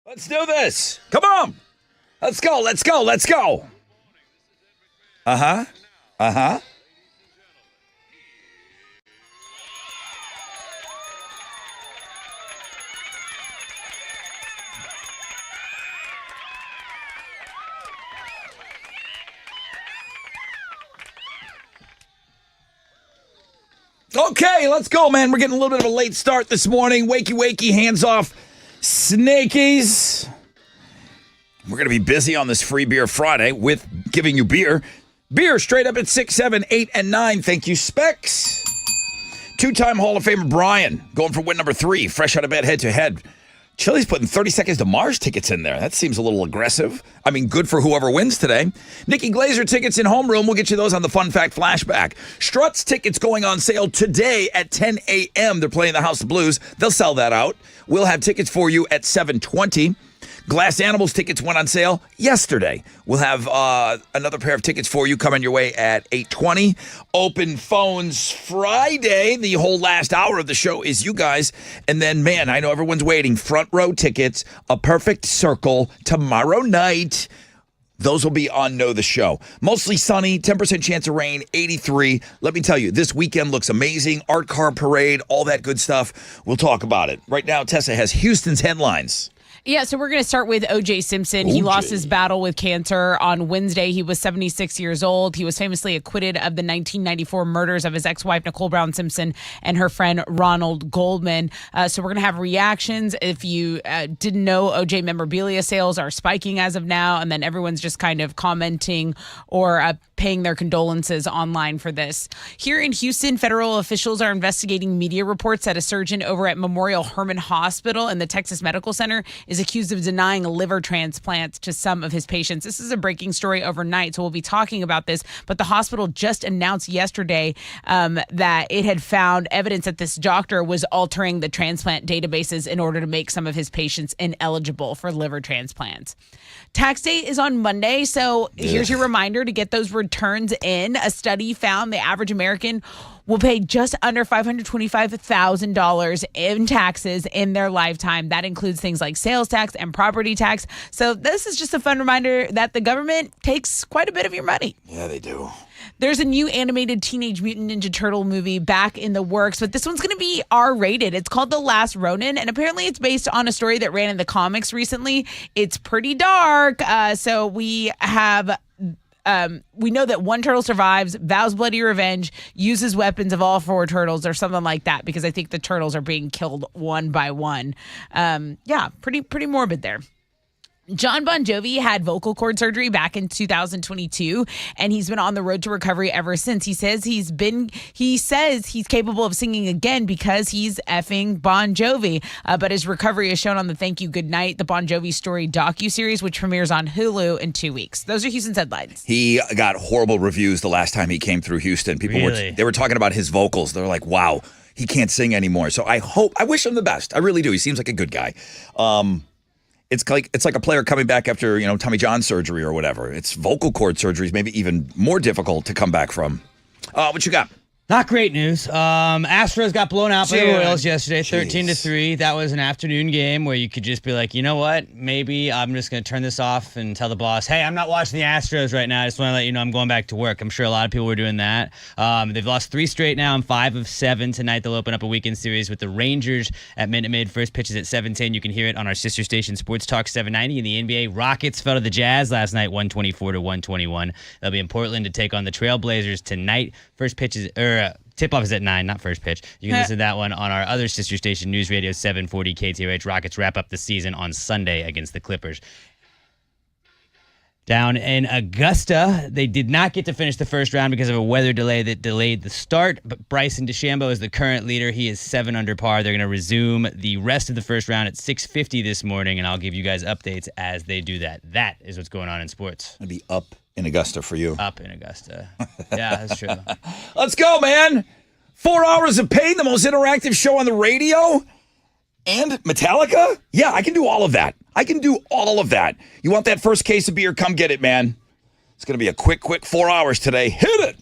Let's do this. Come on. Let's go. Let's go. Let's go. Uh-huh. Uh-huh. Okay, let's go, man. We're getting a little bit of a late start this morning. Wakey, wakey, hands off, snakies. We're going to be busy on this Free Beer Friday with giving you beer. Beer straight up at 6, 7, 8, and 9. Thank you, Specs. Two-time Hall of Famer Brian going for win number 3, fresh out of bed head-to-head. Chili's putting 30 Seconds to Mars tickets in there. That seems a little aggressive. I mean, good for whoever wins today. Nikki Glazer tickets in homeroom. We'll get you those on the Fun Fact Flashback. Struts tickets going on sale today at 10 a.m. They're playing the House of Blues. They'll sell that out. We'll have tickets for you at 7:20. Glass Animals tickets went on sale yesterday. We'll have another pair of tickets for you coming your way at 8:20. Open Phones Friday. The whole last hour of the show is you guys. And then, man, I know everyone's waiting. Front row tickets, A Perfect Circle, tomorrow night. Those will be on Know the Show. Mostly sunny, 10% chance of rain, 83. Let me tell you, this weekend looks amazing. Art car parade, all that good stuff. We'll talk about it. Right now, Tessa has Houston's headlines. Yeah, so we're going to start with O.J. Simpson. He lost his battle with cancer on Wednesday. He was 76 years old. He was famously acquitted of the 1994 murders of his ex-wife, Nicole Brown Simpson, and her friend, Ronald Goldman. So we're going to have reactions. If you didn't know, O.J. memorabilia sales are spiking as of now, and then everyone's just kind of commenting or paying their condolences online for this. Here in Houston, federal officials are investigating media reports that a surgeon over at Memorial Hermann Hospital and the Texas Medical Center is accused of denying liver transplants to some of his patients. This is a breaking story overnight, so we'll be talking about this. But the hospital just announced yesterday that it had found evidence that this doctor was altering the transplant databases in order to make some of his patients ineligible for liver transplants. Tax day is on Monday, so here's your reminder to get those returns in. A study found the average American will pay just under $525,000 in taxes in their lifetime. That includes things like sales tax and property tax. So this is just a fun reminder that the government takes quite a bit of your money. Yeah, they do. There's a new animated Teenage Mutant Ninja Turtle movie back in the works, but this one's going to be R-rated. It's called The Last Ronin, and apparently it's based on a story that ran in the comics recently. It's pretty dark, so we have... we know that one turtle survives, vows bloody revenge, uses weapons of all 4 turtles or something like that, because I think the turtles are being killed one by one. Yeah, pretty morbid there. Jon Bon Jovi had vocal cord surgery back in 2022, and he's been on the road to recovery ever since. He says he's capable of singing again because he's effing Bon Jovi. But his recovery is shown on the Thank You Goodnight, the Bon Jovi Story docuseries, which premieres on Hulu in 2 weeks. Those are Houston's headlines. He got horrible reviews the last time he came through Houston. People were talking about his vocals. They were like, wow, he can't sing anymore. So I wish him the best. I really do. He seems like a good guy. It's like a player coming back after, Tommy John surgery or whatever. It's vocal cord surgeries, maybe even more difficult to come back from. What you got? Not great news. Astros got blown out by the Royals yesterday, 13-3. That was an afternoon game where you could just be like, you know what? Maybe I'm just going to turn this off and tell the boss, hey, I'm not watching the Astros right now. I just want to let you know I'm going back to work. I'm sure a lot of people were doing that. They've lost 3 straight now and 5 of 7. Tonight they'll open up a weekend series with the Rangers at Minute Maid. First pitch is at 7:10. You can hear it on our sister station, Sports Talk 790. In the NBA, Rockets fell to the Jazz last night, 124-121. They'll be in Portland to take on the Trailblazers tonight. First pitch is... Tip-off is at 9, not first pitch. You can listen to that one on our other sister station, News Radio 740 KTRH. Rockets wrap up the season on Sunday against the Clippers. Down in Augusta, they did not get to finish the first round because of a weather delay that delayed the start, but Bryson DeChambeau is the current leader. He is 7 under par. They're going to resume the rest of the first round at 6:50 this morning, and I'll give you guys updates as they do that. That is what's going on in sports. It'll be up in Augusta for you. Up in Augusta. Yeah, that's true. Let's go, man. 4 hours of pain, the most interactive show on the radio. And Metallica? Yeah, I can do all of that. You want that first case of beer? Come get it, man. It's going to be a quick 4 hours today. Hit it.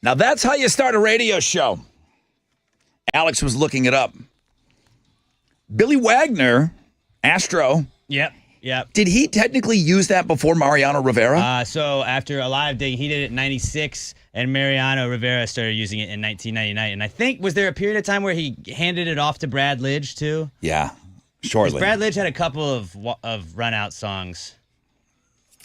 Now that's how you start a radio show. Alex was looking it up. Billy Wagner, Astro. Yep. Did he technically use that before Mariano Rivera? So after a live day, he did it in 96, and Mariano Rivera started using it in 1999. And I think, was there a period of time where he handed it off to Brad Lidge, too? Yeah, shortly. Brad Lidge had a couple of run-out songs.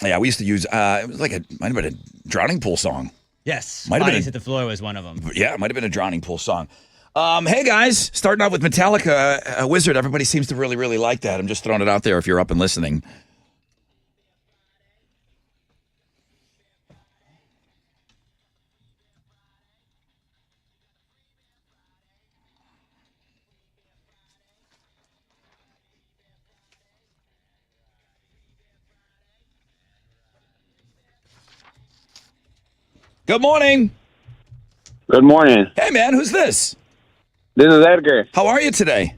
Yeah, we used to use, it was like might have been a Drowning Pool song. Yes, Might have been Bodies Hit the Floor was one of them. Yeah, it might have been a Drowning Pool song. Hey, guys, starting off with Metallica, Wizard. Everybody seems to really, really like that. I'm just throwing it out there if you're up and listening. Good morning. Good morning. Hey, man, who's this? This is Edgar. How are you today?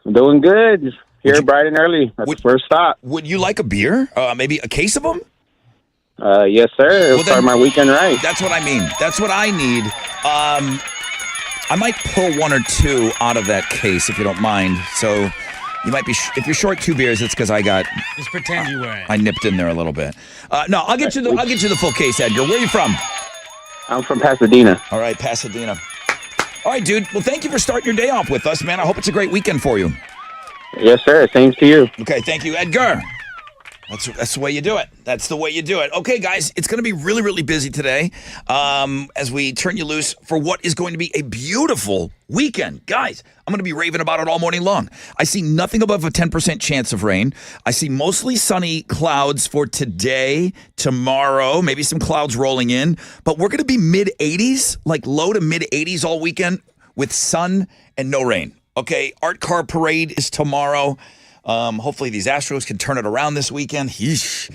I'm doing good. Just here bright and early. That's the first stop. Would you like a beer? Maybe a case of them? Yes, sir. It'll Well, start then- my weekend right. That's what I mean. That's what I need. I might pull one or two out of that case if you don't mind. So you might be, if you're short 2 beers, it's because Just pretend you weren't. I nipped in there a little bit. No, I'll get you the full case, Edgar. Where are you from? I'm from Pasadena. All right, Pasadena. All right, dude. Well, thank you for starting your day off with us, man. I hope it's a great weekend for you. Yes, sir. Same to you. Okay, thank you, Edgar. That's the way you do it. That's the way you do it. Okay, guys, it's going to be really, really busy today as we turn you loose for what is going to be a beautiful weekend. Guys, I'm going to be raving about it all morning long. I see nothing above a 10% chance of rain. I see mostly sunny clouds for today, tomorrow, maybe some clouds rolling in. But we're going to be mid-80s, like low to mid-80s all weekend with sun and no rain. Okay, Art Car Parade is tomorrow. Hopefully these Astros can turn it around this weekend. Yeesh.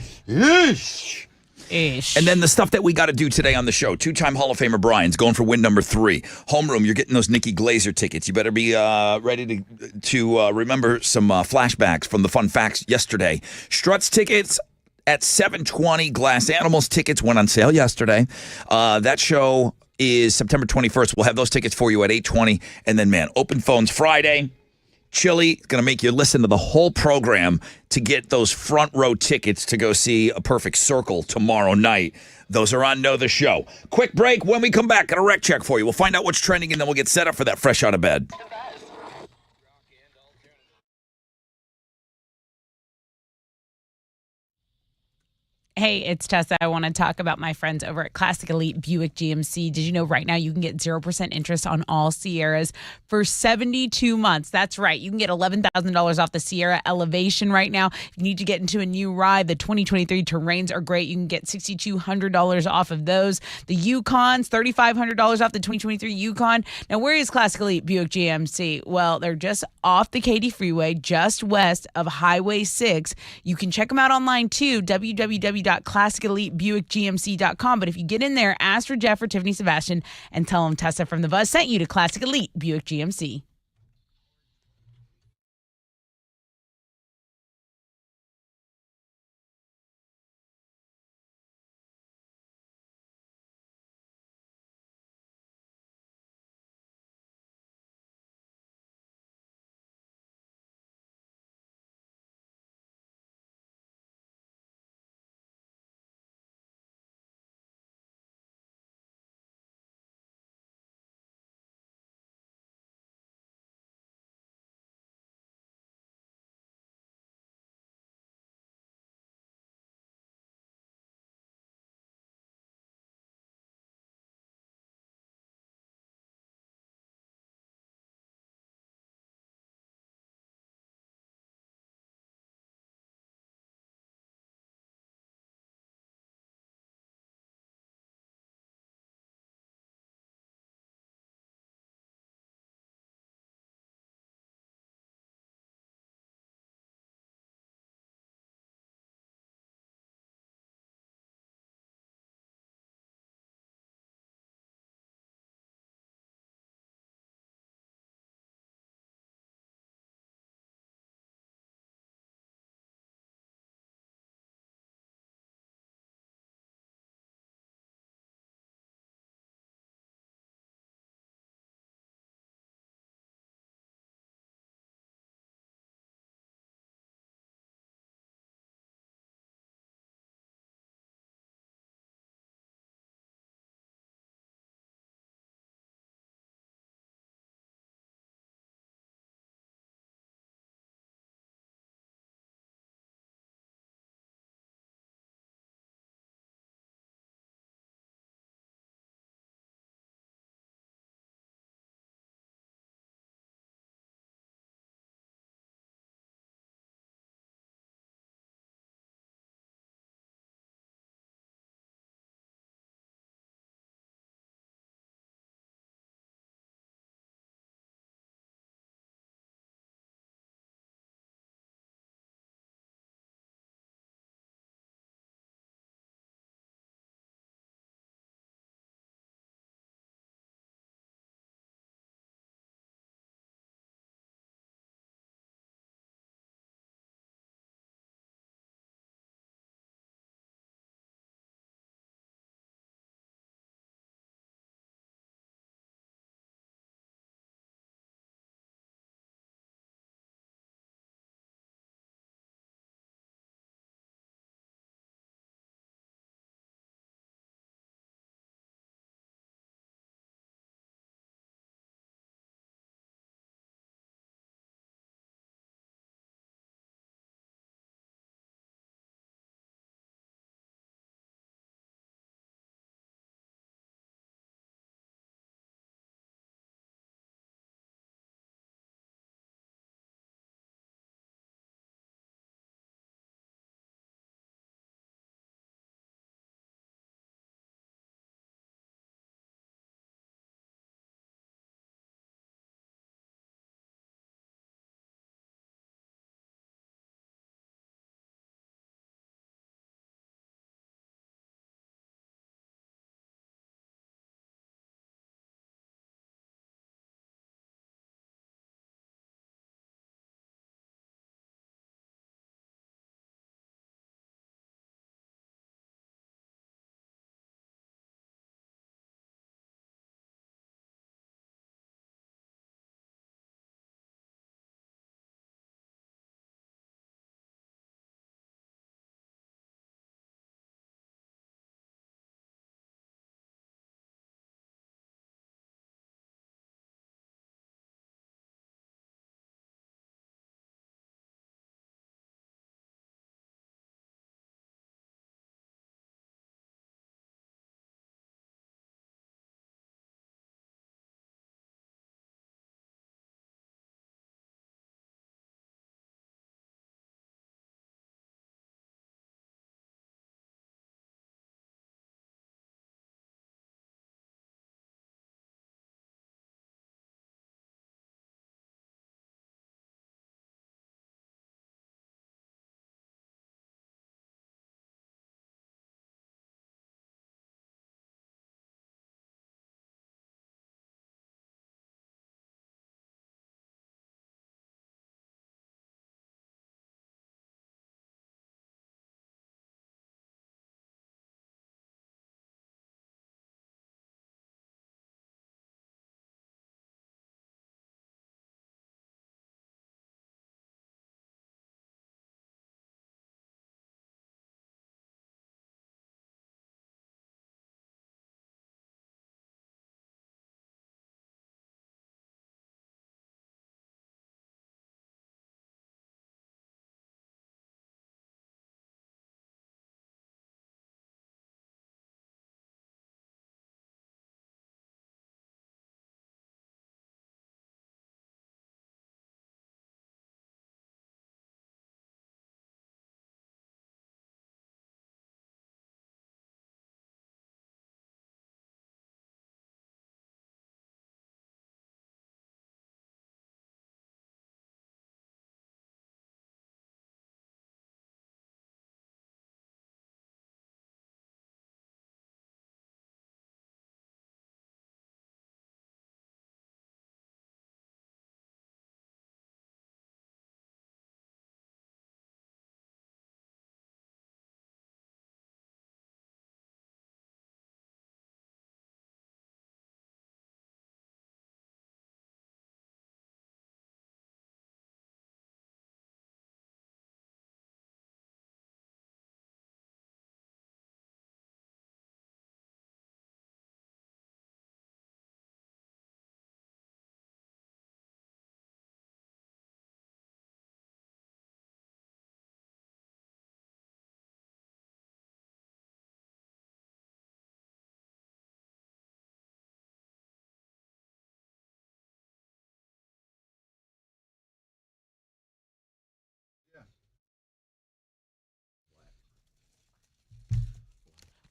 And then the stuff that we got to do today on the show. 2-time Hall of Famer Brian's going for win number 3. Homeroom, you're getting those Nikki Glazer tickets. You better be ready to remember some flashbacks from the fun facts yesterday. Struts tickets at 7:20. Glass Animals tickets went on sale yesterday. That show is September 21st. We'll have those tickets for you at 8:20. And then, man, open phones Friday. Chili is going to make you listen to the whole program to get those front row tickets to go see A Perfect Circle tomorrow night. Those are on Know the Show. Quick break. When we come back, got a rec check for you. We'll find out what's trending, and then we'll get set up for that fresh out of bed. Hey, it's Tessa. I want to talk about my friends over at Classic Elite Buick GMC. Did you know right now you can get 0% interest on all Sierras for 72 months? That's right. You can get $11,000 off the Sierra Elevation right now. If you need to get into a new ride, the 2023 Terrains are great. You can get $6,200 off of those. The Yukons, $3,500 off the 2023 Yukon. Now, where is Classic Elite Buick GMC? Well, they're just off the Katy Freeway, just west of Highway 6. You can check them out online too, www.classicelitebuickgmc.com. But if you get in there, ask for Jeff or Tiffany Sebastian and tell them Tessa from the Buzz sent you to Classic Elite Buick GMC.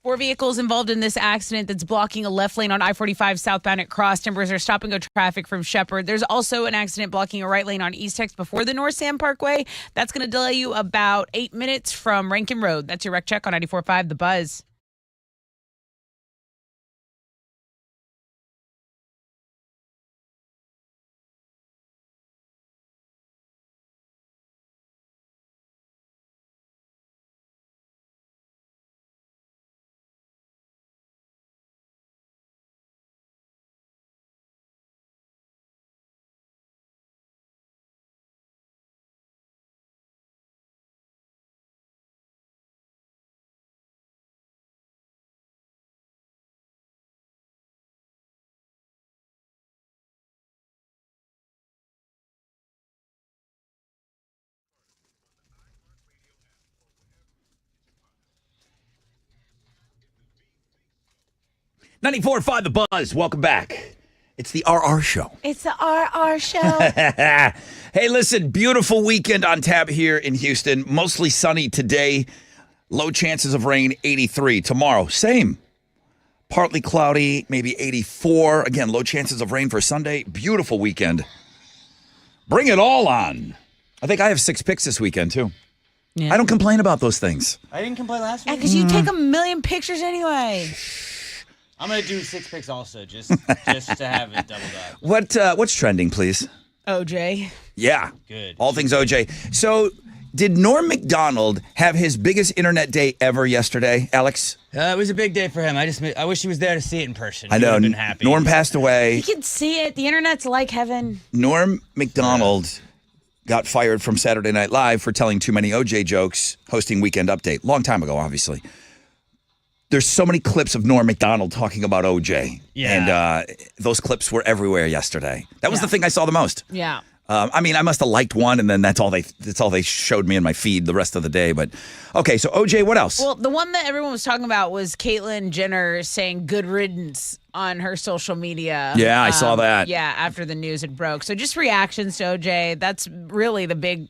4 vehicles involved in this accident that's blocking a left lane on I-45 southbound at Cross. Timbers are stopping go traffic from Shepherd. There's also an accident blocking a right lane on East Tex before the North Sam Parkway. That's going to delay you about 8 minutes from Rankin Road. That's your wreck check on 94.5 The Buzz. .94.5 The Buzz. Welcome back. It's the RR Show. It's the RR Show. Hey, listen, beautiful weekend on tap here in Houston. Mostly sunny today. Low chances of rain, 83. Tomorrow, same. Partly cloudy, maybe 84. Again, low chances of rain for Sunday. Beautiful weekend. Bring it all on. I think I have 6 picks this weekend, too. Yeah. I don't complain about those things. I didn't complain last week. Because you take a million pictures anyway. I'm gonna do 6 picks also, just to have it doubled up. What's trending, please? OJ. Yeah. Good. All things OJ. So, did Norm Macdonald have his biggest internet day ever yesterday, Alex? It was a big day for him. I wish he was there to see it in person. I He know. would've been happy. Norm passed away. You can see it. The internet's like heaven. Norm Macdonald got fired from Saturday Night Live for telling too many OJ jokes, hosting Weekend Update. Long time ago, obviously. There's so many clips of Norm Macdonald talking about OJ. Yeah. And those clips were everywhere yesterday. That was the thing I saw the most. Yeah. I mean, I must have liked one, and then that's all they showed me in my feed the rest of the day. But okay, so OJ, what else? Well, the one that everyone was talking about was Caitlyn Jenner saying "good riddance" on her social media. Yeah, I saw that. Yeah, after the news had broke. So just reactions to OJ. That's really the big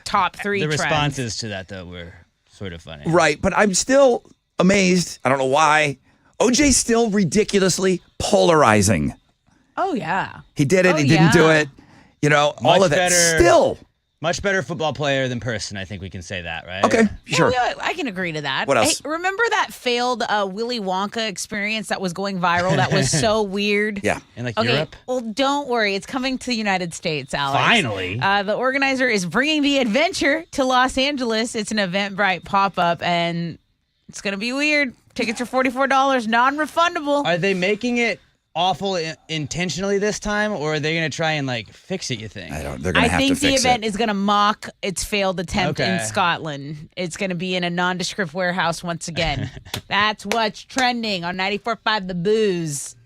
top 3 The trend. responses to that though were sort of funny. Right, but I'm still amazed. I don't know why. OJ's still ridiculously polarizing. Oh yeah. He did it. Oh, He didn't do yeah. it. You know, all Much of that. better. Still. Much better football player than person. I think we can say that, right? Okay, sure. Yeah, I can agree to that. What else? Hey, remember that failed Willy Wonka experience that was going viral? That was so weird. Yeah. In like Okay, Europe. well, don't worry. It's coming to the United States, Alex. Finally. The organizer is bringing the adventure to Los Angeles. It's an Eventbrite pop-up, and it's going to be weird. Tickets are $44, non-refundable. Are they making it awful intentionally this time, or are they going to try and like fix it? You think? I don't. They're going to have to think the fix event it. is going to mock its failed attempt in Okay. Scotland. It's going to be in a nondescript warehouse once again. That's what's trending on 94.5 The Booze.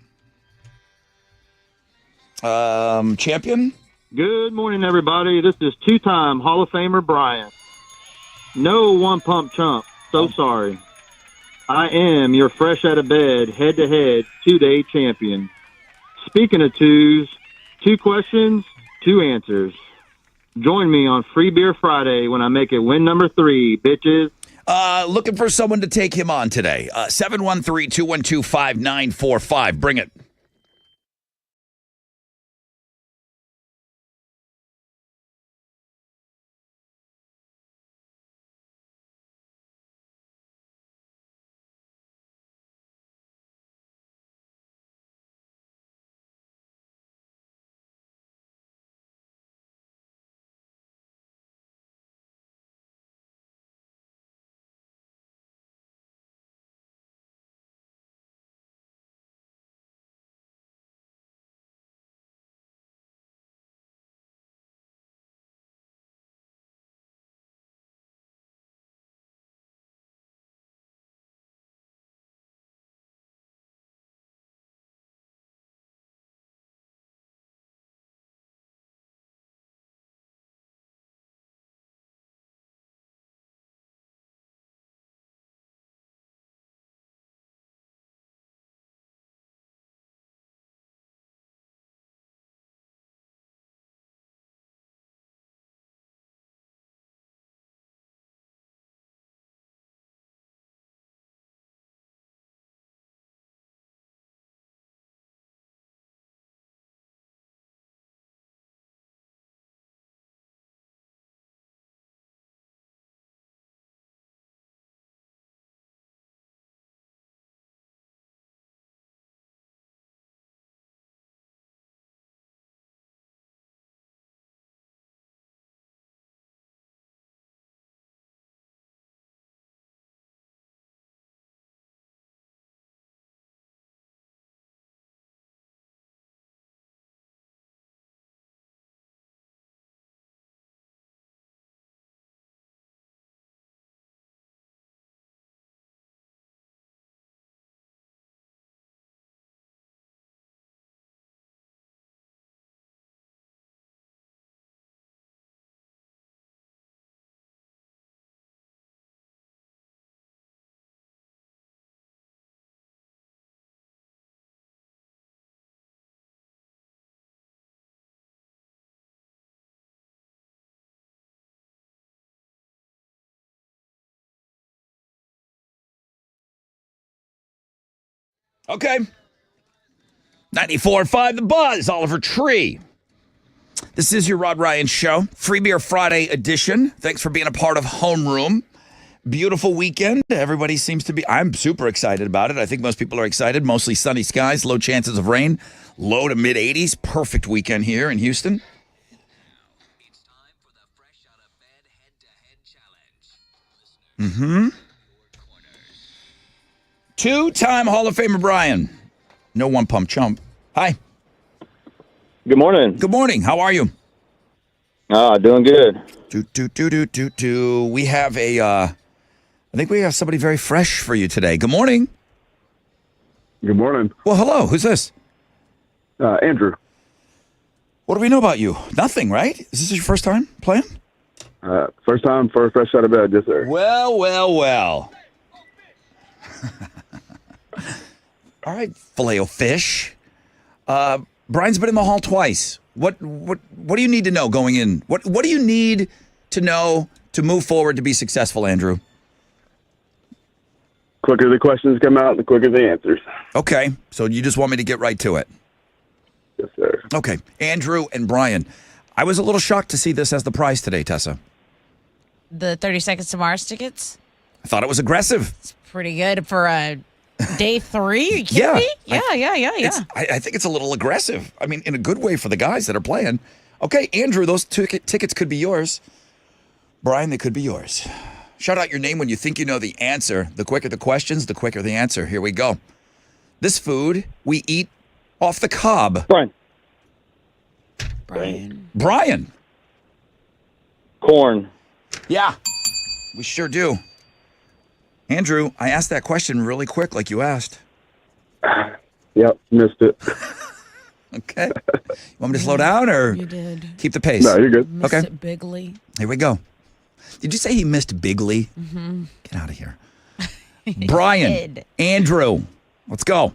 Champion. Good morning, everybody. This is two-time Hall of Famer Brian. No one-pump chump. So sorry. I am your fresh out of bed, head-to-head, 2-day champion. Speaking of twos, 2 questions, 2 answers. Join me on Free Beer Friday when I make it win number 3, bitches. Looking for someone to take him on today. 713-212-5945. Bring it. Okay. 94.5 The Buzz, Oliver Tree. This is your Rod Ryan Show, Free Beer Friday edition. Thanks for being a part of Homeroom. Beautiful weekend. Everybody seems to be. I'm super excited about it. I think most people are excited. Mostly sunny skies, low chances of rain, low to mid 80s. Perfect weekend here in Houston. Two-time Hall of Famer Brian. No one pump chump. Hi. Good morning. Good morning. How are you? Doing good. We have I think we have somebody very fresh for you today. Good morning. Good morning. Well, hello. Who's this? Andrew. What do we know about you? Nothing, right? Is this your first time playing? First time for fresh out of bed, yes, sir. Well. All right, Filet-O-Fish. Brian's been in the hall twice. What do you need to know going in? What do you need to know to move forward to be successful, Andrew? Quicker the questions come out, the quicker the answers. Okay, so you just want me to get right to it. Yes, sir. Okay, Andrew and Brian. I was a little shocked to see this as the prize today, Tessa. The 30 Seconds to Mars tickets. I thought it was aggressive. It's pretty good for day 3. Are you kidding Yeah. me? Yeah. I think it's a little aggressive. I mean, in a good way for the guys that are playing. Okay, Andrew, those tickets could be yours. Brian, they could be yours. Shout out your name when you think you know the answer. The quicker the questions, the quicker the answer. Here we go. This food we eat off the cob. Brian. Corn. Yeah, we sure do. Andrew, I asked that question really quick like you asked. Yep, missed it. Okay. You want me to slow down or You did. keep the pace? No, you're good. Missed Okay. it bigly. Here we go. Did you say he missed bigly? Mm-hmm. Get out of here. Brian, did. Andrew, let's go.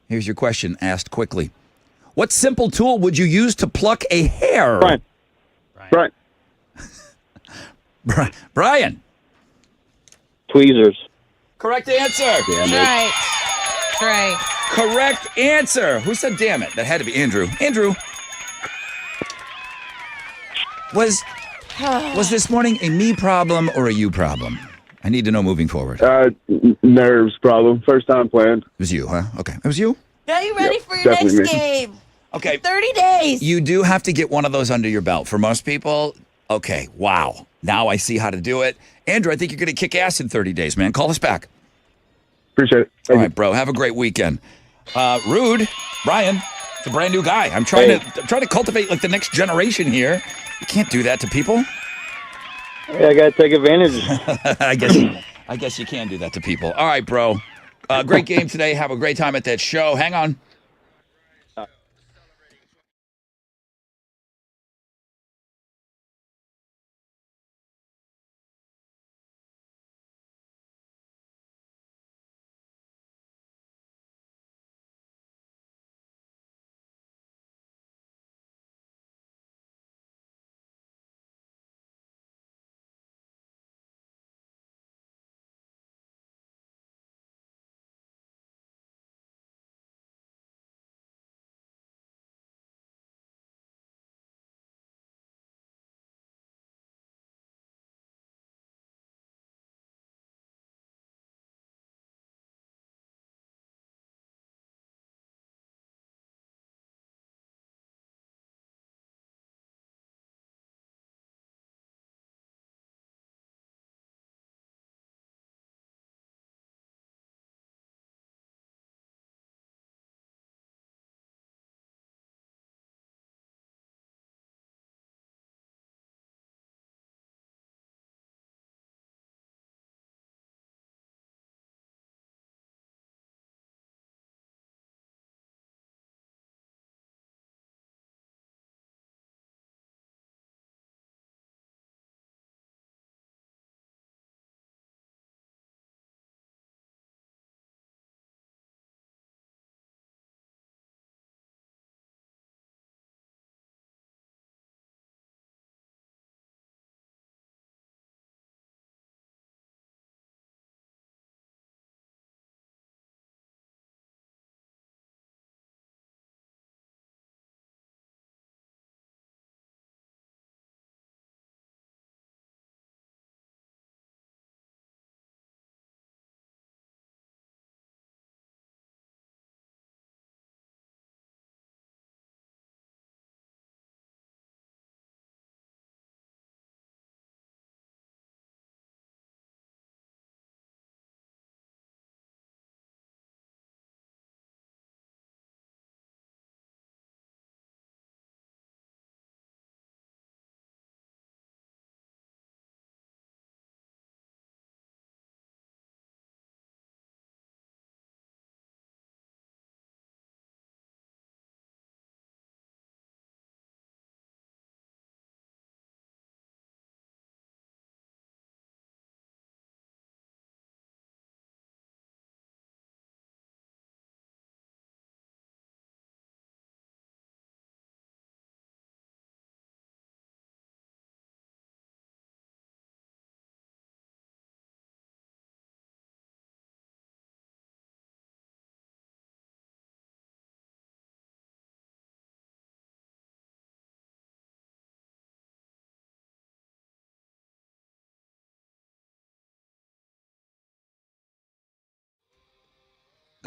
Here's your question asked quickly. What simple tool would you use to pluck a hair? Brian. Brian. Tweezers. Correct answer. Damn it. Right. That's right. Correct answer. Who said damn it? That had to be Andrew. Andrew. Was this morning a me problem or a you problem? I need to know moving forward. It Nerves problem. First time playing. was you, huh? Okay. It was you? Are you ready for your definitely next me. game? Okay. 30 days. You do have to get one of those under your belt. For most people, okay, wow. Now I see how to do it. Andrew, I think you're going to kick ass in 30 days, man. Call us back. Appreciate it. All Thank right, bro. Have a great weekend. Rude, Brian, it's a brand new guy. I'm trying to cultivate like the next generation here. You can't do that to people. Yeah, I got to take advantage. I guess you can do that to people. All right, bro. Great game today. Have a great time at that show. Hang on.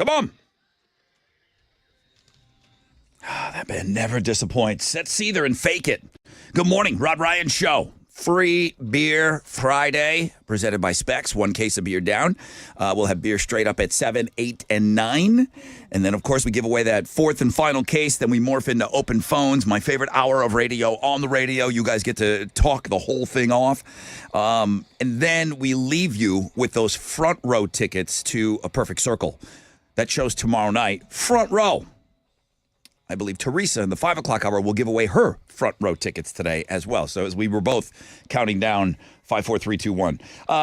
Come on. That man never disappoints. Let's see there and fake it. Good morning, Rod Ryan Show. Free Beer Friday, presented by Specs. 1 case of beer down. We'll have beer straight up at 7, 8, and 9. And then, of course, we give away that 4th and final case. Then we morph into open phones, my favorite hour of radio on the radio. You guys get to talk the whole thing off. And then we leave you with those front row tickets to A Perfect Circle. That show's tomorrow night. Front row. I believe Teresa in the 5 o'clock hour will give away her front row tickets today as well. So as we were both counting down 5, 4, 3, 2, 1.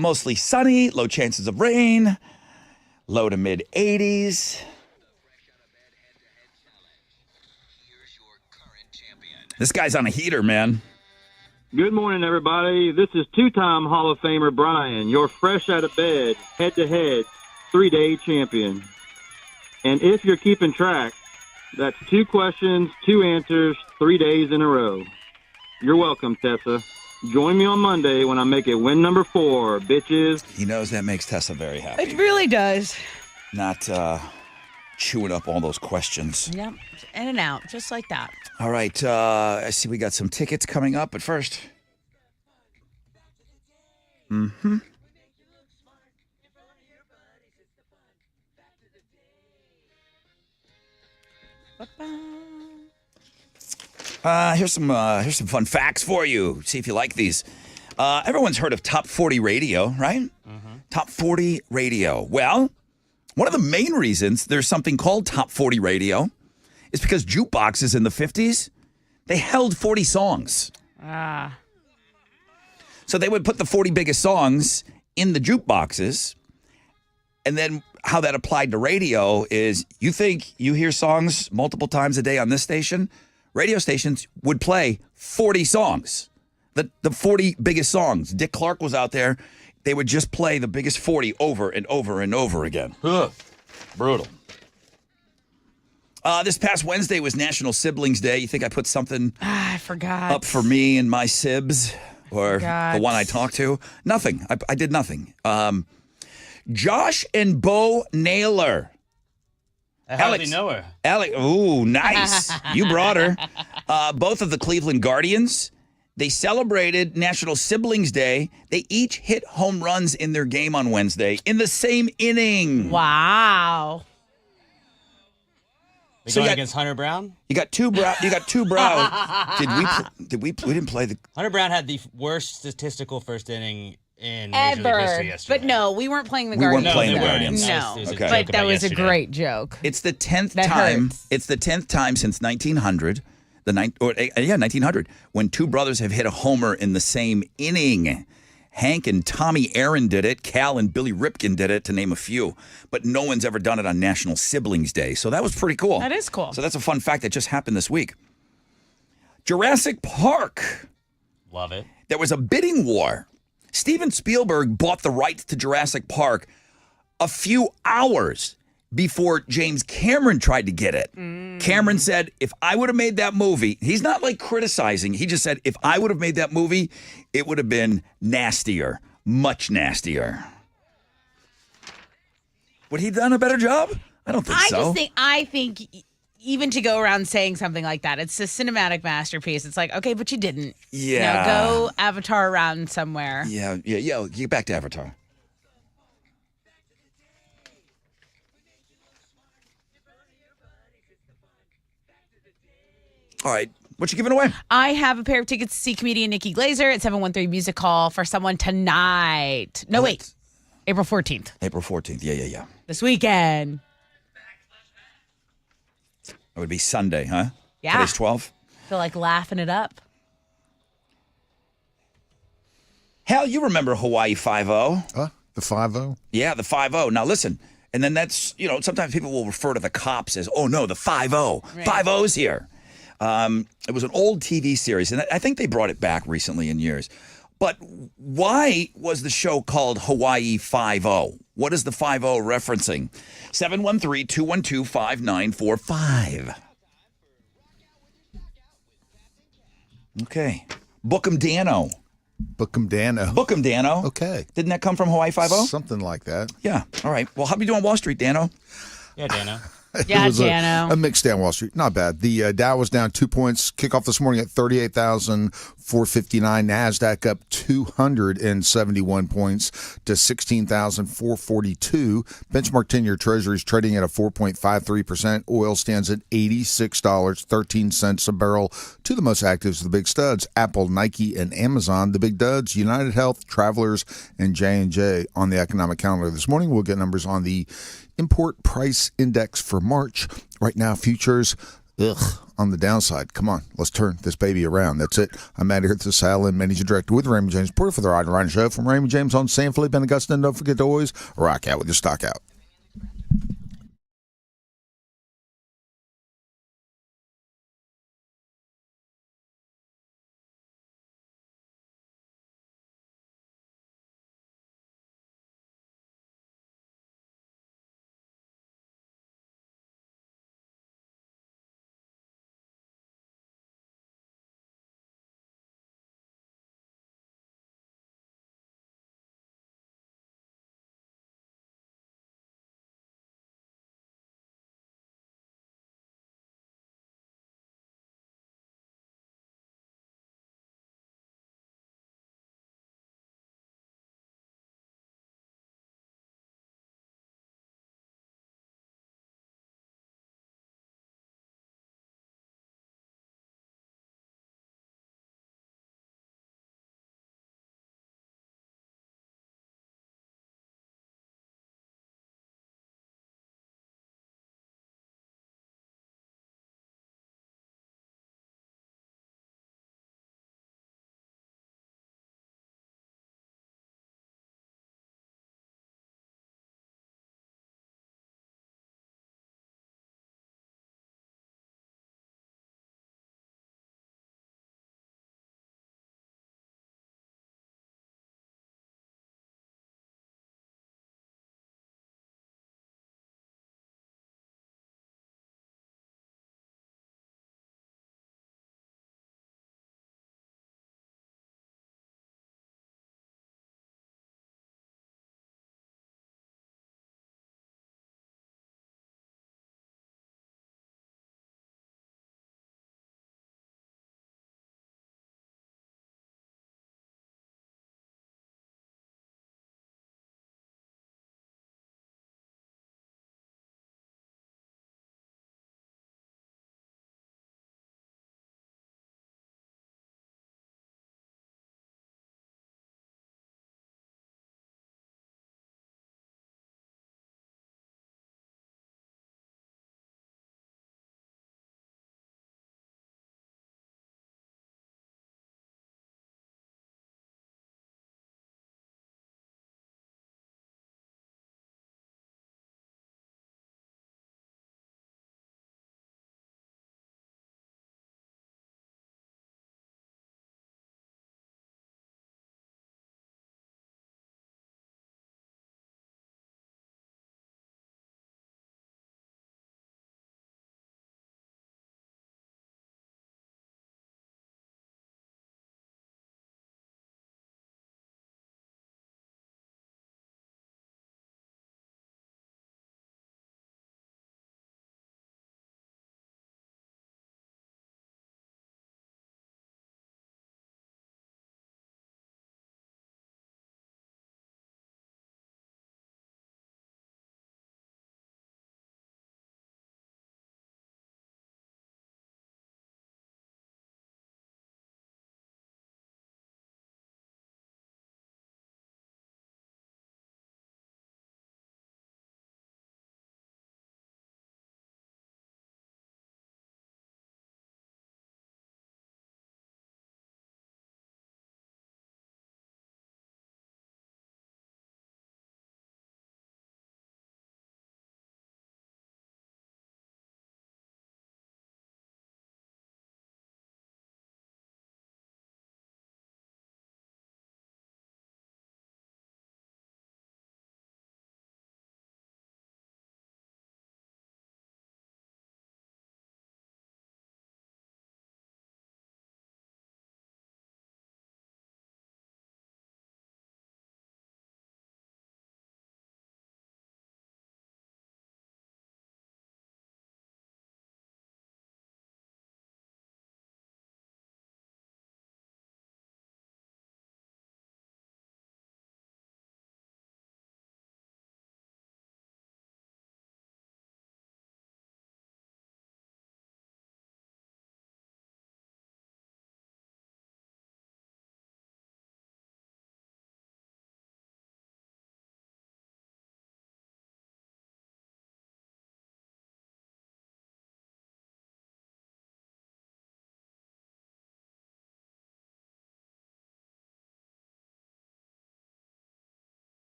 Mostly sunny, low chances of rain, low to mid 80s. This guy's on a heater, man. Good morning, everybody. This is two-time Hall of Famer Brian, your fresh out of bed, head-to-head, 3-day champion. And if you're keeping track, that's 2 questions, 2 answers, 3 days in a row. You're welcome, Tessa. Join me on Monday when I make it win number 4, bitches. He knows that makes Tessa very happy. It really does. Not chewing up all those questions. Yep. In and out, just like that. All right. I see we got some tickets coming up, but first. Here's some fun facts for you. See if you like these. Everyone's heard of Top 40 Radio, right? Top 40 Radio. Well, one of the main reasons there's something called Top 40 Radio is because jukeboxes in the 50s, they held 40 songs. So they would put the 40 biggest songs in the jukeboxes, and then how that applied to radio is you think you hear songs multiple times a day on this station? Radio stations would play 40 songs, the 40 biggest songs. Dick Clark was out there. They would just play the biggest 40 over and over and over again. Ugh, brutal. This past Wednesday was National Siblings Day. You think I put something I forgot. up for me and my sibs? Or forgot. the one I talked to? Nothing. I did nothing. Josh and Bo Naylor. I hardly know her. Ooh, nice. You brought her. Both of the Cleveland Guardians. They celebrated National Siblings Day. They each hit home runs in their game on Wednesday in the same inning. Wow. They So going you got- against Hunter Brown? You got two brow. We didn't play the. Hunter Brown had the worst statistical first inning in Major League history Ever. yesterday. But no, we weren't playing the We weren't Guardians. playing the they weren't. Guardians. No. It was a Okay. joke But that about was a yesterday. great joke. It's the 10th That time. hurts. It's the 10th time since 1900. 1900 when two brothers have hit a homer in the same inning. Hank and Tommy Aaron did it. Cal and Billy Ripken did it, to name a few. But no one's ever done it on National Siblings Day. So that was pretty cool. That is cool. So that's a fun fact that just happened this week. Jurassic Park. Love it. There was a bidding war. Steven Spielberg bought the rights to Jurassic Park a few hours before James Cameron tried to get it. Cameron said, if I would have made that movie, he's not like criticizing. He just said, if I would have made that movie, it would have been nastier, much nastier. Would he have done a better job? I don't think so. I think even to go around saying something like that, it's a cinematic masterpiece. It's like, okay, but you didn't. Yeah. Now go Avatar around somewhere. Yeah. Get back to Avatar. All right. What you giving away? I have a pair of tickets to see comedian Nikki Glazer at 713 Music Hall for someone tonight. No, wait. April 14th. April 14th. Yeah. This weekend. It would be Sunday, huh? Yeah. Today's 12. Feel like laughing it up. Hell, you remember Hawaii 5-0. The 5-0? Yeah, the 5-0. Now listen, and then that's, sometimes people will refer to the cops as, oh no, the 5-0. Right. 5-0's here. It was an old TV series, and I think they brought it back recently in years. But why was the show called Hawaii 5-0? What is the 5-0 referencing? 713-212-5945. Okay. Book'em Dano. Bookham Dano. Book'em Dano. Okay. Didn't that come from Hawaii 5-0? Something like that. Yeah. All right. Well, how you doing on Wall Street, Dano? Yeah, Dano. Yeah, It was Dano. a mixed day on Wall Street. Not bad. The Dow was down 2 points. Kickoff this morning at 38,459. NASDAQ up 271 points to 16,442. Benchmark 10-year Treasuries trading at a 4.53%. Oil stands at $86.13 a barrel. Two of the most actives of the big studs, Apple, Nike, and Amazon. The big duds, United Health, Travelers, and J&J on the economic calendar this morning. We'll get numbers on the import price index for March. Right now, futures, on the downside. Come on, let's turn this baby around. That's it. I'm Matt here at the Salad, Managing Director with Raymond James, reporter for the Ride and Ryan Show from Raymond James on San Felipe and Augusta. And don't forget to always rock out with your stock out.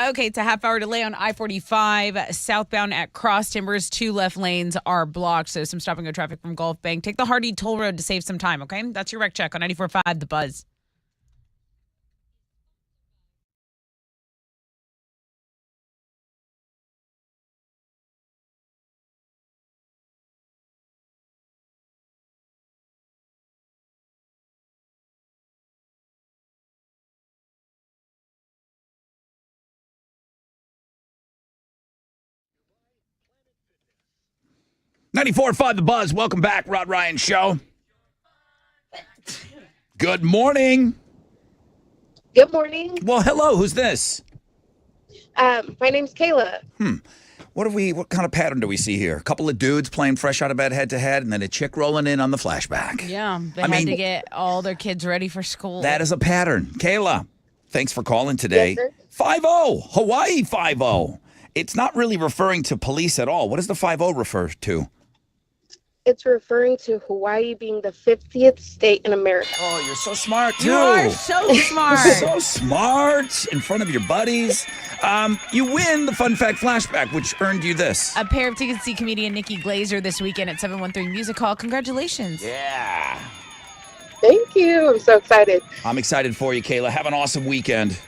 Okay, it's a half-hour delay on I-45 southbound at Cross Timbers. 2 left lanes are blocked, so some stop-and-go traffic from Gulf Bank. Take the Hardy Toll Road to save some time, okay? That's your wreck check on 94.5 The Buzz. .5 The Buzz. Welcome back, Rod Ryan Show. Good morning. Good morning. Well, hello. Who's this? My name's Kayla. What kind of pattern do we see here? A couple of dudes playing fresh out of bed head to head, and then a chick rolling in on the flashback. Yeah, they had to get all their kids ready for school. That is a pattern. Kayla, thanks for calling today. Yes, sir. 5-0, Hawaii 5-0. It's not really referring to police at all. What does the 5-0 refer to? It's referring to Hawaii being the 50th state in America. Oh, you're so smart, too. You are so smart. So smart in front of your buddies. You win the Fun Fact Flashback, which earned you this. A pair of tickets to see comedian Nikki Glazer this weekend at 713 Music Hall. Congratulations. Yeah. Thank you. I'm so excited. I'm excited for you, Kayla. Have an awesome weekend.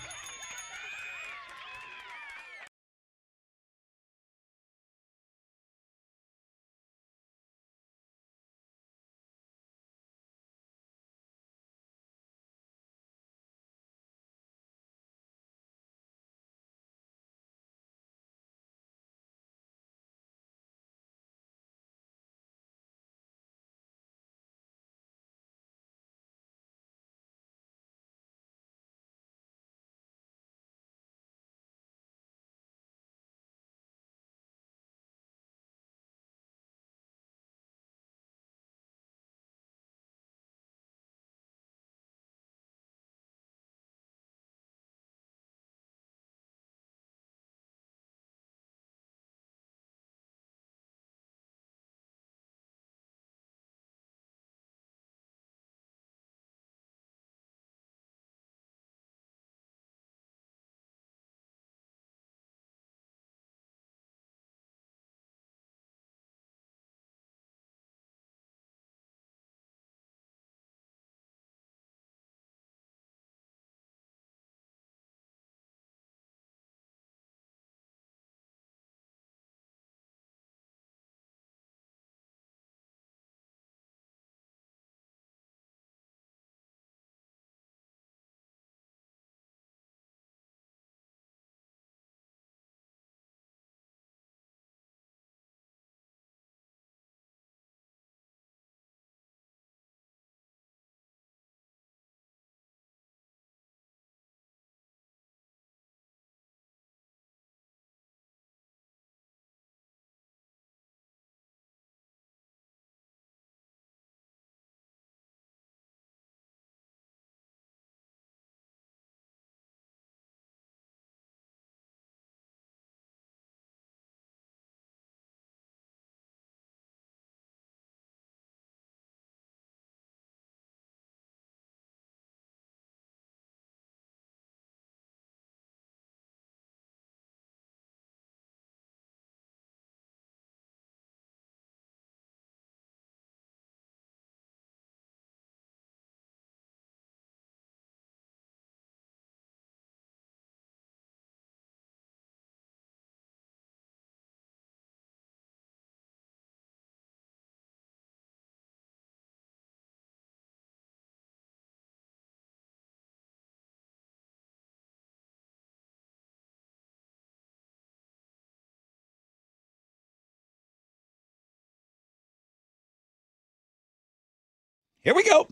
Here we go.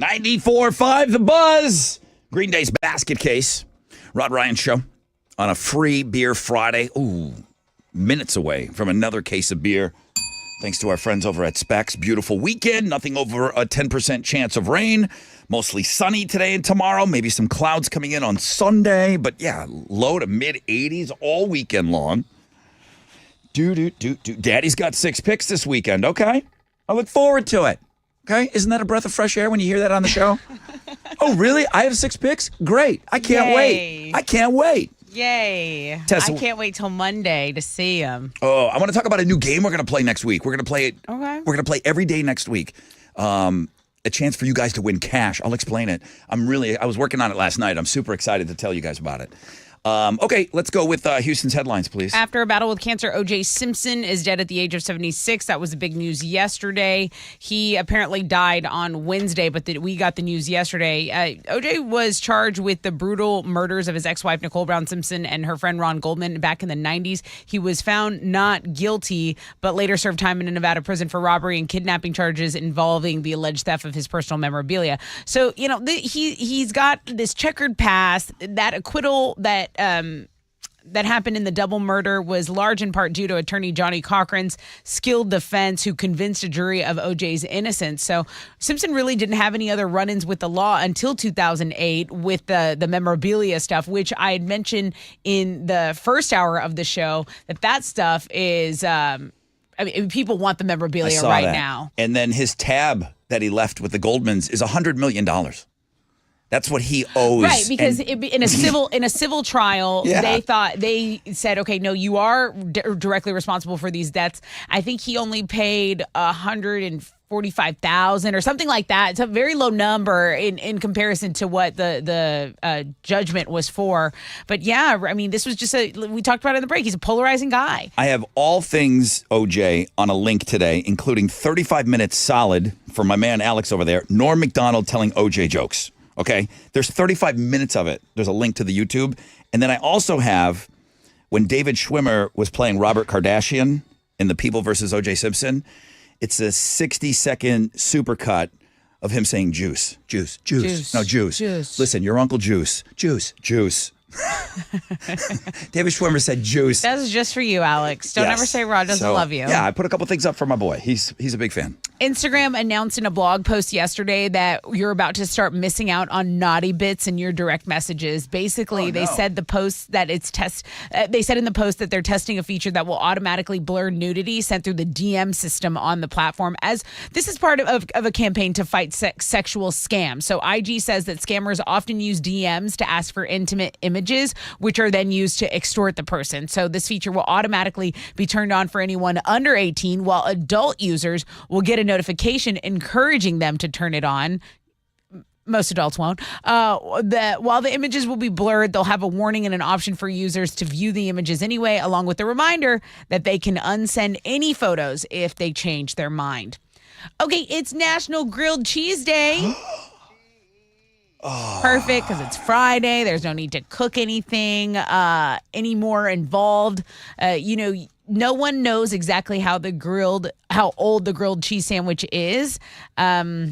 94.5 The Buzz. Green Day's basket case. Rod Ryan Show on a free beer Friday. Ooh, minutes away from another case of beer. Thanks to our friends over at Specs. Beautiful weekend. Nothing over a 10% chance of rain. Mostly sunny today and tomorrow. Maybe some clouds coming in on Sunday. But yeah, low to mid 80s all weekend long. Daddy's got 6 picks this weekend. Okay. I look forward to it. Okay, isn't that a breath of fresh air when you hear that on the show? Oh, really? I have 6 picks? Great. I can't wait. I can't wait. Yay. Tessa, I can't wait till Monday to see him. Oh, I want to talk about a new game we're going to play next week. We're going to play it. Okay. We're going to play every day next week. A chance for you guys to win cash. I'll explain it. I was working on it last night. I'm super excited to tell you guys about it. Okay, let's go with Houston's headlines, please. After a battle with cancer, O.J. Simpson is dead at the age of 76. That was the big news yesterday. He apparently died on Wednesday, but we got the news yesterday. O.J. was charged with the brutal murders of his ex-wife, Nicole Brown Simpson, and her friend Ron Goldman back in the 90s. He was found not guilty, but later served time in a Nevada prison for robbery and kidnapping charges involving the alleged theft of his personal memorabilia. So, he's got this checkered past. That acquittal that happened in the double murder was large in part due to attorney Johnny Cochran's skilled defense, who convinced a jury of OJ's innocence. So Simpson really didn't have any other run-ins with the law until 2008 with the memorabilia stuff, which I had mentioned in the first hour of the show, that stuff is, people want the memorabilia right now. And then his tab that he left with the Goldmans is $100 million. That's what he owes. Right, because in a civil trial, they said, okay, no, you are directly responsible for these debts. I think he only paid $145,000 or something like that. It's a very low number in comparison to what the judgment was for. But yeah, I mean, this was just we talked about it in the break. He's a polarizing guy. I have all things OJ on a link today, including 35 minutes solid from my man Alex over there, Norm Macdonald telling OJ jokes. Okay, there's 35 minutes of it. There's a link to the YouTube. And then I also have when David Schwimmer was playing Robert Kardashian in The People versus O.J. Simpson. It's a 60-second supercut of him saying juice, juice, juice. Juice. No, juice. Juice. Listen, your Uncle Juice. Juice, juice. David Schwimmer said juice. That was just for you, Alex. Don't ever say Rod doesn't love you. Yeah, I put a couple things up for my boy. He's a big fan. Instagram announced in a blog post yesterday that you're about to start missing out on naughty bits in your direct messages. Basically, they said in the post that they're testing a feature that will automatically blur nudity sent through the DM system on the platform, as this is part of a campaign to fight sexual scams. So IG says that scammers often use DMs to ask for intimate images, which are then used to extort the person. So this feature will automatically be turned on for anyone under 18, while adult users will get a notification encouraging them to turn it on. Most adults won't. While the images will be blurred, they'll have a warning and an option for users to view the images anyway, along with a reminder that they can unsend any photos if they change their mind. Okay, it's National Grilled Cheese Day. Perfect, because it's Friday. There's no need to cook anything any more involved. No one knows exactly how old the grilled cheese sandwich is. But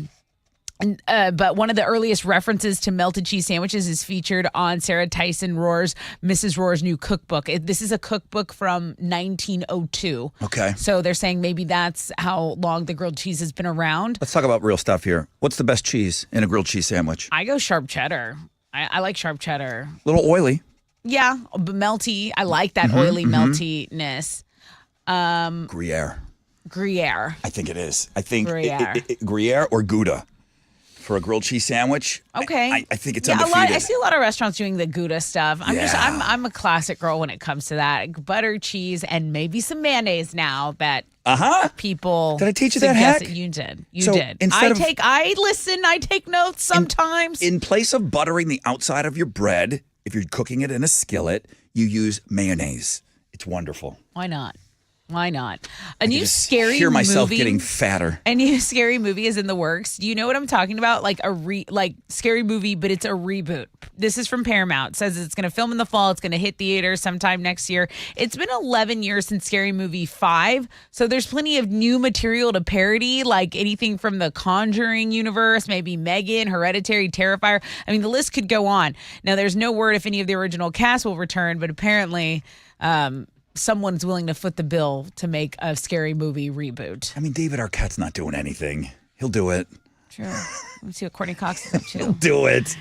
one of the earliest references to melted cheese sandwiches is featured on Sarah Tyson Rohr's Mrs. Rohr's new cookbook. This is a cookbook from 1902. Okay. So they're saying maybe that's how long the grilled cheese has been around. Let's talk about real stuff here. What's the best cheese in a grilled cheese sandwich? I go sharp cheddar. I like sharp cheddar. A little oily. Yeah, but melty. I like that oily meltiness. Gruyere. Gruyere. I think it is. I think Gruyere. Gruyere or Gouda for a grilled cheese sandwich. Okay. I think it's undefeated. undefeated. I see a lot of restaurants doing the Gouda stuff. I'm a classic girl when it comes to that. Butter, cheese, and maybe some mayonnaise now that people Did I teach you that suggest hack? that you did. You So did. instead of- I take notes sometimes. In place of buttering the outside of your bread, if you're cooking it in a skillet, you use mayonnaise. It's wonderful. Why not? Why not? I can just hear myself getting fatter. A new scary movie is in the works. Do you know what I'm talking about? Like scary movie, but it's a reboot. This is from Paramount. It says it's going to film in the fall. It's going to hit theaters sometime next year. It's been 11 years since Scary Movie 5, so there's plenty of new material to parody, like anything from the Conjuring universe, maybe Megan, Hereditary, Terrifier. I mean, the list could go on. Now, there's no word if any of the original cast will return, but apparently someone's willing to foot the bill to make a Scary Movie reboot. I mean, David Arquette's not doing anything. He'll do it. True. Let's see what Courtney Cox is up to. He'll do it.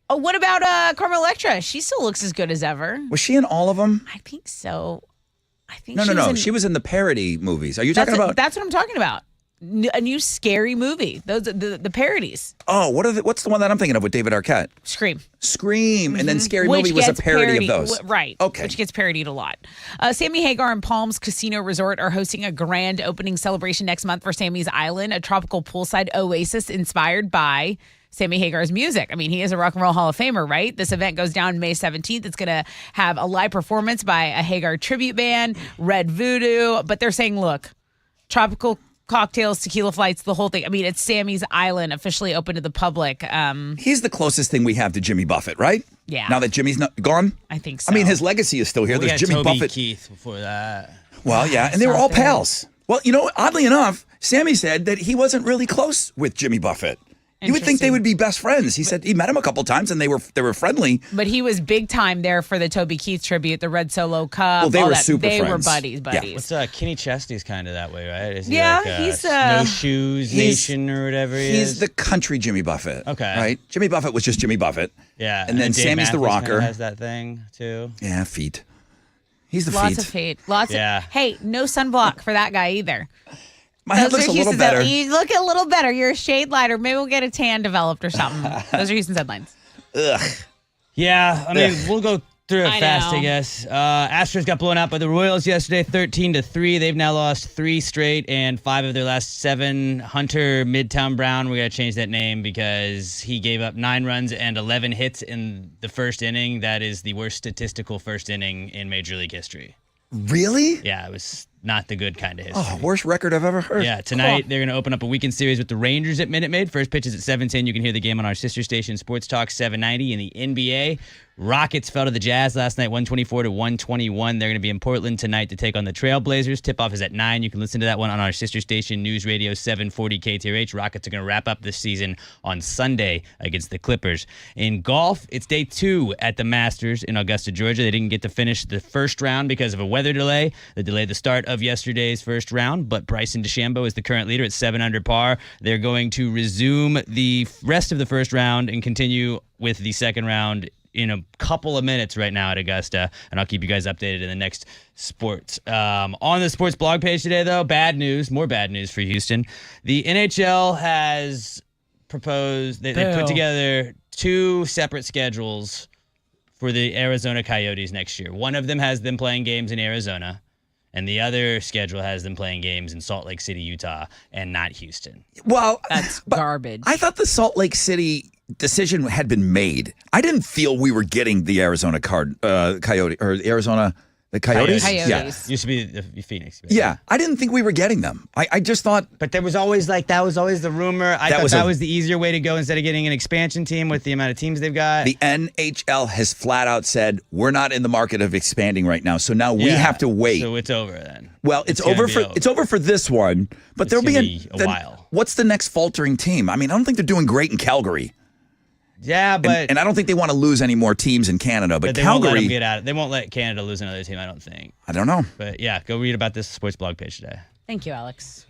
Oh, what about Carmen Electra? She still looks as good as ever. Was she in all of them? I think so. No. She was in the parody movies. Are you talking about? That's what I'm talking about. A new scary movie. Those are the parodies. Oh, what's the one that I'm thinking of with David Arquette? Scream. Scream, and then Scary Which Movie was a gets parody of parodied- those. Right. Okay. Which gets parodied a lot. Sammy Hagar and Palms Casino Resort are hosting a grand opening celebration next month for Sammy's Island, a tropical poolside oasis inspired by Sammy Hagar's music. I mean, he is a Rock and Roll Hall of Famer, right? This event goes down May 17th. It's going to have a live performance by a Hagar tribute band, Red Voodoo. But they're saying, look, tropical cocktails, tequila flights, the whole thing. I mean, it's Sammy's Island, officially open to the public. He's the closest thing we have to Jimmy Buffett, right? Yeah. Now that Jimmy's not gone? I think so. I mean, his legacy is still here. We There's got Jimmy Toby Buffett. Keith before that. Well, yeah, and they were not all there. pals. Well, you know, oddly enough, Sammy said that he wasn't really close with Jimmy Buffett. You would think they Interesting. would be best friends. He said he met him a couple times and they were friendly. But he was big time there for the Toby Keith tribute, the Red Solo Cup. Well, they all were that. super They were friends. buddies. Yeah. What's Kenny Chesty's kind of that way, right? Is he Yeah, like he's, No Shoes he's- Nation or whatever he He's is? the country Jimmy Buffett. Okay. Right? Jimmy Buffett was just Jimmy Buffett. Yeah. And then Dave Sammy's the Matthews kinda rocker. has that thing too. Yeah, feet. He's the Lots feet. of hate. Lots Yeah. of hey, no sunblock for that guy either. My head looks a little better. You look a little better. You're a shade lighter. Maybe we'll get a tan developed or something. Those are Houston's headlines. Ugh. Yeah, I mean, we'll go through it I fast, know. I guess. Astros got blown out by the Royals yesterday, 13-3. They've now lost 3 straight and 5 of their last 7. Hunter Midtown Brown, we got to change that name because he gave up 9 runs and 11 hits in the first inning. That is the worst statistical first inning in Major League history. Really? Yeah, it was not the good kind of history. Oh, worst record I've ever heard. Yeah, tonight they're going to open up a weekend series with the Rangers at Minute Maid. First pitch is at 7:10. You can hear the game on our sister station, Sports Talk 790. In the NBA, Rockets fell to the Jazz last night, 124-121. They're going to be in Portland tonight to take on the Trailblazers. Tip-off is at 9. You can listen to that one on our sister station, News Radio 740 KTRH. Rockets are going to wrap up this season on Sunday against the Clippers. In golf, it's day 2 at the Masters in Augusta, Georgia. They didn't get to finish the first round because of a weather delay. They delayed the start of yesterday's first round, but Bryson DeChambeau is the current leader at 7 under par. They're going to resume the rest of the first round and continue with the second round in a couple of minutes right now at Augusta, and I'll keep you guys updated in the next sports. On the sports blog page today, though, more bad news for Houston. The NHL has proposed, they put together 2 separate schedules for the Arizona Coyotes next year. One of them has them playing games in Arizona, and the other schedule has them playing games in Salt Lake City, Utah, and not Houston. Well, That's but garbage. I thought the Salt Lake City decision had been made. I didn't feel we were getting the Arizona Coyote or Arizona the Coyotes. Coyotes. Used to be the Phoenix. Yeah, I didn't think we were getting them. I just thought But there was always that was always the rumor. I thought that was the easier way to go instead of getting an expansion team with the amount of teams they've got. the NHL has flat out said we're not in the market of expanding right now. So now we Yeah, have to wait. So it's over then. Well, it's gonna over be for over. it's over for this one, but It's there'll be gonna be a then while. What's the next faltering team? I mean, I don't think they're doing great in Calgary, Yeah, but and I don't think they want to lose any more teams in Canada. But they won't let them Calgary, get out. They won't let Canada lose another team. I don't think. I don't know. But yeah, go read about this sports blog page today. Thank you, Alex.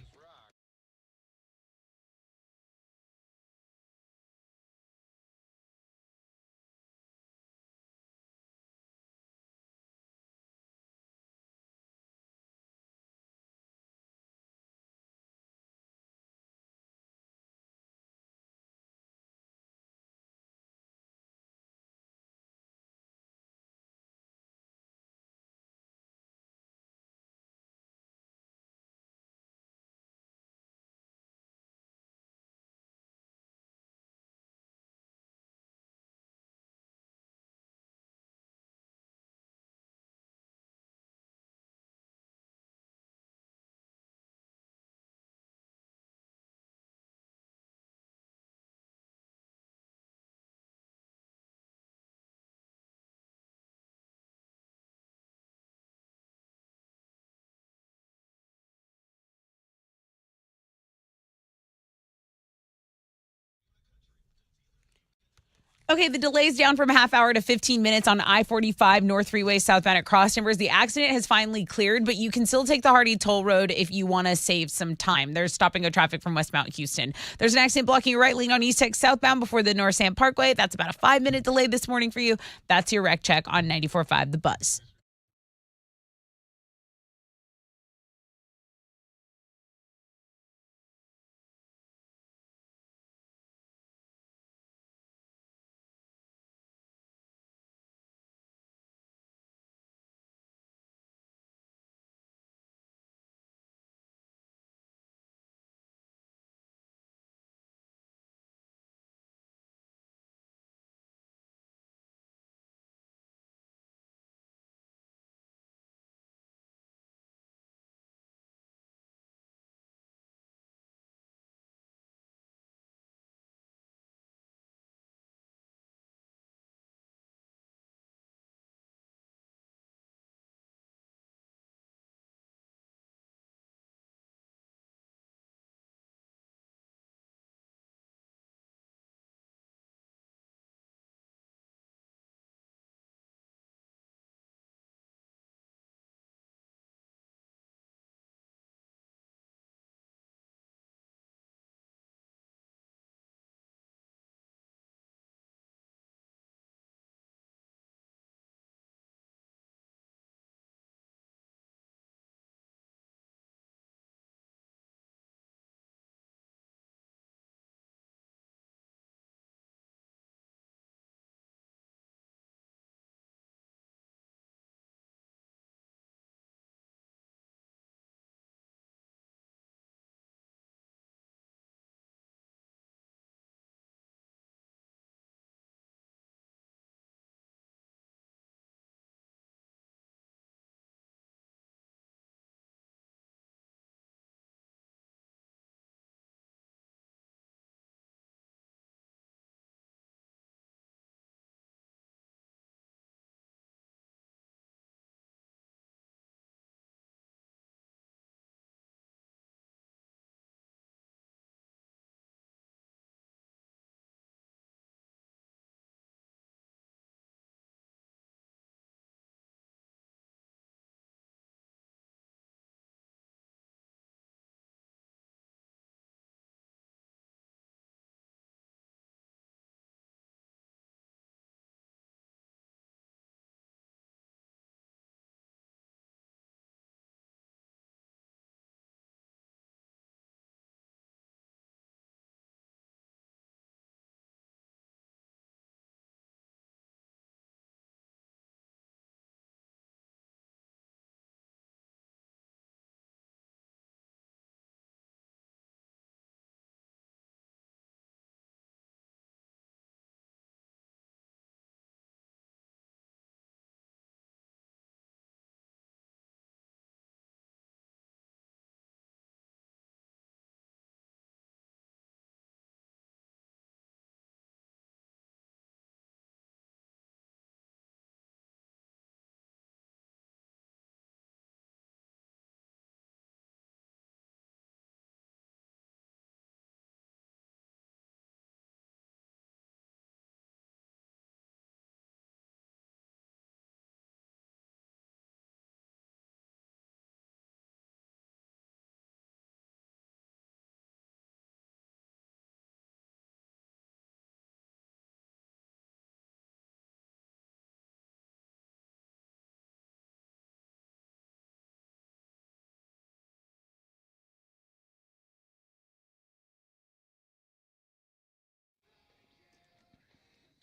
Okay, the delay's down from a half hour to 15 minutes on I-45 North Freeway southbound at Cross Timbers. The accident has finally cleared, but you can still take the Hardy Toll Road if you want to save some time. There's stopping of traffic from westbound Houston. There's an accident blocking your right lane on East Tech southbound before the North Sand Parkway. That's about a 5-minute delay this morning for you. That's your wreck check on 94.5 The Buzz.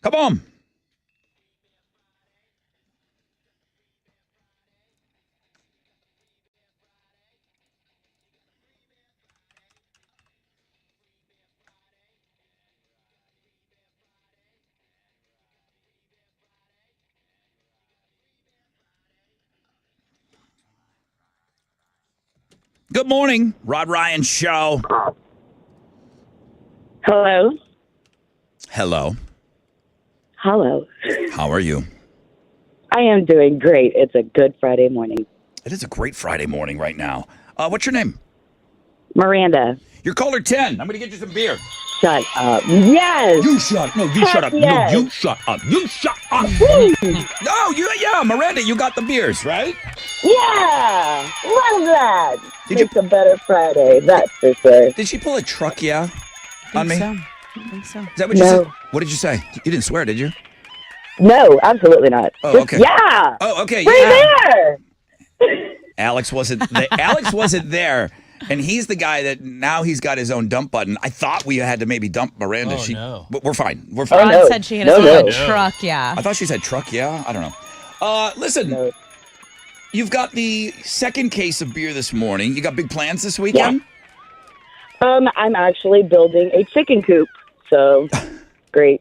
Come on. Good morning, Rod Ryan Show. Hello. Hello. Hello. How are you? I am doing great. It's a good Friday morning. It is a great Friday morning right now. What's your name? Miranda, You're caller 10. I'm going to get you some beer. shut up. Yes. You shut up. No, you Heck shut up. yes. No, you shut up. You shut up. No, yeah, Miranda, you got the beers, right? Yeah. Love that. Did you- It's a better Friday, that's for sure. Did she pull a truck, yeah, on me? I think so. Is that what you No. said? What did you say? You didn't swear, did you? No, absolutely not. Oh, Just, okay. Yeah. Oh, okay, Free yeah. beer. Alex wasn't there. And he's the guy that now he's got his own dump button. I thought we had to maybe dump Miranda. Oh, no. But we're fine. We're Oh, fine. Rod no. said she had No, a no. truck, yeah. I thought she said truck, yeah? I don't know. Listen, No. you've got the second case of beer this morning. You got big plans this weekend? I'm actually building a chicken coop, so great.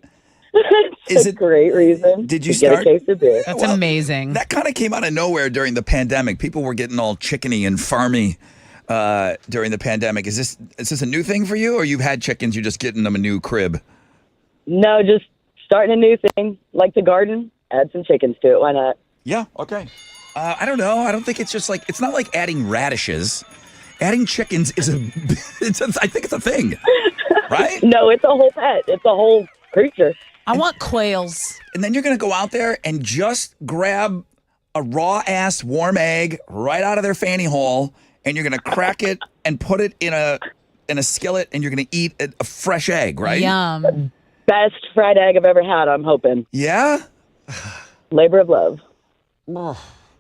It's Is a it- great reason did you to get a start- case of beer. That's Well, amazing. That kind of came out of nowhere during the pandemic. People were getting all chickeny and farmy during the pandemic. Is this a new thing for you, or you've had chickens, you're just getting them a new crib? No, just starting a new thing, like the garden. Add some chickens to it. Why not? Yeah, okay. I don't know. I don't think it's just like, it's not like adding radishes. Adding chickens is I think it's a thing, right? No, it's a whole pet. It's a whole creature. I want quails. And then you're going to go out there and just grab a raw-ass warm egg right out of their fanny hole, and you're going to crack it and put it in a skillet, and you're going to eat a fresh egg, right? Yum. Best fried egg I've ever had, I'm hoping. Yeah? Labor of love.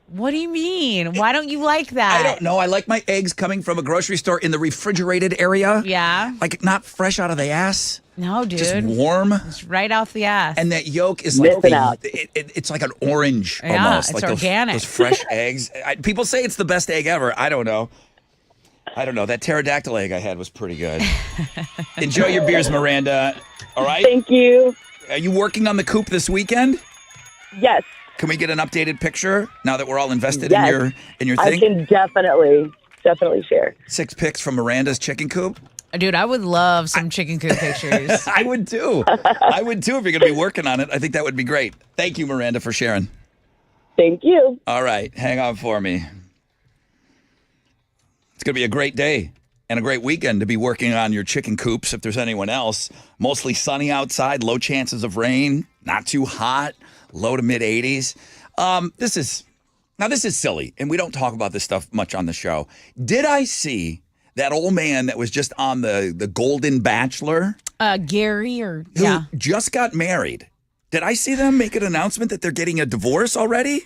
What do you mean? Why don't you like that? I don't know. I like my eggs coming from a grocery store in the refrigerated area. Yeah. Like not fresh out of the ass, No, dude. just warm. It's right off the ass. And that yolk is like Missing out. it's like an orange Yeah, almost. it's like organic. Those fresh eggs. People say it's the best egg ever. I don't know. That pterodactyl egg I had was pretty good. Enjoy your beers, Miranda. All right. Thank you. Are you working on the coop this weekend? Yes, Can we get an updated picture now that we're all invested Yes. in your I thing? can definitely share. 6 pics from Miranda's chicken coop. Dude, I would love some chicken coop pictures. I would too. I would too if you're going to be working on it. I think that would be great. Thank you, Miranda, for sharing. Thank you. All right, hang on for me. It's going to be a great day and a great weekend to be working on your chicken coops if there's anyone else. Mostly sunny outside, low chances of rain, not too hot, low to mid 80s. This is silly, and we don't talk about this stuff much on the show. Did I see that old man that was just on the Golden Bachelor Gary or who yeah. just got married? Did I see them make an announcement that they're getting a divorce already?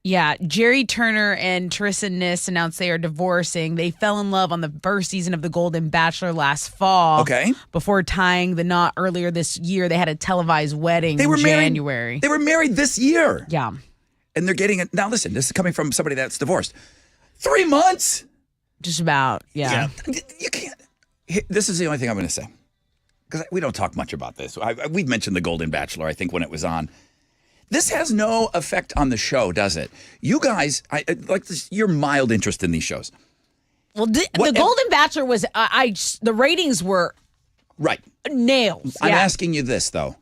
Yeah, Jerry Turner and Teresa Niss announced they are divorcing. They fell in love on the first season of The Golden Bachelor last fall. Okay. Before tying the knot earlier this year, they had a televised wedding They were in married. January. They were married this year. Yeah. And they're getting it. Now, listen, this is coming from somebody that's divorced. 3 months? Just about. Yeah. You can't. This is the only thing I'm going to say. Because we don't talk much about this. We've mentioned The Golden Bachelor, I think, when it was on. This has no effect on the show, does it? You guys, I like this, your mild interest in these shows. Well, the What- Golden Bachelor was, the ratings were Right. nails. I'm Yeah. asking you this, though.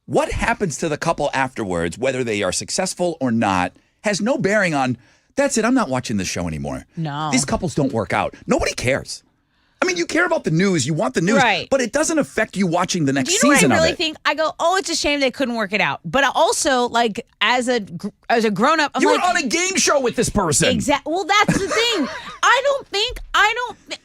What happens to the couple afterwards, whether they are successful or not, has no bearing on, that's it, I'm not watching this show anymore. No. These couples don't work out. Nobody cares. I mean, you care about the news, you want the news, Right. but it doesn't affect you watching the next Do you know what I season really of it. think? I go, oh, it's a shame they couldn't work it out. But I also, like, as a grown up, I'm You like, were on a game show with this person. exactly. Well, that's the thing.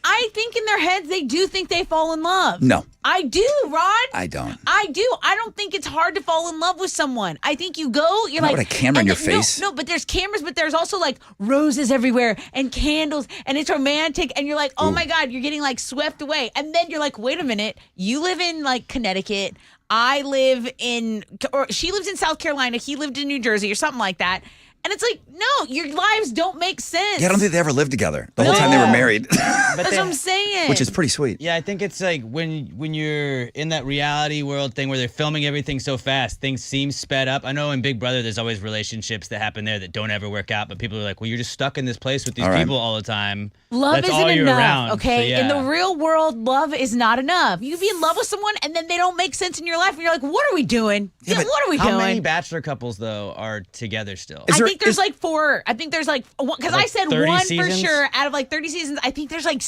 I think in their heads they do think they fall in love. No. I do, Rod. I don't. I do. I don't think it's hard to fall in love with someone. I think you go, you're Not like with a camera in and your then- face. No, but there's cameras, but there's also like roses everywhere and candles, and it's romantic, and you're like, oh my God, you're getting like swept away, and then you're like, wait a minute, you live in like Connecticut. I live in, or she lives in South Carolina. He lived in New Jersey or something like that. And it's like, no, your lives don't make sense. Yeah, I don't think they ever lived together. The whole time they were married. That's what I'm saying. Which is pretty sweet. Yeah, I think it's like when you're in that reality world thing where they're filming everything so fast, things seem sped up. I know in Big Brother, there's always relationships that happen there that don't ever work out, but people are like, well, you're just stuck in this place with these people all the time. Love That's isn't all you're enough, around. okay? So, yeah. In the real world, love is not enough. You can be in love with someone and then they don't make sense in your life, and you're like, what are we doing? Yeah, but what are we How doing? many bachelor couples, though, are together still? I think there's like 4. I think there's like, because I said 30 one seasons? for sure out of like 30 seasons. I think there's like,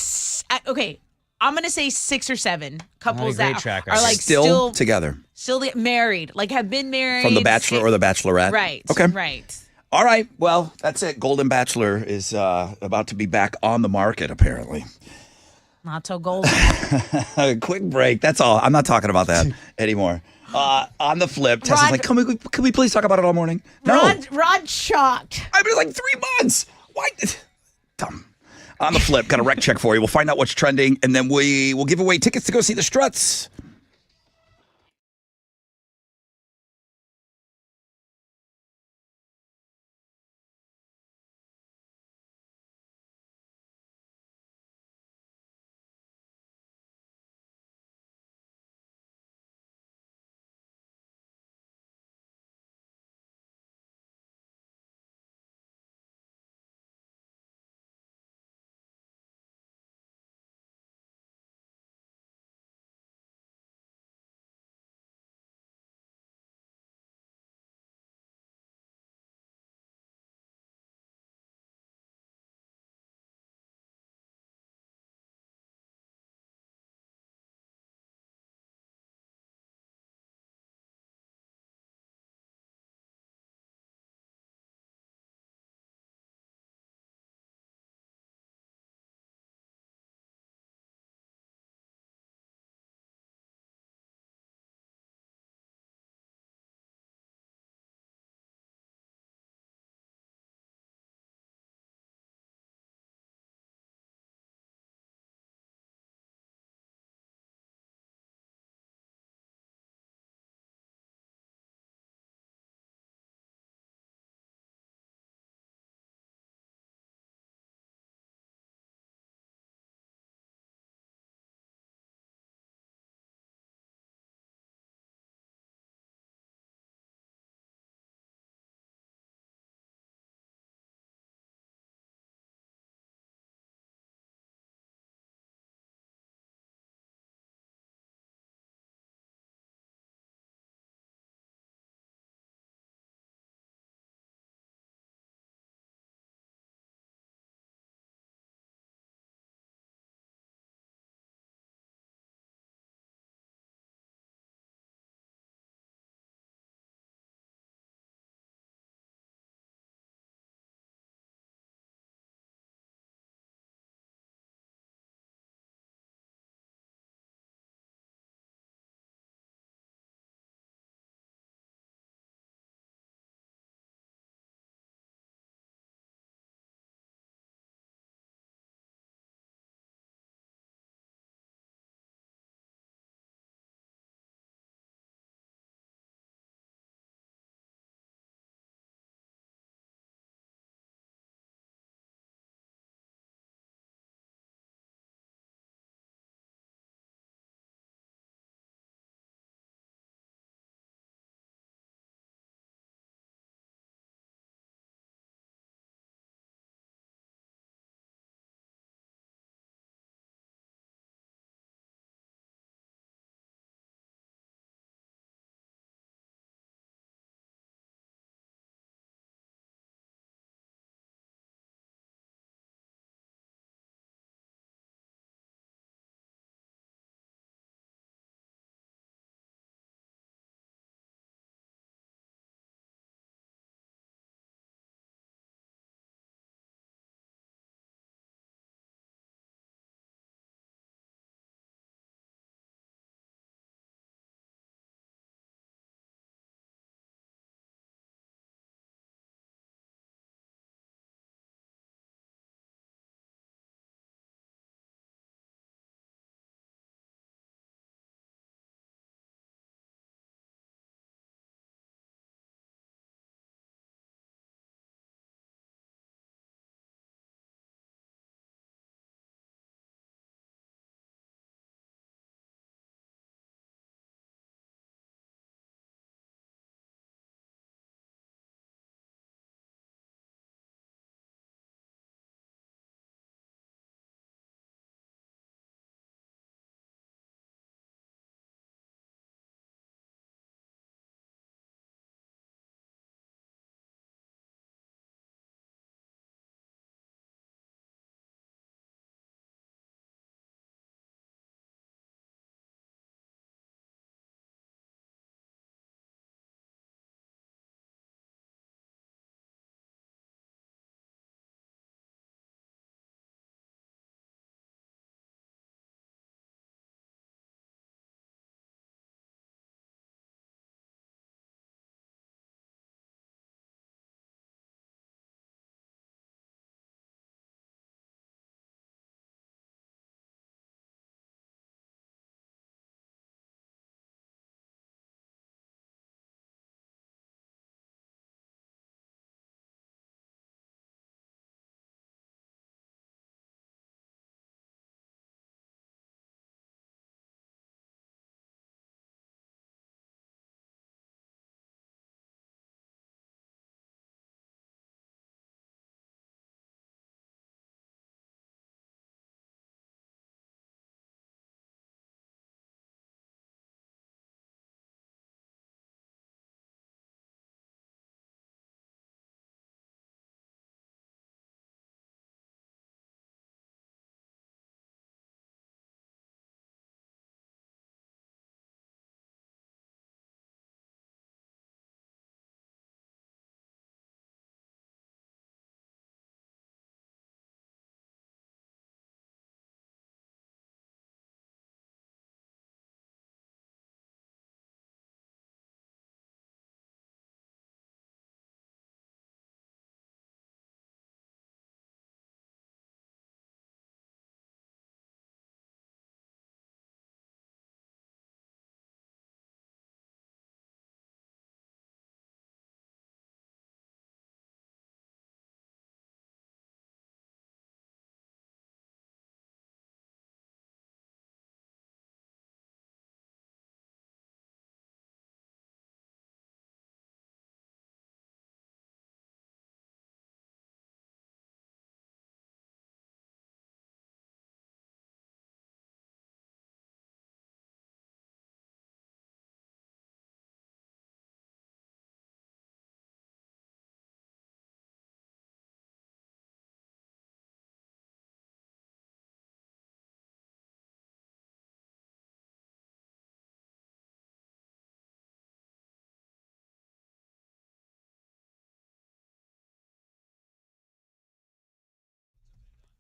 okay, I'm going to say 6 or 7 couples great that track are record. like Still together. Still married, like have been married. From The Bachelor or The Bachelorette. Right. Okay. Right. All right. Well, that's it. Golden Bachelor is about to be back on the market, apparently. Not so golden. A quick break. That's all. I'm not talking about that anymore. On the flip, Tessa's like, can we please talk about it all morning? No. Rod's shocked. I've been like 3 months. Why? Dumb. On the flip, got a rec check for you. We'll find out what's trending, and then we will give away tickets to go see the Struts.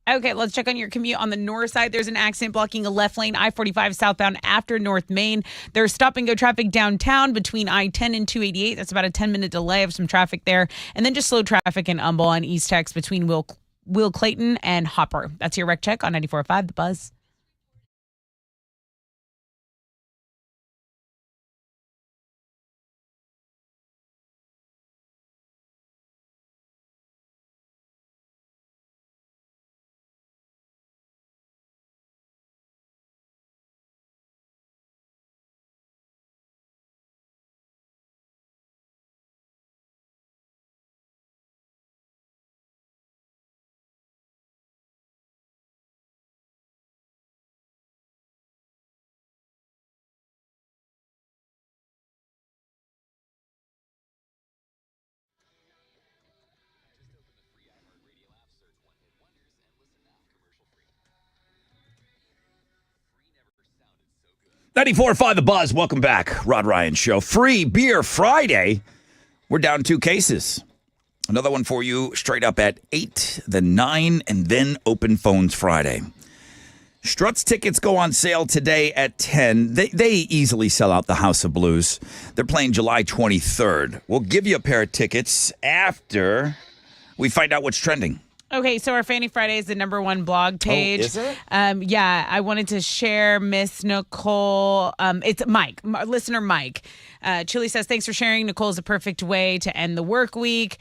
Okay, let's check on your commute. On the north side, there's an accident blocking a left lane, I-45 southbound after North Main. There's stop-and-go traffic downtown between I-10 and 288. That's about a 10-minute delay of some traffic there. And then just slow traffic in Humble on East Tex between Will Clayton and Hopper. That's your rec check on 94.5 The Buzz. .94.5 The Buzz. Welcome back. Rod Ryan Show. Free Beer Friday. We're down 2 cases. Another one for you straight up at 8, then 9, and then open phones Friday. Struts tickets go on sale today at 10. They easily sell out the House of Blues. They're playing July 23rd. We'll give you a pair of tickets after we find out what's trending. Okay, so our Fanny Friday is the #1 blog page. Oh, is it? Yeah, I wanted to share Miss Nicole. It's Mike, listener Mike. Chili says, thanks for sharing. Nicole is a perfect way to end the work week.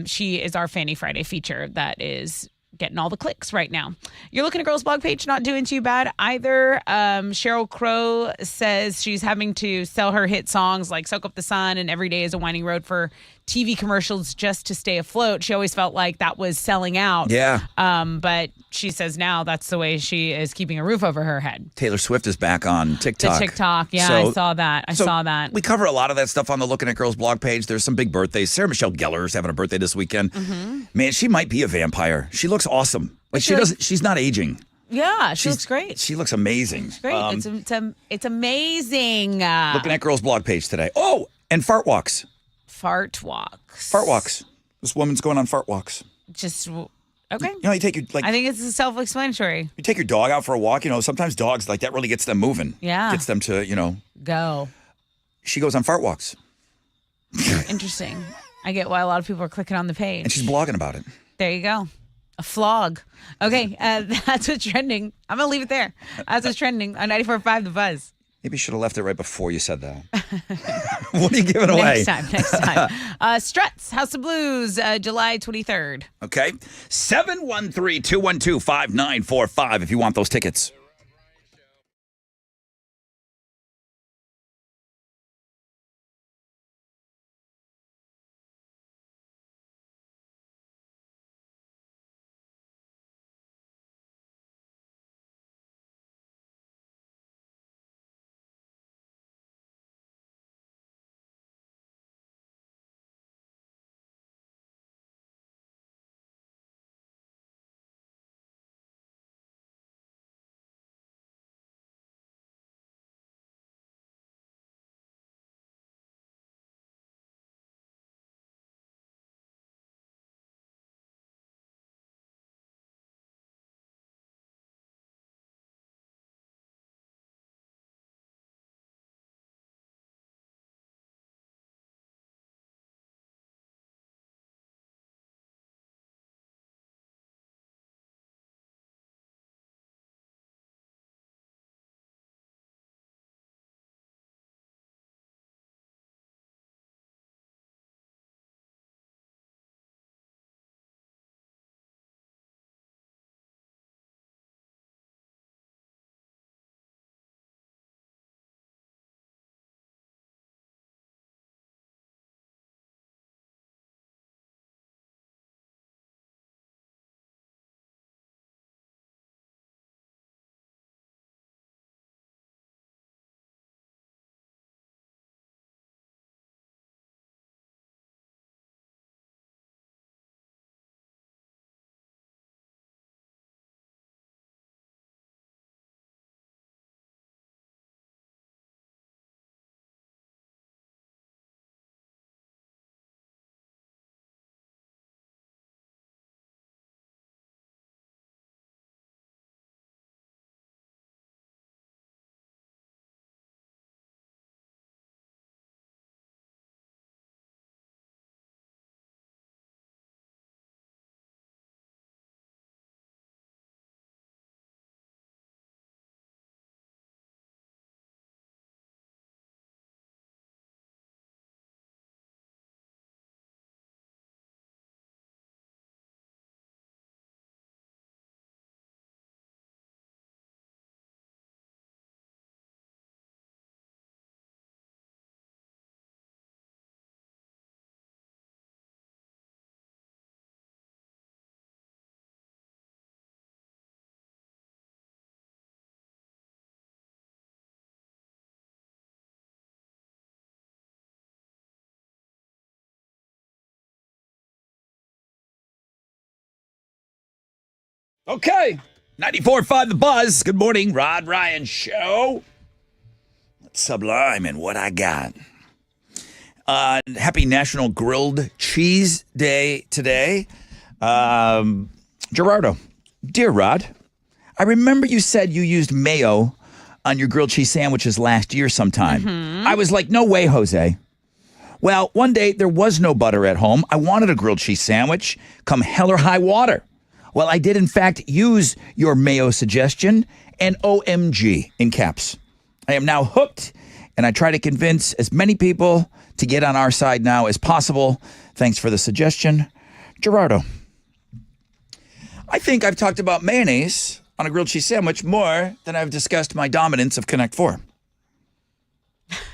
She is our Fanny Friday feature that is getting all the clicks right now. You're looking at Girls blog page, not doing too bad either. Cheryl Crow says she's having to sell her hit songs like Soak Up the Sun and Every Day is a Winding Road for TV commercials just to stay afloat. She always felt like that was selling out. Yeah. But she says now that's the way she is keeping a roof over her head. Taylor Swift is back on TikTok. The TikTok. Yeah, I saw that. I saw that. We cover a lot of that stuff on the Looking at Girls blog page. There's some big birthdays. Sarah Michelle Gellar is having a birthday this weekend. Mm-hmm. Man, she might be a vampire. She looks awesome. Like she's not aging. Yeah, she looks great. She looks amazing. It's great. It's amazing. Looking at Girls blog page today. Oh, and fart walks. Fart walks. Fart walks. This woman's going on fart walks. Just okay. You know, you take your I think it's self-explanatory. You take your dog out for a walk. You know, sometimes dogs like that really gets them moving. Yeah. Gets them to Go. She goes on fart walks. Interesting. I get why a lot of people are clicking on the page. And she's blogging about it. There you go. A flog. Okay, that's what's trending. I'm going to leave it there. That's what's trending on 94.5 The Buzz. Maybe you should have left it right before you said that. What are you giving away? Next time. Struts, House of Blues, July 23rd. Okay. 713-212-5945 if you want those tickets. Okay. 94.5 The Buzz. Good morning, Rod Ryan Show. Sublime and what I got. Happy National Grilled Cheese Day today. Gerardo, dear Rod, I remember you said you used mayo on your grilled cheese sandwiches last year sometime. I was like, no way, Jose. Well, one day there was no butter at home. I wanted a grilled cheese sandwich, come hell or high water. Well, I did in fact use your mayo suggestion and OMG in caps. I am now hooked, and I try to convince as many people to get on our side now as possible. Thanks for the suggestion. Gerardo, I think I've talked about mayonnaise on a grilled cheese sandwich more than I've discussed my dominance of Connect 4.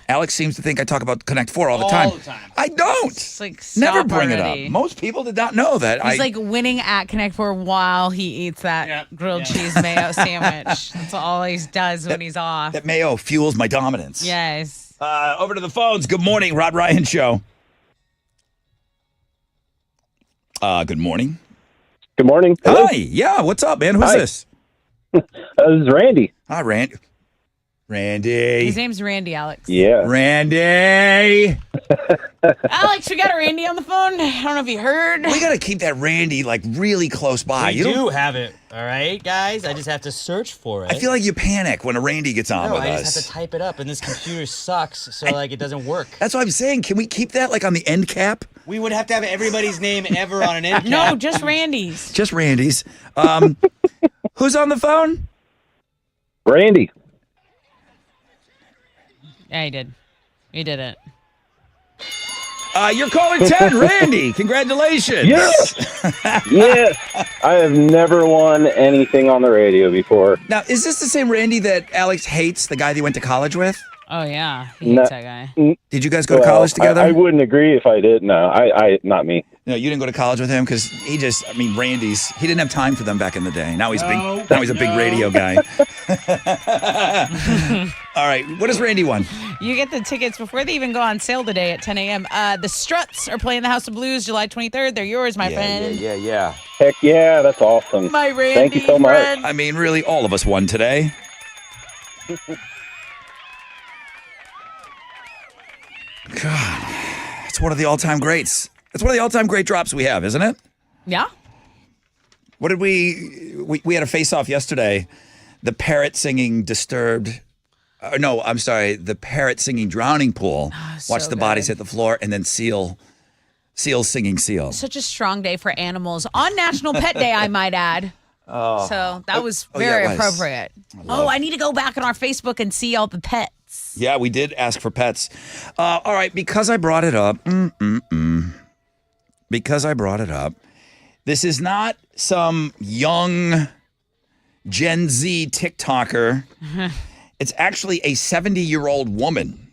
Alex seems to think I talk about Connect 4 all the time. All the time. I don't. It's like, Never stop bring already. it up. Most people did not know that. He's like winning at Connect 4 while he eats that grilled cheese mayo sandwich. That's all he does when he's off. That mayo fuels my dominance. Yes. Over to the phones. Good morning, Rod Ryan Show. Good morning. Good morning. Hello. Hi. Yeah, what's up, man? Who's Hi. this? This is Randy. Hi, Randy. His name's Randy, Alex. Yeah. Randy. Alex, we got a Randy on the phone. I don't know if you heard. We got to keep that Randy like really close by. We do have it, all right, guys? I just have to search for it. I feel like you panic when a Randy gets on No, with I us. just have to type it up, and this computer sucks, so like it doesn't work. That's what I'm saying. Can we keep that like on the end cap? We would have to have everybody's name ever on an end cap. No, just Randy's. Just Randy's. Who's on the phone? Randy. Yeah, he did. He did it. You're calling 10, Randy. Congratulations. Yes. I have never won anything on the radio before. Now, is this the same Randy that Alex hates, the guy that he went to college with? Oh, yeah. He hates that guy. Did you guys go to college together? I wouldn't agree if I did. No, I not me. No, you didn't go to college with him because he didn't have time for them back in the day. Now he's big. Now he's a big radio guy. All right, what does Randy want? You get the tickets before they even go on sale today at 10 a.m. The Struts are playing the House of Blues July 23rd. They're yours, my friend. Yeah. Heck yeah, that's awesome. My Randy Thank you so much. friend. I mean, really, all of us won today. God, it's one of the all-time greats. It's one of the all-time great drops we have, isn't it? Yeah. What did we had a face-off yesterday. The parrot singing Disturbed. No, I'm sorry. The parrot singing Drowning Pool. so Watch the bodies good. hit the floor, and then Seal singing Seal. Such a strong day for animals. On National Pet Day, I might add. Oh. So that was very yeah, it was. appropriate. I need to go back on our Facebook and see all the pets. Yeah, we did ask for pets. All right, because I brought it up. Because I brought it up. This is not some young Gen Z TikToker. It's actually a 70-year-old woman,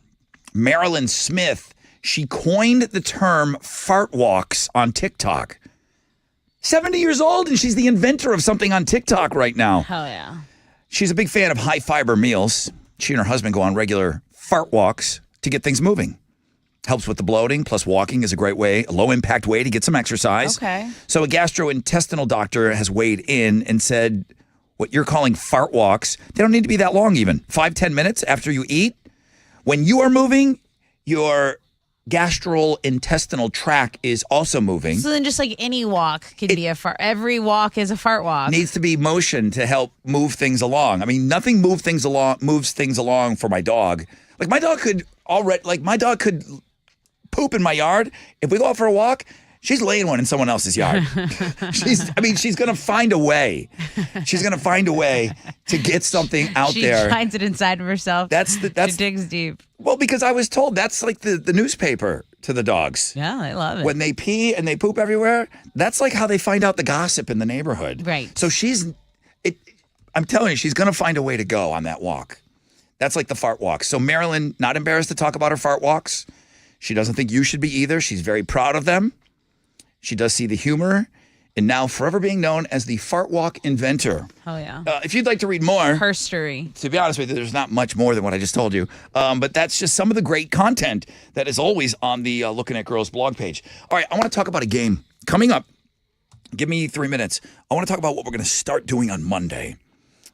Marilyn Smith. She coined the term fart walks on TikTok. 70 years old, and she's the inventor of something on TikTok right now. Hell yeah. She's a big fan of high-fiber meals. She and her husband go on regular fart walks to get things moving. Helps with the bloating, plus walking is a great way, a low-impact way to get some exercise. Okay. So a gastrointestinal doctor has weighed in and said what you're calling fart walks, they don't need to be that long even. 5-10 minutes after you eat. When you are moving, your gastrointestinal tract is also moving. So then just like any walk can be a fart. Every walk is a fart walk. Needs to be motion to help move things along. I mean, nothing moves things along for my dog. Like my dog could poop in my yard. If we go out for a walk, she's laying one in someone else's yard. She's gonna find a way. She's gonna find a way to get something out there. She finds it inside of herself. She digs deep. Well, because I was told that's like the newspaper to the dogs. Yeah, they love it. When they pee and they poop everywhere, that's like how they find out the gossip in the neighborhood. Right. So I'm telling you, she's gonna find a way to go on that walk. That's like the fart walk. So Marilyn, not embarrassed to talk about her fart walks. She doesn't think you should be either. She's very proud of them. She does see the humor, and now forever being known as the fart walk inventor. Oh, yeah. If you'd like to read more, Her story. to be honest with you, there's not much more than what I just told you. But that's just some of the great content that is always on the Looking at Girls blog page. All right, I want to talk about a game coming up. Give me 3 minutes. I want to talk about what we're going to start doing on Monday.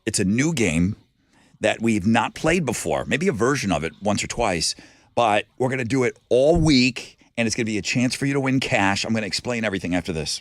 It's a new game that we've not played before, maybe a version of it once or twice, but we're going to do it all week, and it's going to be a chance for you to win cash. I'm going to explain everything after this.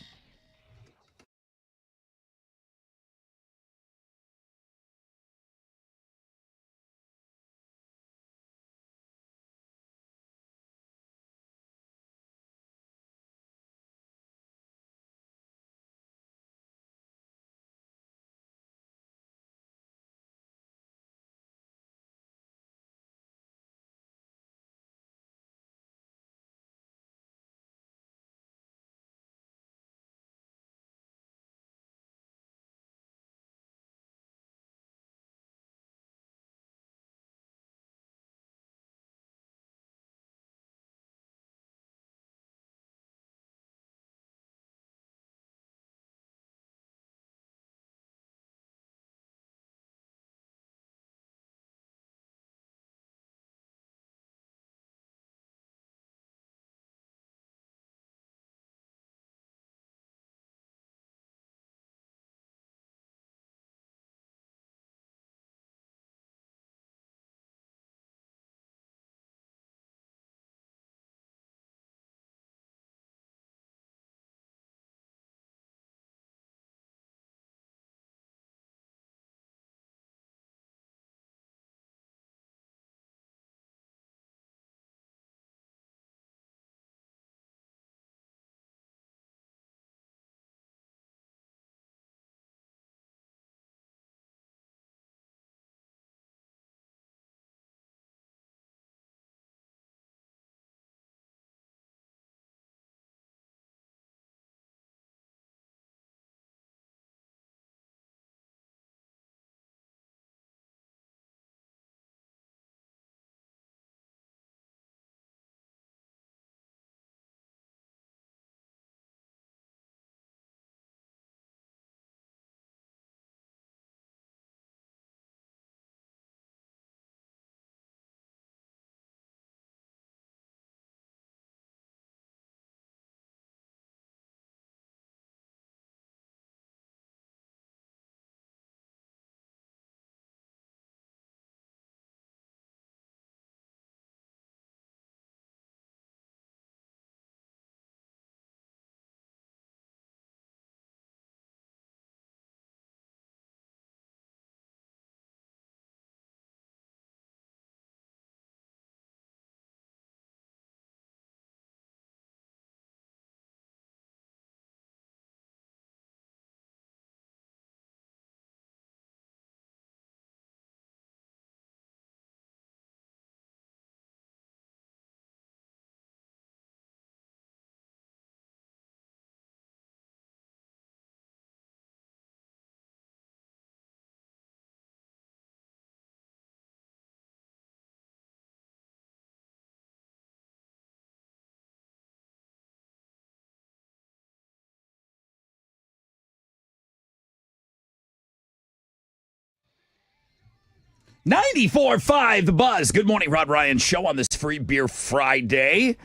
$94.5 The Buzz. Good morning, Rod Ryan Show on this Free Beer Friday.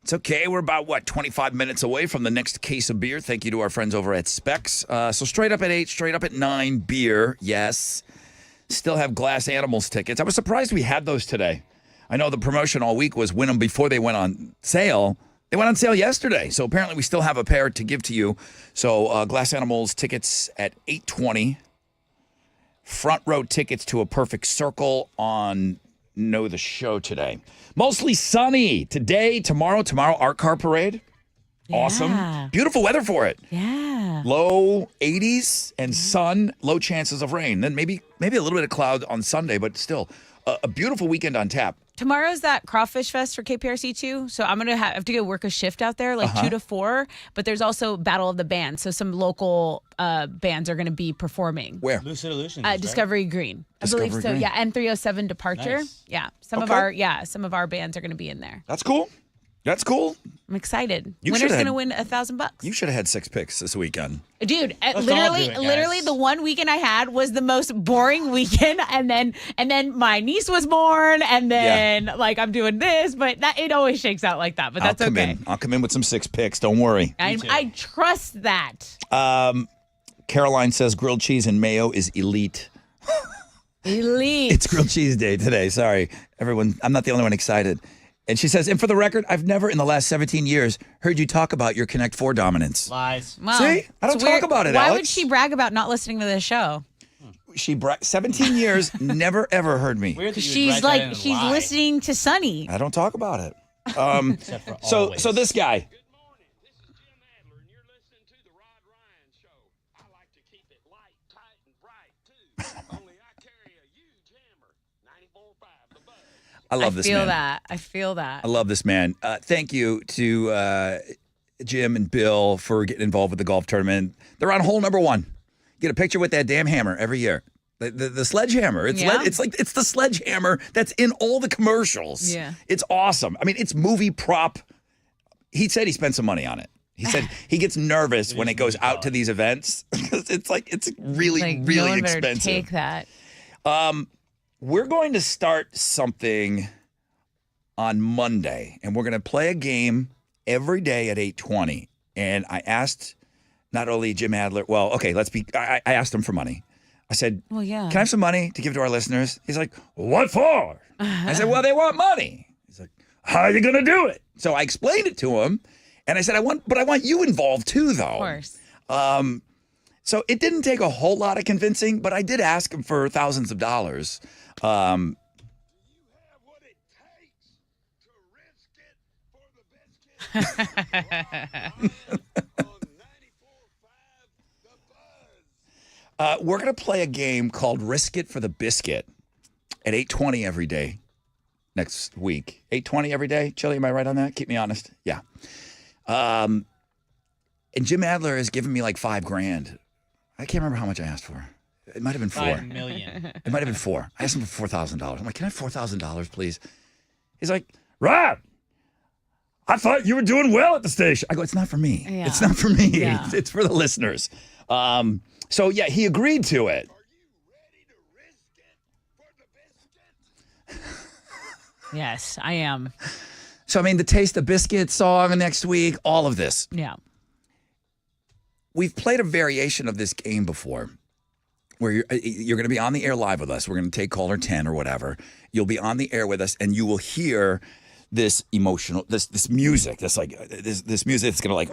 It's okay. We're about, 25 minutes away from the next case of beer. Thank you to our friends over at Specs. So straight up at 8, straight up at 9, beer, yes. Still have Glass Animals tickets. I was surprised we had those today. I know the promotion all week was win them before they went on sale. They went on sale yesterday, so apparently we still have a pair to give to you. So Glass Animals tickets at $8.20. Front row tickets to A Perfect Circle on Know the Show today. Mostly sunny today, tomorrow Art Car Parade. Yeah. Awesome. Beautiful weather for it. Yeah. Low 80s and sun, low chances of rain. Then maybe a little bit of cloud on Sunday, but still a beautiful weekend on tap. Tomorrow's that Crawfish Fest for KPRC too, so I'm gonna have to go work a shift out there, like 2 to 4. But there's also Battle of the Bands, so some local bands are gonna be performing. Where? Lucid Illusions. Discovery Green, Discovery I believe so. Green. Yeah, and 307 Departure. Nice. Yeah, some of our bands are gonna be in there. That's cool. That's cool. I'm excited. You Winner's should've going to had- win $1,000. You should have had 6 picks this weekend. Dude, all literally, do it, guys. literally, the one weekend I had was the most boring weekend, and then my niece was born, and then like I'm doing this, but it always shakes out like that. But that's I'll come okay. in. I'll come in with some 6 picks. Don't worry. I trust that. Caroline says grilled cheese and mayo is elite. Elite. It's grilled cheese day today. Sorry, everyone. I'm not the only one excited. And she says, and for the record, I've never in the last 17 years heard you talk about your Connect 4 dominance. Lies. Well, See? I don't it's talk weird. about it, Why Alex. would she brag about not listening to this show? 17 years, never ever heard me. Weird that you would She's write that in like, and she's lie. listening to Sunny. I don't talk about it. Except for So always. this guy. Good morning. This is Jim Adler, and you're listening to the Rod Ryan Show. I like to keep it light, tight, and bright, too. Only I carry a huge hammer. 94.5, the buzz. I love this feel man. that. I feel that. I love this man. Thank you to Jim and Bill for getting involved with the golf tournament. They're on hole number 1. Get a picture with that damn hammer every year. The sledgehammer. It's Yeah. it's the sledgehammer that's in all the commercials. Yeah. It's awesome. I mean, it's movie prop. He said he spent some money on it. He said he gets nervous when it goes out to these events because it's really Like, really no one better expensive. take that. We're going to start something on Monday, and we're going to play a game every day at 8:20. And I asked not only Jim Adler, well, okay, I asked him for money. I said, Well, yeah. can I have some money to give to our listeners? He's like, what for? I said, well, they want money. He's like, how are you going to do it? So I explained it to him, and I said, I want you involved too, though. Of course. So it didn't take a whole lot of convincing, but I did ask him for thousands of dollars. You have what it takes to risk it for the biscuit. On 94.5, the buzz. We're going to play a game called Risk It for the Biscuit at 8:20 every day next week. 8:20 every day? Chili, am I right on that? Keep me honest. Yeah. And Jim Adler has given me like $5,000. I can't remember how much I asked for. It might have been 4. $5 million. It might have been 4. I asked him for $4,000. I'm like, can I have $4,000, please? He's like, Rob, I thought you were doing well at the station. I go, it's not for me. Yeah. It's not for me. Yeah. It's for the listeners. So yeah, he agreed to it. Are you ready to risk it for the biscuit? Yes, I am. So I mean, the Taste the Biscuit song next week, all of this. Yeah. We've played a variation of this game before where you're going to be on the air live with us. We're going to take caller 10 or whatever. You'll be on the air with us, and you will hear this emotional, this music, this music that's going to like,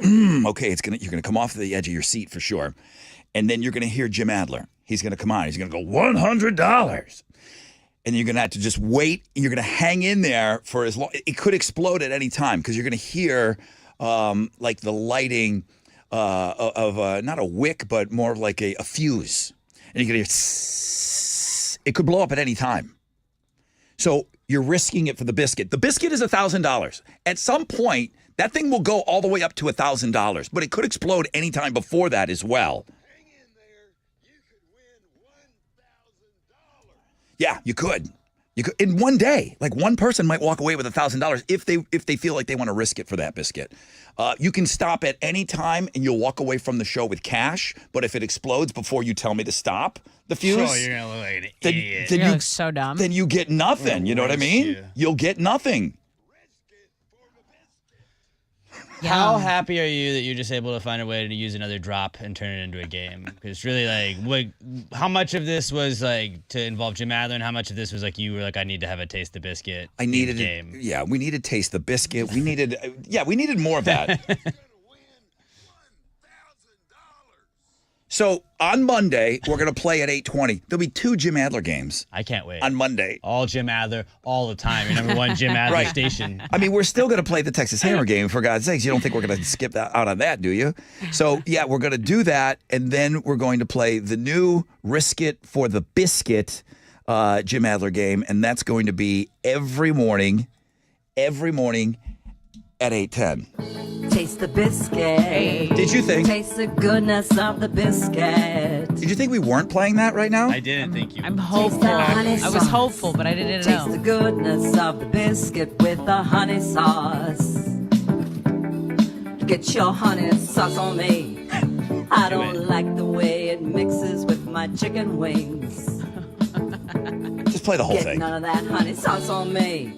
okay, you're going to come off the edge of your seat for sure. And then you're going to hear Jim Adler. He's going to come on. He's going to go, $100. And you're going to have to just wait. You're going to hang in there for as long. It could explode at any time because you're going to hear like the lighting of not a wick, but more of like a fuse. And you're going to hear, it could blow up at any time. So you're risking it for the biscuit. The biscuit is $1,000. At some point, that thing will go all the way up to $1,000, but it could explode anytime before that as well. Hang in there. You could win $1,000. Yeah, you could. You could in one day. Like one person might walk away with $1,000 if they feel like they want to risk it for that biscuit. You can stop at any time and you'll walk away from the show with cash. But if it explodes before you tell me to stop the fuse, Oh, you're gonna look like an idiot. You look so dumb. then you get nothing. You know what I mean? you. You'll get nothing. How happy are you that you're just able to find a way to use another drop and turn it into a game? Because it's really like, how much of this was like to involve Jim Adler, and how much of this was like you were like, I need to have a taste of biscuit. I needed game. it. Yeah, we needed taste the biscuit. We needed. We needed more of that. You're going to win $1,000. So on Monday we're gonna play at 8:20. There'll be 2 Jim Adler games I can't wait. on Monday. All Jim Adler, all the time. Your number one Jim Adler Right. station. I mean, we're still going to play the Texas Hammer game, for God's sakes. You don't think we're going to skip that out on that, do you? So, yeah, we're going to do that, and then we're going to play the new Risk It for the Biscuit Jim Adler game, and that's going to be every morning at 8:10. Taste the biscuit. Did you think? Taste the goodness of the biscuit. Did you think we weren't playing that right now? I didn't think you. I'm hopeful. the honey I was sauce. hopeful, but I didn't Taste the know. goodness of the biscuit with the honey sauce. Get your honey sauce on me. I don't like the way it mixes with my chicken wings. Just play the whole Get thing. none of that honey sauce on me.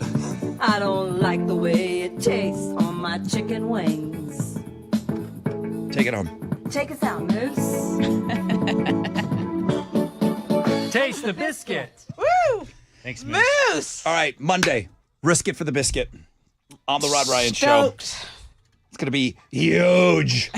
I don't like the way it tastes on my chicken wings. Take it home. Take us out, Moose. Taste the biscuit. Woo! Thanks, Moose. Moose! All right, Monday. Risk it for the biscuit on the Rod Ryan Show. Stoked. It's going to be huge.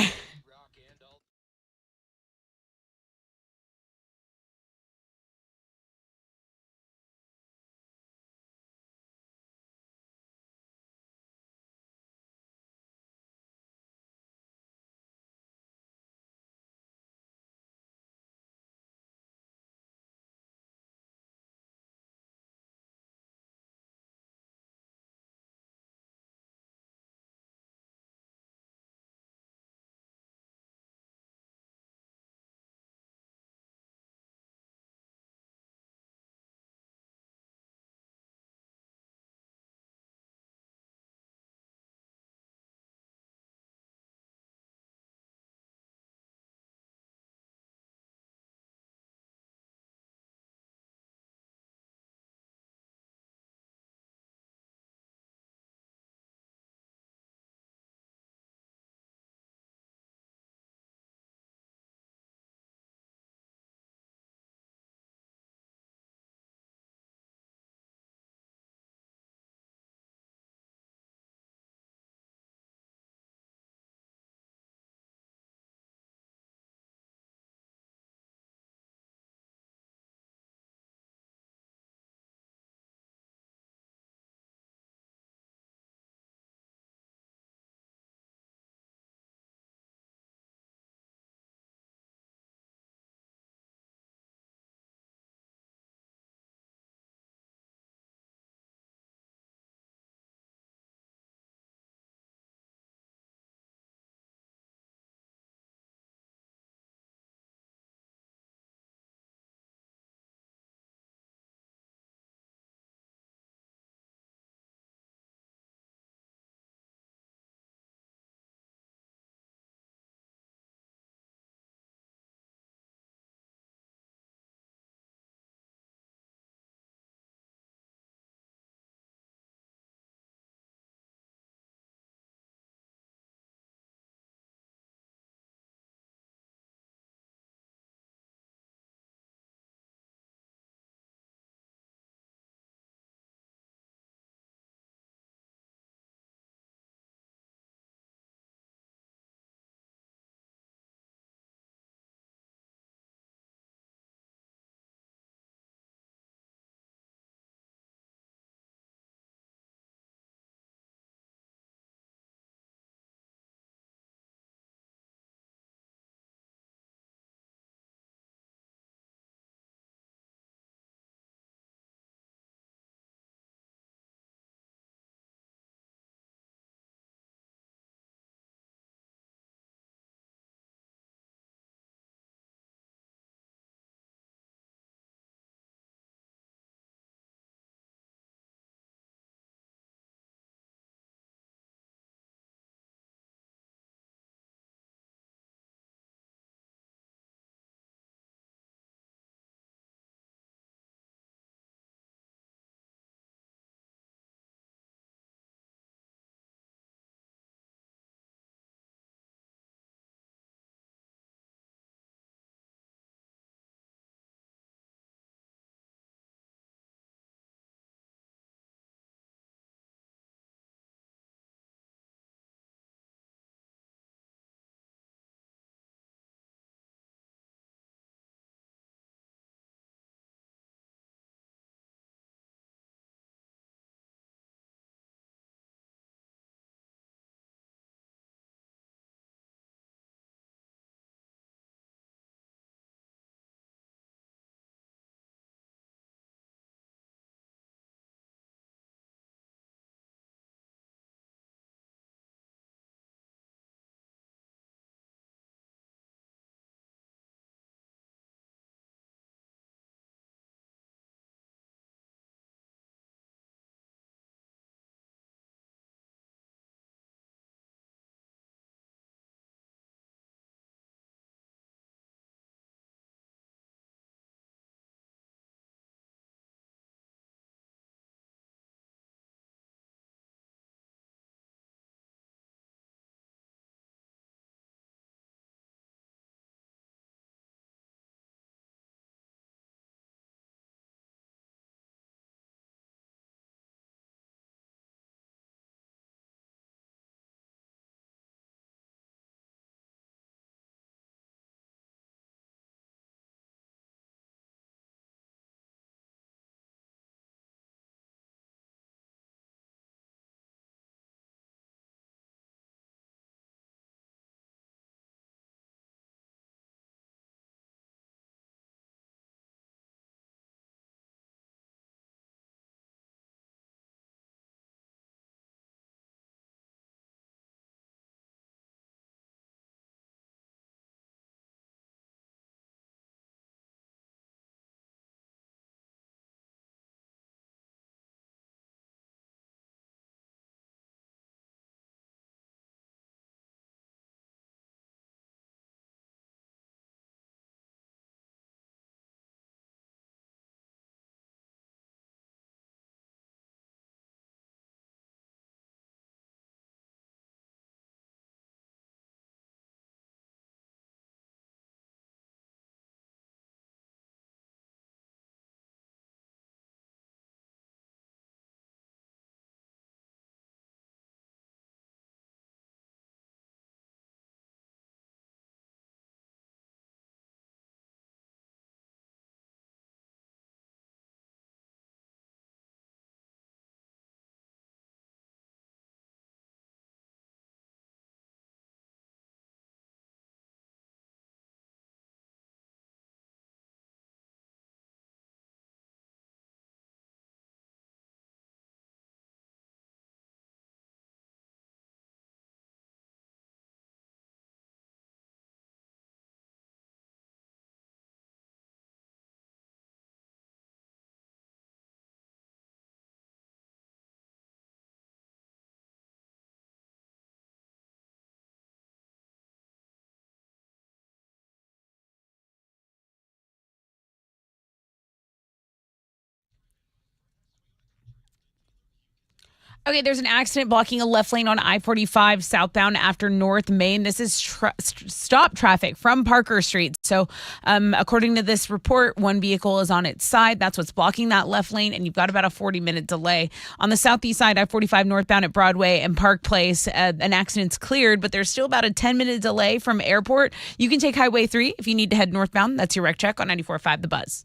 Okay, there's an accident blocking a left lane on I-45 southbound after North Main. This is stop traffic from Parker Street. So according to this report, one vehicle is on its side. That's what's blocking that left lane, and you've got about a 40-minute delay. On the southeast side, I-45 northbound at Broadway and Park Place, an accident's cleared, but there's still about a 10-minute delay from Airport. You can take Highway 3 if you need to head northbound. That's your wreck check on 94.5 The Buzz.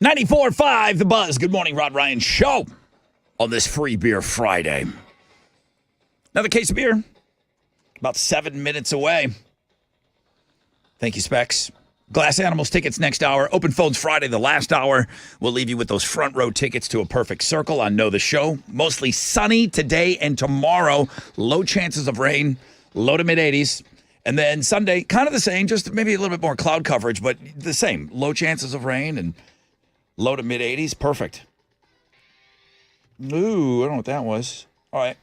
.94.5 The Buzz. Good morning, Rod Ryan Show on this Free Beer Friday. Another case of beer, about 7 minutes away. Thank you, Specs. Glass Animals tickets next hour. Open Phones Friday, the last hour. We'll leave you with those front row tickets to A Perfect Circle on Know the Show. Mostly sunny today and tomorrow. Low chances of rain, low to mid 80s. And then Sunday, kind of the same, just maybe a little bit more cloud coverage, but the same. Low chances of rain and Low to mid 80s. Perfect. Ooh, I don't know what that was. All right.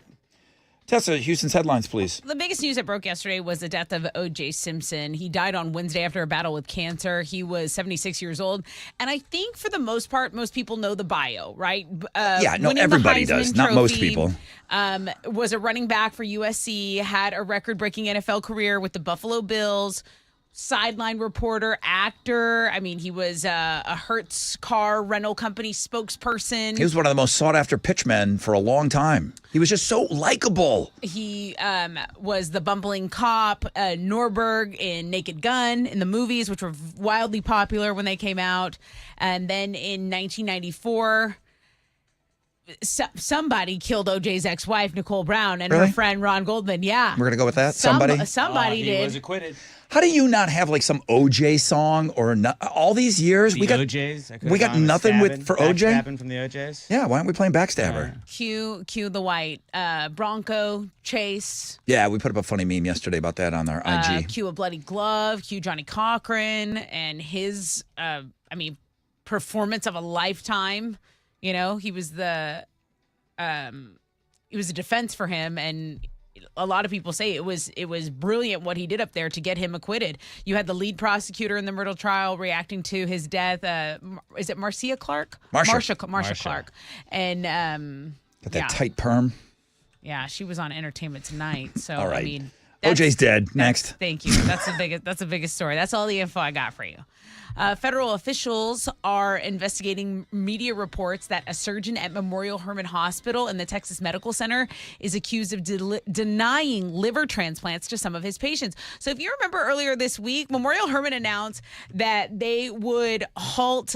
Tessa, Houston's headlines, please. The biggest news that broke yesterday was the death of O.J. Simpson. He died on Wednesday after a battle with cancer. He was 76 years old. And I think for the most part, most people know the bio, right? Everybody does. Not most people. Was a running back for USC, had a record-breaking NFL career with the Buffalo Bills. Sideline reporter, actor. I mean, he was a Hertz car rental company spokesperson. He was one of the most sought-after pitchmen for a long time. He was just so likable. He was the bumbling cop, Norberg in Naked Gun in the movies, which were wildly popular when they came out. And then in 1994... somebody killed OJ's ex-wife, Nicole Brown, and her friend, Ron Goldman. Yeah. We're going to go with that? Somebody did. He was acquitted. How do you not have like some OJ song or not, all these years? The OJs? We got nothing for OJ? Backstabbing from the OJs? Yeah, why aren't we playing Backstabber? Cue the white. Bronco, Chase. Yeah, we put up a funny meme yesterday about that on our IG. Cue a bloody glove, cue Johnny Cochran and his, performance of a lifetime. You know, he was it was a defense for him, and a lot of people say it was brilliant what he did up there to get him acquitted. You had the lead prosecutor in the Myrtle trial reacting to his death. Is it Marcia Clark? Marcia Clark. And got that tight perm. Yeah, she was on Entertainment Tonight. So all right. I mean, OJ's dead. Next. Thank you. That's the biggest story. That's all the info I got for you. Federal officials are investigating media reports that a surgeon at Memorial Hermann Hospital in the Texas Medical Center is accused of denying liver transplants to some of his patients. So if you remember earlier this week, Memorial Hermann announced that they would halt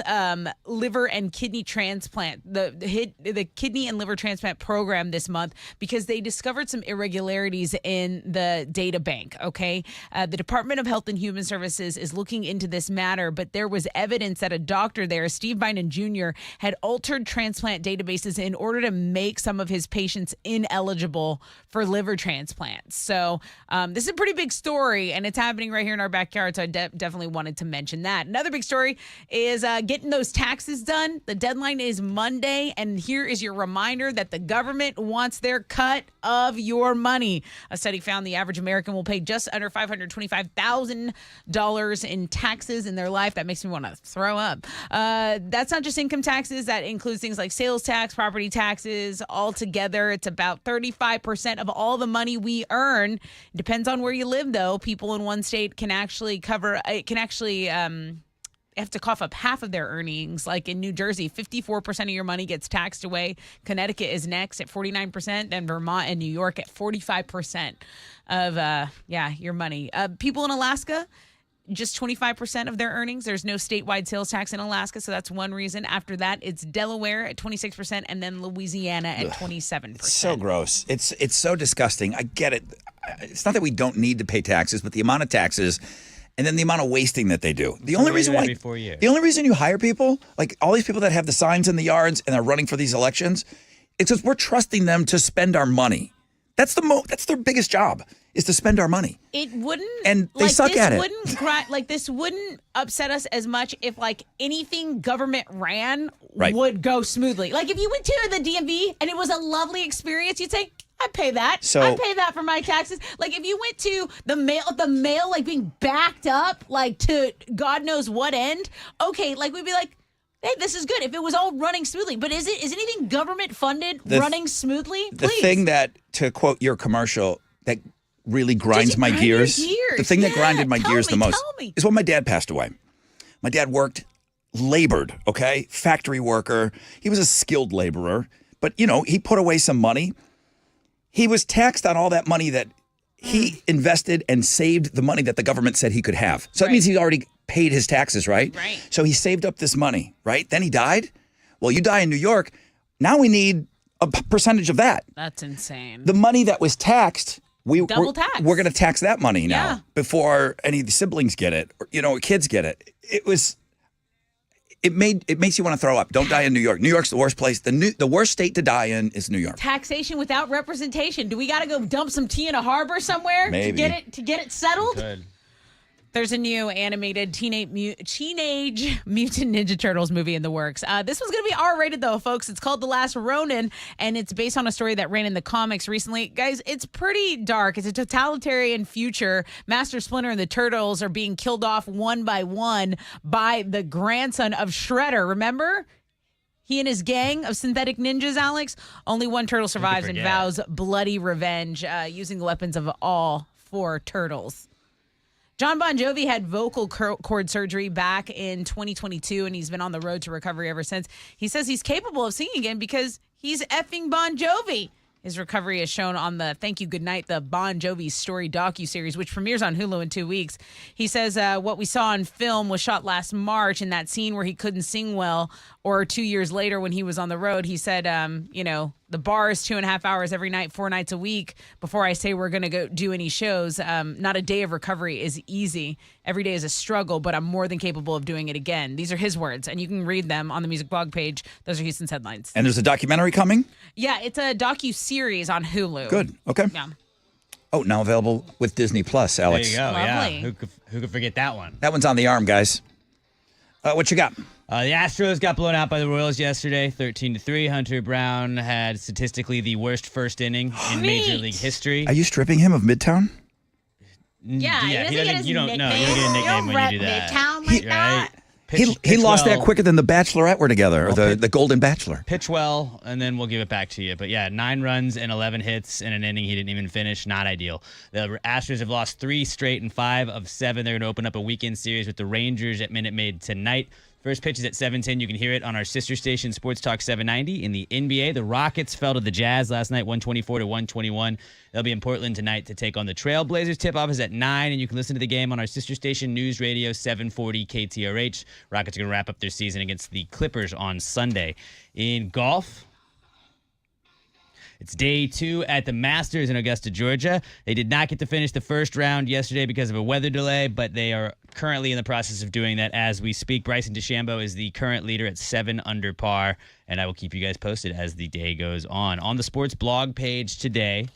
liver and kidney transplant, the kidney and liver transplant program this month because they discovered some irregularities in the data bank, okay? The Department of Health and Human Services is looking into this matter, but there was evidence that a doctor there, Steve Bynum Jr., had altered transplant databases in order to make some of his patients ineligible for liver transplants. So this is a pretty big story, and it's happening right here in our backyard, so I definitely wanted to mention that. Another big story is getting those taxes done. The deadline is Monday, and here is your reminder that the government wants their cut of your money. A study found the average American will pay just under $525,000 in taxes in their life. That makes me want to throw up. That's not just income taxes. That includes things like sales tax, property taxes. Altogether, it's about 35% of all the money we earn. It depends on where you live, though. People in one state can actually have to cough up half of their earnings. Like in New Jersey, 54% of your money gets taxed away. Connecticut is next at 49%, and Vermont and New York at 45% of your money. People in Alaska, just 25% of their earnings. There's no statewide sales tax in Alaska, so that's one reason. After that, it's Delaware at 26%, and then Louisiana at 27%. It's so gross. It's so disgusting. I get it. It's not that we don't need to pay taxes, but the amount of taxes and then the amount of wasting that they do. The only reason you hire people, like all these people that have the signs in the yards and are running for these elections, it's because we're trusting them to spend our money. That's their biggest job, is to spend our money. It wouldn't, and they suck at it. This wouldn't upset us as much if like anything government ran Right. would go smoothly. Like if you went to the DMV and it was a lovely experience, you'd say, I'd pay that. So- I'd pay that for my taxes. Like if you went to the mail like being backed up like to God knows what end, okay, like we'd be like, hey, this is good if it was all running smoothly. But is anything government funded running smoothly? The Please. thing that, to quote your commercial, that really grinds my gears. The thing that grinded my gears the most is when my dad passed away. My dad labored, okay? Factory worker. He was a skilled laborer. But, he put away some money. He was taxed on all that money that he invested and saved the money that the government said he could have. So that means he already paid his taxes, right? Right. So he saved up this money, right? Then he died. Well, you die in New York. Now we need a percentage of that. That's insane. The money that was taxed, Double tax. We're going to tax that money now Yeah. before any of the siblings get it, or kids get it. It makes you want to throw up. Don't die in New York. New York's the worst place. The worst state to die in is New York. Taxation without representation. Do we got to go dump some tea in a harbor somewhere Maybe. to get it settled? Good. There's a new animated Teenage Mutant Ninja Turtles movie in the works. This one's going to be R-rated, though, folks. It's called The Last Ronin, and it's based on a story that ran in the comics recently. Guys, it's pretty dark. It's a totalitarian future. Master Splinter and the Turtles are being killed off one by one by the grandson of Shredder. Remember? He and his gang of synthetic ninjas, Alex. Only one turtle survives and vows bloody revenge using the weapons of all 4 turtles. John Bon Jovi had vocal cord surgery back in 2022, and he's been on the road to recovery ever since. He says he's capable of singing again because he's effing Bon Jovi. His recovery is shown on the Thank You Goodnight, the Bon Jovi Story docuseries, which premieres on Hulu in 2 weeks. He says what we saw on film was shot last March in that scene where he couldn't sing well, or 2 years later when he was on the road. He said, the bar is 2.5 hours every night, 4 nights a week before I say we're going to go do any shows. Not a day of recovery is easy. Every day is a struggle, but I'm more than capable of doing it again. These are his words, and you can read them on the music blog page. Those are Houston's headlines. And there's a documentary coming? Yeah, it's a docu-series on Hulu. Good. Okay. Yeah. Oh, now available with Disney Plus, Alex. There you go. Lovely. Yeah. Who could forget that one? That one's on the arm, guys. What you got? The Astros got blown out by the Royals yesterday, 13-3. Hunter Brown had statistically the worst first inning in Major League history. Are you stripping him of Midtown? Yeah, he doesn't get his you don't know. nickname. You don't get a nickname You when don't you do that. rep Midtown like that. He lost well. that quicker than the Bachelorette were together, or Well, the Golden Bachelor. Pitch well, and then we'll give it back to you. But yeah, 9 runs and 11 hits in an inning he didn't even finish. Not ideal. The Astros have lost 3 straight and 5 of 7. They're going to open up a weekend series with the Rangers at Minute Maid tonight. First pitch is at 7:10. You can hear it on our sister station, Sports Talk 790. In the NBA, the Rockets fell to the Jazz last night, 124-121. They'll be in Portland tonight to take on the Trailblazers. Tip-off is at 9, and you can listen to the game on our sister station, News Radio 740 KTRH. Rockets are going to wrap up their season against the Clippers on Sunday. In golf, it's day 2 at the Masters in Augusta, Georgia. They did not get to finish the first round yesterday because of a weather delay, but they are currently in the process of doing that as we speak. Bryson DeChambeau is the current leader at 7 under par, and I will keep you guys posted as the day goes on. On the sports blog page today,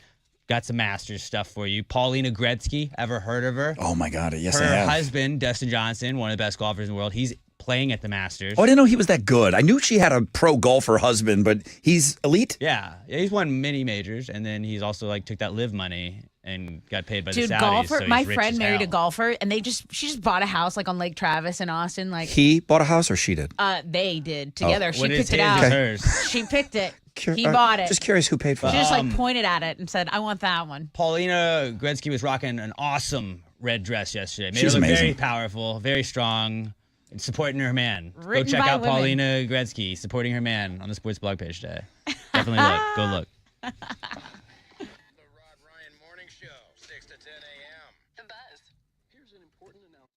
got some Masters stuff for you. Paulina Gretzky, ever heard of her? Oh, my God. Yes, I Her have. husband, Dustin Johnson, one of the best golfers in the world, he's playing at the Masters. Oh, I didn't know he was that good. I knew she had a pro golfer husband, but he's elite? Yeah, he's won many majors, and then he's also took that live money and got paid by the Dude, Saudis. golfer. So he's My rich friend as married a hell. golfer, and she just bought a house on Lake Travis in Austin. He bought a house or she did? They did together. She What is picked it his out. is hers. She picked it. He All right, bought it. Just curious who paid for She it. just pointed at it and said, "I want that one." Paulina Gretzky was rocking an awesome red dress yesterday. Made She's her look very amazing. powerful, very strong, and supporting her man. Written Go check by out women. Paulina Gretzky supporting her man on the sports blog page today. Definitely look. Go look. The Rod Ryan Morning Show, 6 to 10 a.m. The Buzz. Here's an important announcement.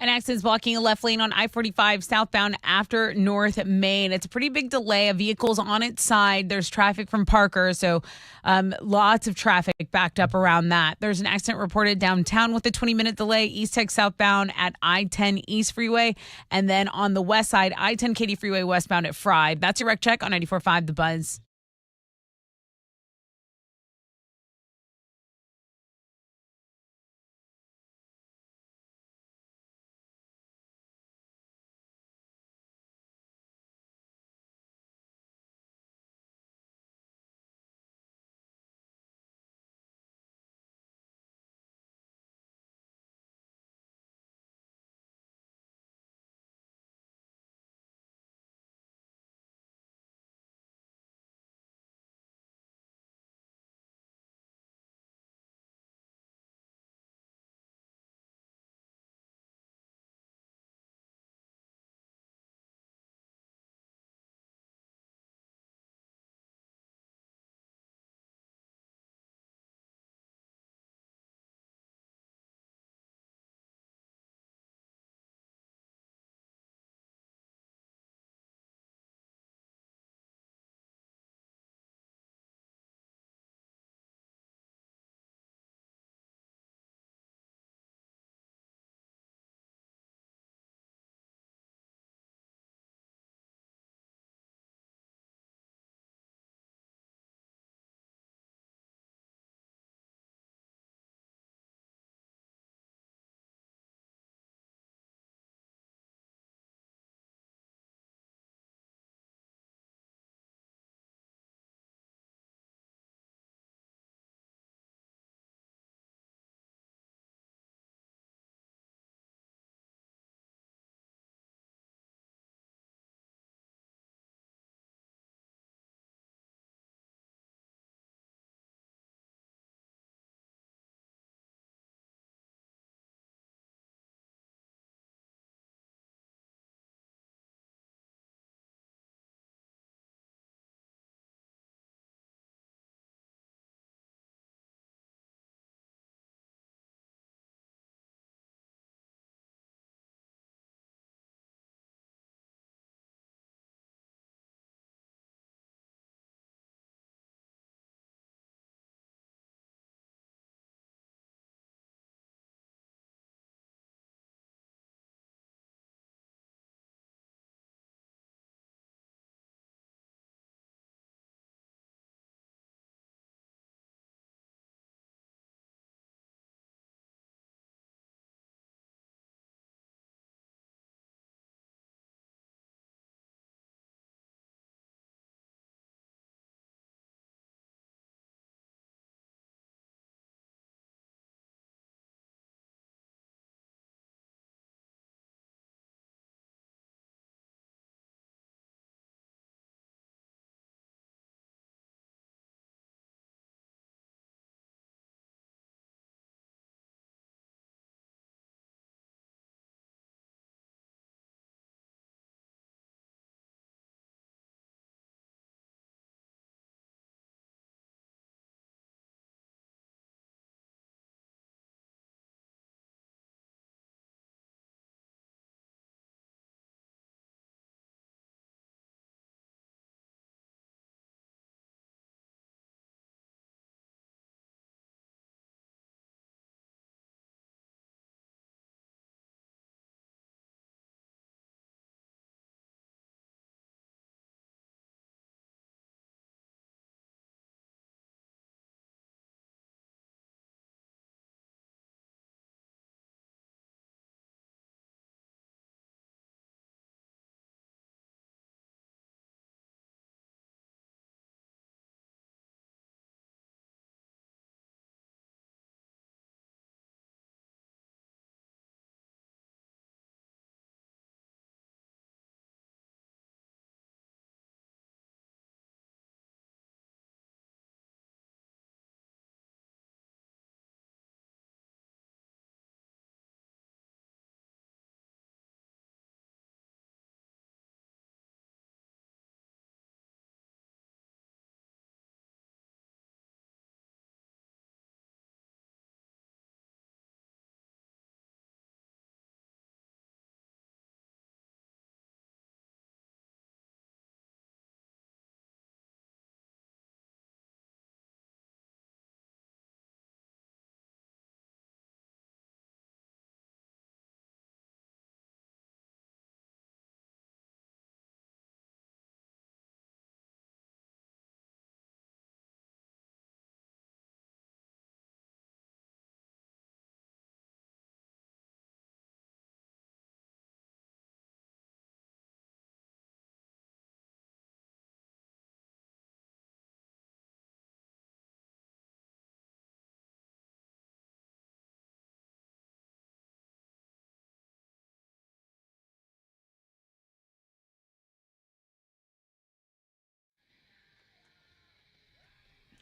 An accident's blocking a left lane on I-45 southbound after North Main. It's a pretty big delay. A vehicle's on its side. There's traffic from Parker, so lots of traffic backed up around that. There's an accident reported downtown with a 20-minute delay, East Tech southbound at I-10 East Freeway, and then on the west side, I-10 Katy Freeway westbound at Fry. That's your Rec Check on 94.5 The Buzz.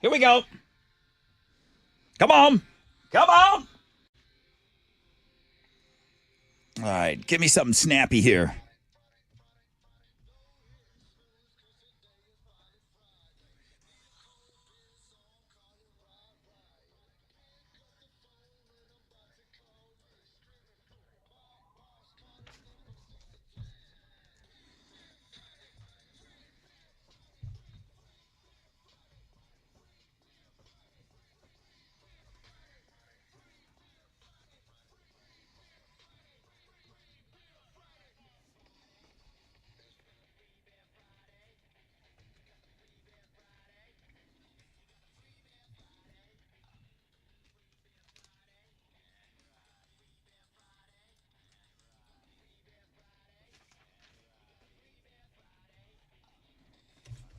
Here we go. Come on. Come on. All right. Give me something snappy here.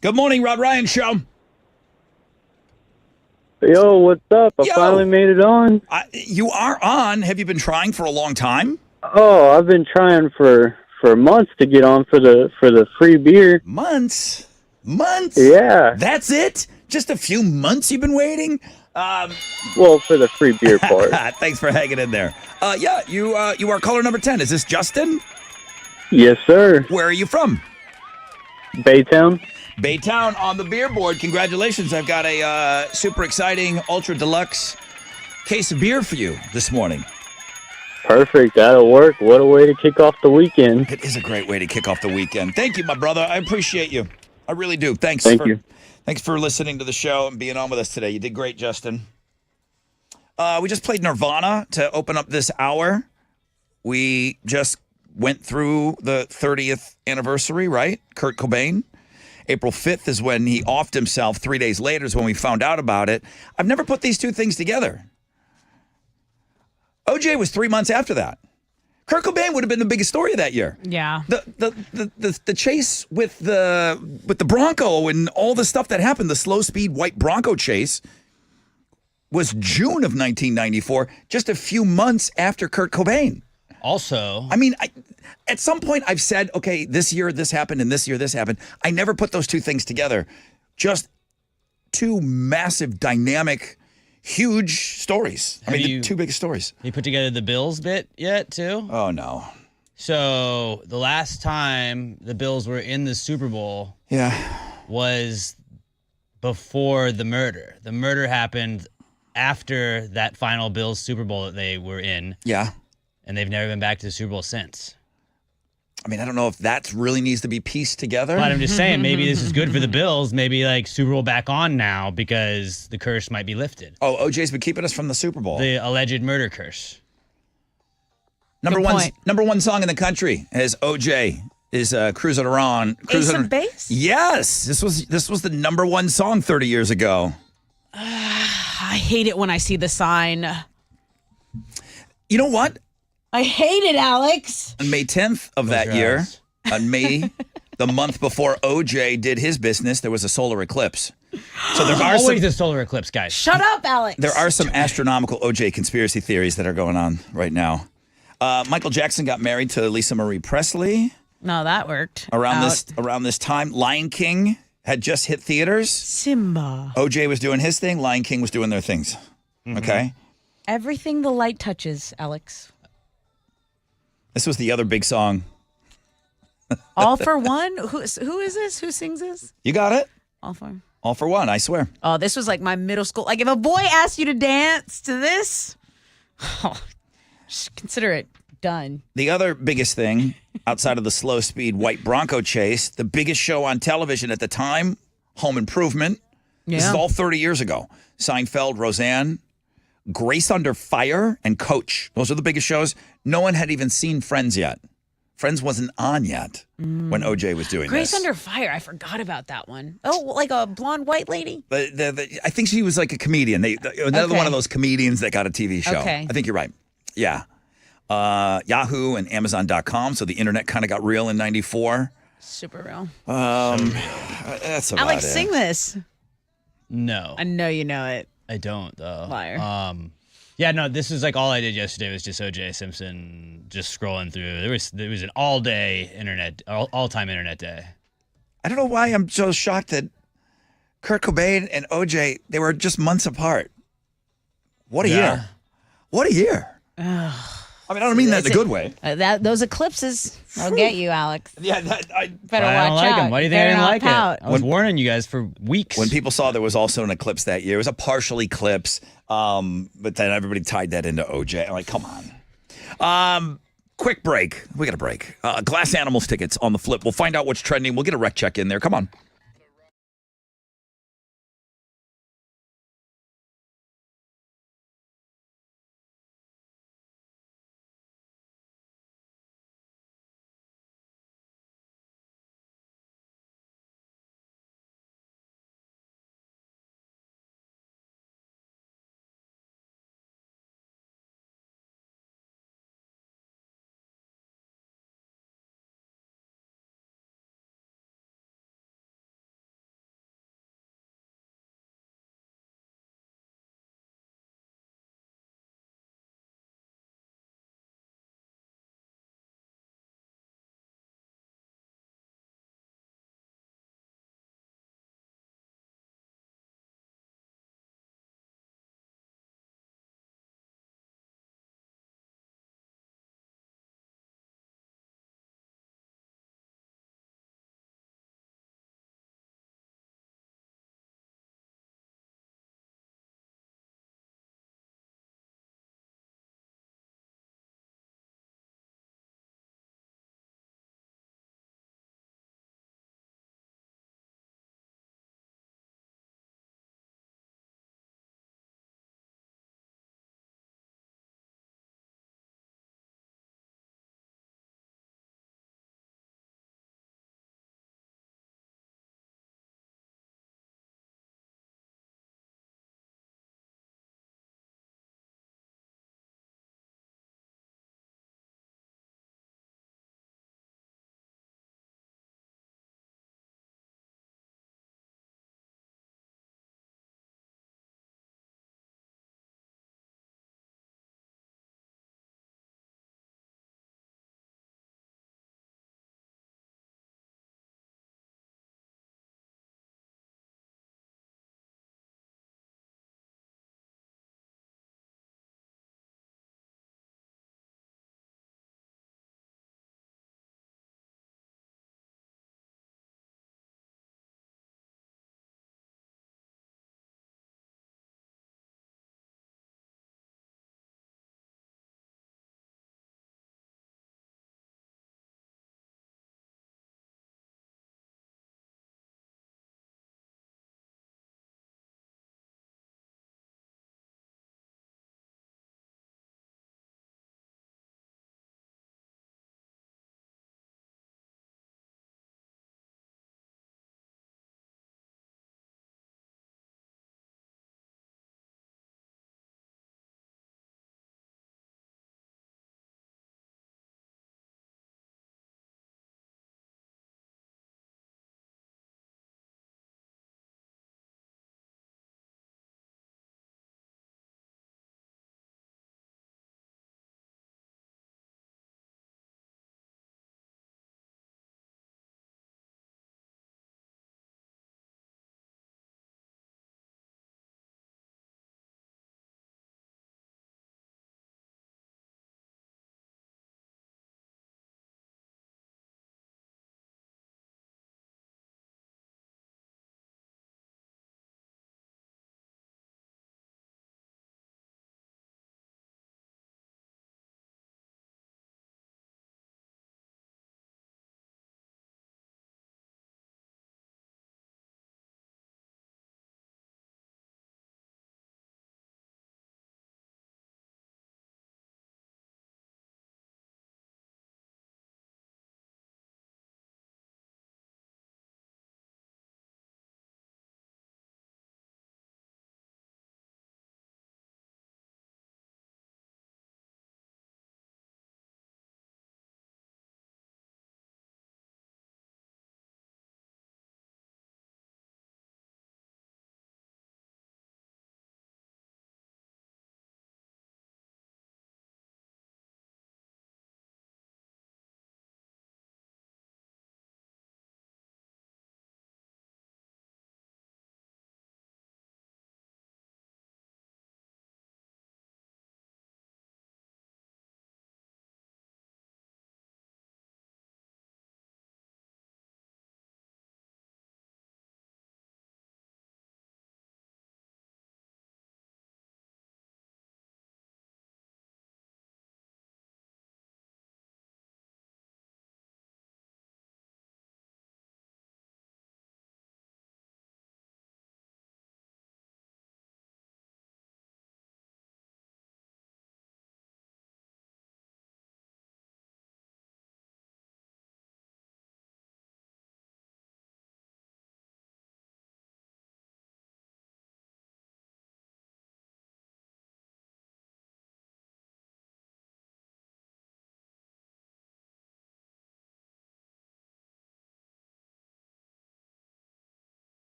Good morning, Rod Ryan Show. Yo, what's up? I finally made it on. You are on. Have you been trying for a long time? Oh, I've been trying for months to get on for the free beer. Months? Yeah. That's it? Just a few months you've been waiting? Well, for the free beer part. Thanks for hanging in there. You are caller number 10. Is this Justin? Yes, sir. Where are you from? Baytown. Baytown on the beer board. Congratulations. I've got a super exciting ultra deluxe case of beer for you this morning. Perfect. That'll work. What a way to kick off the weekend. It is a great way to kick off the weekend. Thank you, my brother. I appreciate you. I really do. Thanks you. Thanks for listening to the show and being on with us today. You did great, Justin. We just played Nirvana to open up this hour. We just went through the 30th anniversary, right? Kurt Cobain. April 5th is when he offed himself. 3 days later is when we found out about it. I've never put these two things together. OJ was 3 months after that. Kurt Cobain would have been the biggest story of that year. Yeah. The chase with the Bronco and all the stuff that happened, the slow speed white Bronco chase, was June of 1994, just a few months after Kurt Cobain. Also, I mean, at some point I've said, okay, this year this happened and this year this happened. I never put those two things together. Just two massive, dynamic, huge stories. The two biggest stories. You put together the Bills bit yet, too? Oh, no. So the last time the Bills were in the Super Bowl was before the murder. The murder happened after that final Bills Super Bowl that they were in. Yeah. And they've never been back to the Super Bowl since. I mean, I don't know if that really needs to be pieced together. But I'm just saying, maybe this is good for the Bills. Maybe like Super Bowl back on now because the curse might be lifted. Oh, OJ's been keeping us from the Super Bowl. The alleged murder curse. Number one song in the country is OJ is Cruising Around. Ace of Base? Yes, this was the number one song 30 years ago. I hate it when I see the sign. You know what? I hate it, Alex. On May 10th of that year, on May, the month before OJ did his business, there was a solar eclipse. So there are always a solar eclipse, guys. Shut up, Alex. There are some astronomical OJ conspiracy theories that are going on right now. Michael Jackson got married to Lisa Marie Presley. No, that worked. Around this time, Lion King had just hit theaters. Simba. OJ was doing his thing. Lion King was doing their things. Mm-hmm. Okay. Everything the light touches, Alex. This was the other big song. All for One? Who is this? Who sings this? You got it. All for One, I swear. Oh, this was like my middle school. Like if a boy asked you to dance to this, just consider it done. The other biggest thing outside of the slow speed white Bronco chase, the biggest show on television at the time, Home Improvement. Yeah. This is all 30 years ago. Seinfeld, Roseanne, Grace Under Fire, and Coach. Those are the biggest shows. No one had even seen Friends yet. Friends wasn't on yet when OJ was doing Grace this. Under Fire. I forgot about that one. Oh, like a blonde white lady? But I think she was like a comedian. Another one of those comedians that got a TV show. Okay. I think you're right. Yeah. Yahoo and Amazon.com. So the internet kind of got real in 94. Super real. That's about Alex, it. sing this. No. I know you know it. I don't, though. Liar. Yeah, no, this is like all I did yesterday was just O.J. Simpson, just scrolling through. There was an all-day internet, all-time internet day. I don't know why I'm so shocked that Kurt Cobain and OJ, they were just months apart. What a Yeah. year. What a year. I mean, I don't mean that in a good way. Those eclipses, they'll get you, Alex. Yeah, Better I watch don't like out. them. Why do you think I Better didn't not like pout. it? I was warning you guys for weeks. When people saw there was also an eclipse that year, it was a partial eclipse, but then everybody tied that into OJ. I'm like, come on. Quick break. We got a break. Glass Animals tickets on the flip. We'll find out what's trending. We'll get a rec check in there. Come on.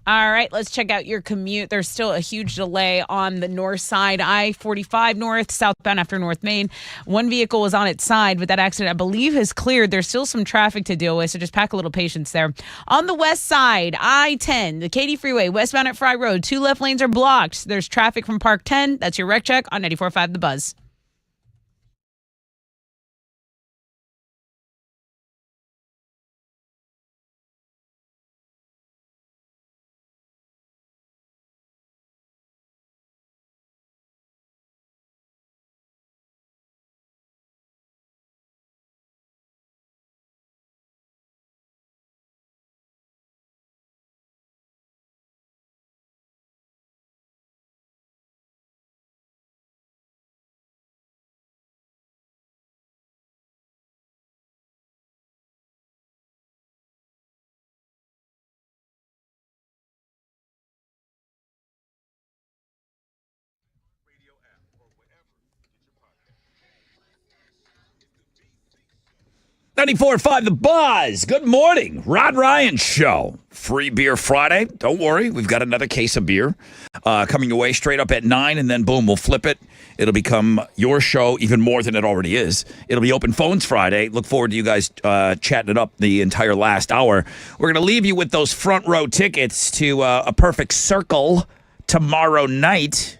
All right, let's check out your commute. There's still a huge delay on the north side, I-45 north, southbound after North Main. One vehicle was on its side, but that accident, I believe, has cleared. There's still some traffic to deal with, so just pack a little patience there. On the west side, I-10, the Katy Freeway, westbound at Fry Road, 2 left lanes are blocked. There's traffic from Park 10. That's your wreck check on 94.5 The Buzz. .94.5 The Buzz. Good morning. Rod Ryan Show. Free Beer Friday. Don't worry. We've got another case of beer coming your way straight up at 9, and then, boom, we'll flip it. It'll become your show even more than it already is. It'll be Open Phones Friday. Look forward to you guys chatting it up the entire last hour. We're going to leave you with those front row tickets to A Perfect Circle tomorrow night.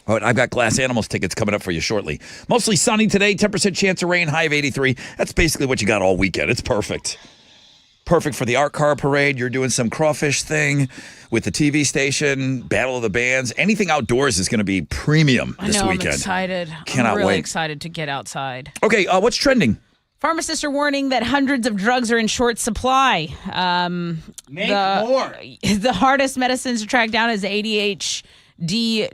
Oh, I've got Glass Animals tickets coming up for you shortly. Mostly sunny today, 10% chance of rain, high of 83. That's basically what you got all weekend. It's perfect. Perfect for the art car parade. You're doing some crawfish thing with the TV station, Battle of the Bands. Anything outdoors is going to be premium this weekend. I'm excited. Cannot I'm really wait. excited to get outside. Okay, what's trending? Pharmacists are warning that hundreds of drugs are in short supply. Make more. The hardest medicines to track down is ADHD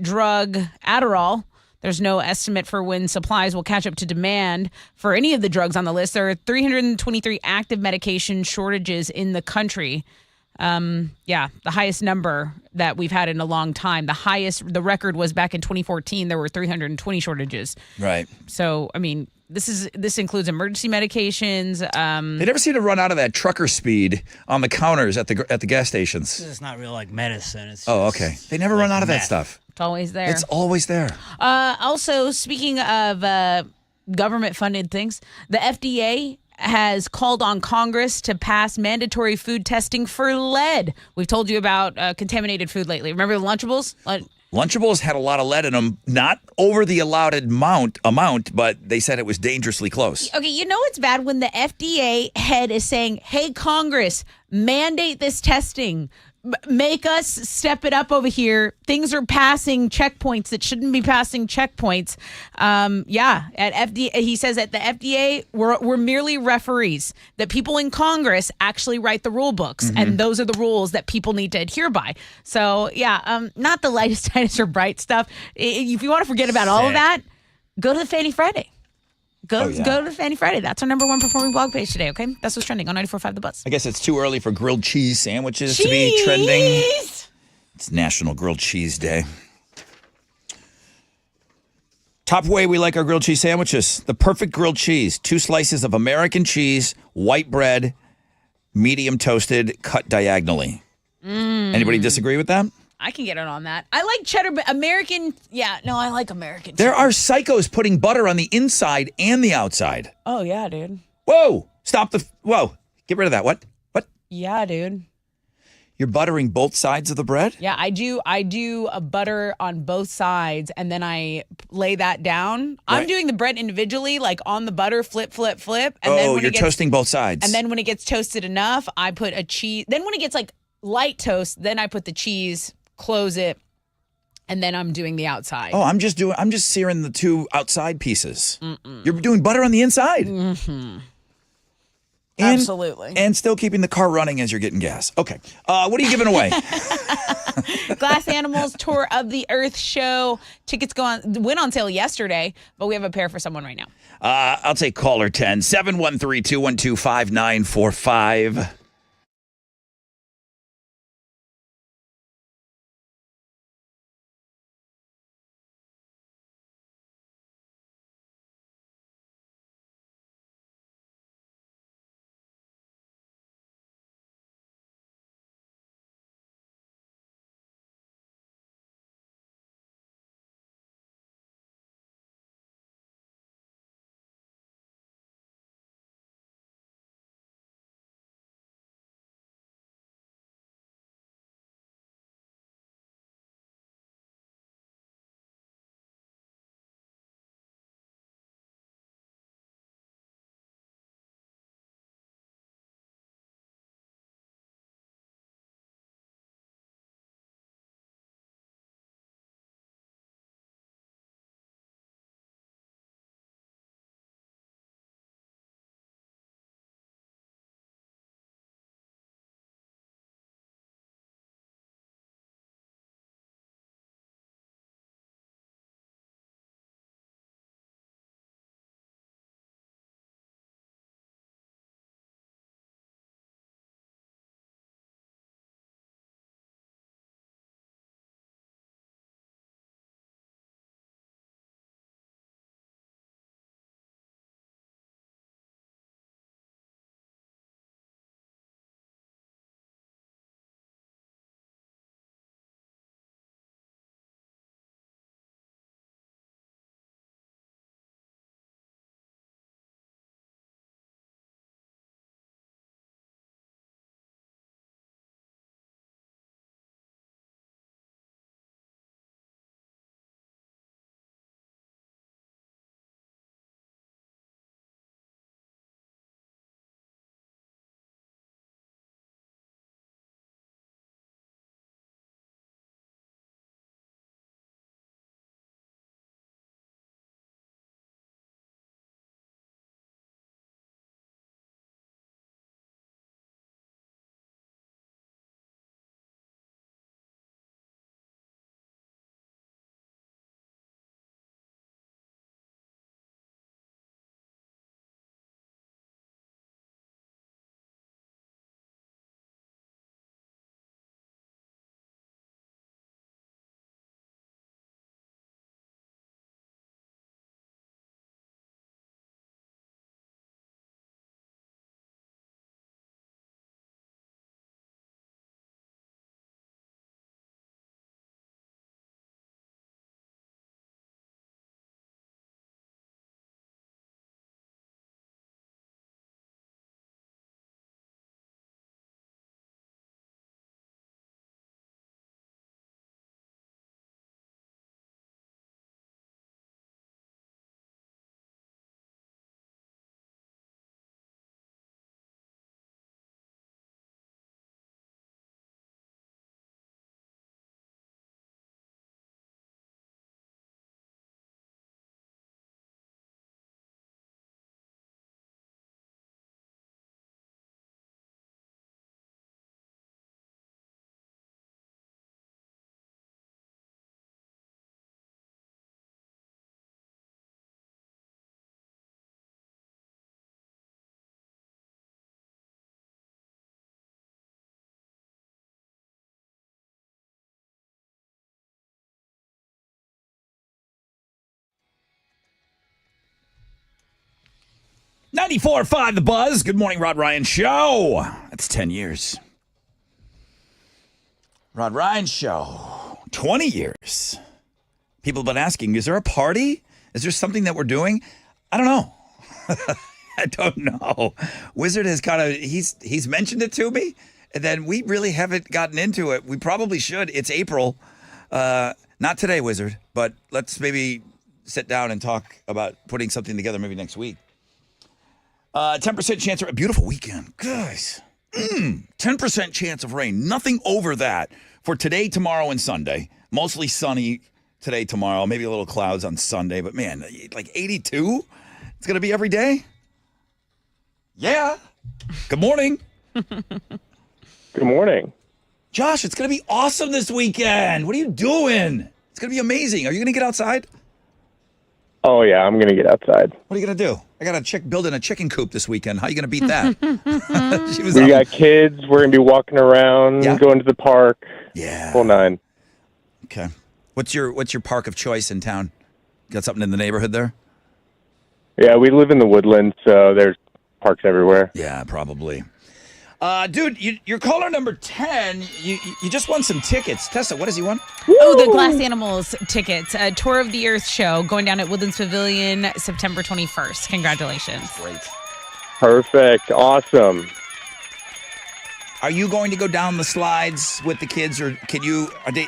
drug Adderall. There's no estimate for when supplies will catch up to demand for any of the drugs on the list. There are 323 active medication shortages in the country. The highest number that we've had in a long time. The record was back in 2014. There were 320 shortages. Right. So, I mean, this includes emergency medications. They never seem to run out of that trucker speed on the counters at the gas stations. It's not real like medicine. It's Okay. They never run out of that stuff. It's always there. It's always there. Also, speaking of government-funded things, the FDA has called on Congress to pass mandatory food testing for lead. We've told you about contaminated food lately. Remember the Lunchables? Lunchables had a lot of lead in them, not over the allowed amount, but they said it was dangerously close. Okay, you know it's bad when the FDA head is saying, hey, Congress, mandate this testing. Make us step it up over here. Things are passing checkpoints that shouldn't be passing checkpoints. At FDA, he says at the FDA, we're merely referees. That people in Congress actually write the rule books, and those are the rules that people need to adhere by. So, not the lightest, tightest, or bright stuff. If you want to forget about all of that, go to the Fanny Friday. Go to Fanny Friday. That's our #1 performing blog page today, okay? That's what's trending on 94.5 The Buzz. I guess it's too early for grilled cheese sandwiches to be trending. It's National Grilled Cheese Day. Top way we like our grilled cheese sandwiches. The perfect grilled cheese. 2 slices of American cheese, white bread, medium toasted, cut diagonally. Anybody disagree with that? I can get it on that. I like cheddar, but American. Yeah, no, I like American. There are psychos putting butter on the inside and the outside. Oh, yeah, dude. Whoa! Whoa! Get rid of that. What? Yeah, dude. You're buttering both sides of the bread? Yeah, I do a butter on both sides, and then I lay that down. Right. I'm doing the bread individually, like on the butter, flip. And then when you're toasting both sides. And then when it gets toasted enough, I put a cheese. Then when it gets like light toast, then I put the cheese, close it, and then I'm doing the outside. Oh, I'm just searing the 2 outside pieces. You're doing butter on the inside. Absolutely. And still keeping the car running as you're getting gas. Okay. What are you giving away? Glass Animals Tour of the Earth show. Tickets went on sale yesterday, but we have a pair for someone right now. I'll take caller 10, 713-212-5945. 94.5 The Buzz. Good morning, Rod Ryan Show. That's 10 years. Rod Ryan Show. 20 years. People have been asking, is there a party? Is there something that we're doing? I don't know. I don't know. Wizard has kind of, he's mentioned it to me, and then we really haven't gotten into it. We probably should. It's April. Not today, Wizard, but let's maybe sit down and talk about putting something together maybe next week. 10% chance of a beautiful weekend. Guys, 10% chance of rain. Nothing over that for today, tomorrow, and Sunday. Mostly sunny today, tomorrow. Maybe a little clouds on Sunday. But, man, like 82? It's going to be every day? Yeah. Good morning. Good morning. Josh, it's going to be awesome this weekend. What are you doing? It's going to be amazing. Are you going to get outside? Oh, yeah, I'm going to get outside. What are you going to do? I got a chick building a chicken coop this weekend. How are you going to beat that? We got kids. We're going to be walking around, going to the park. Yeah. Whole nine. Okay. What's your park of choice in town? Got something in the neighborhood there? Yeah, we live in the Woodlands, so there's parks everywhere. Yeah, probably. Dude, you're caller number 10. You just won some tickets. Tessa, what does he want? Oh, the Glass Animals tickets. A Tour of the Earth show going down at Woodlands Pavilion September 21st. Congratulations. Great. Perfect. Awesome. Are you going to go down the slides with the kids, or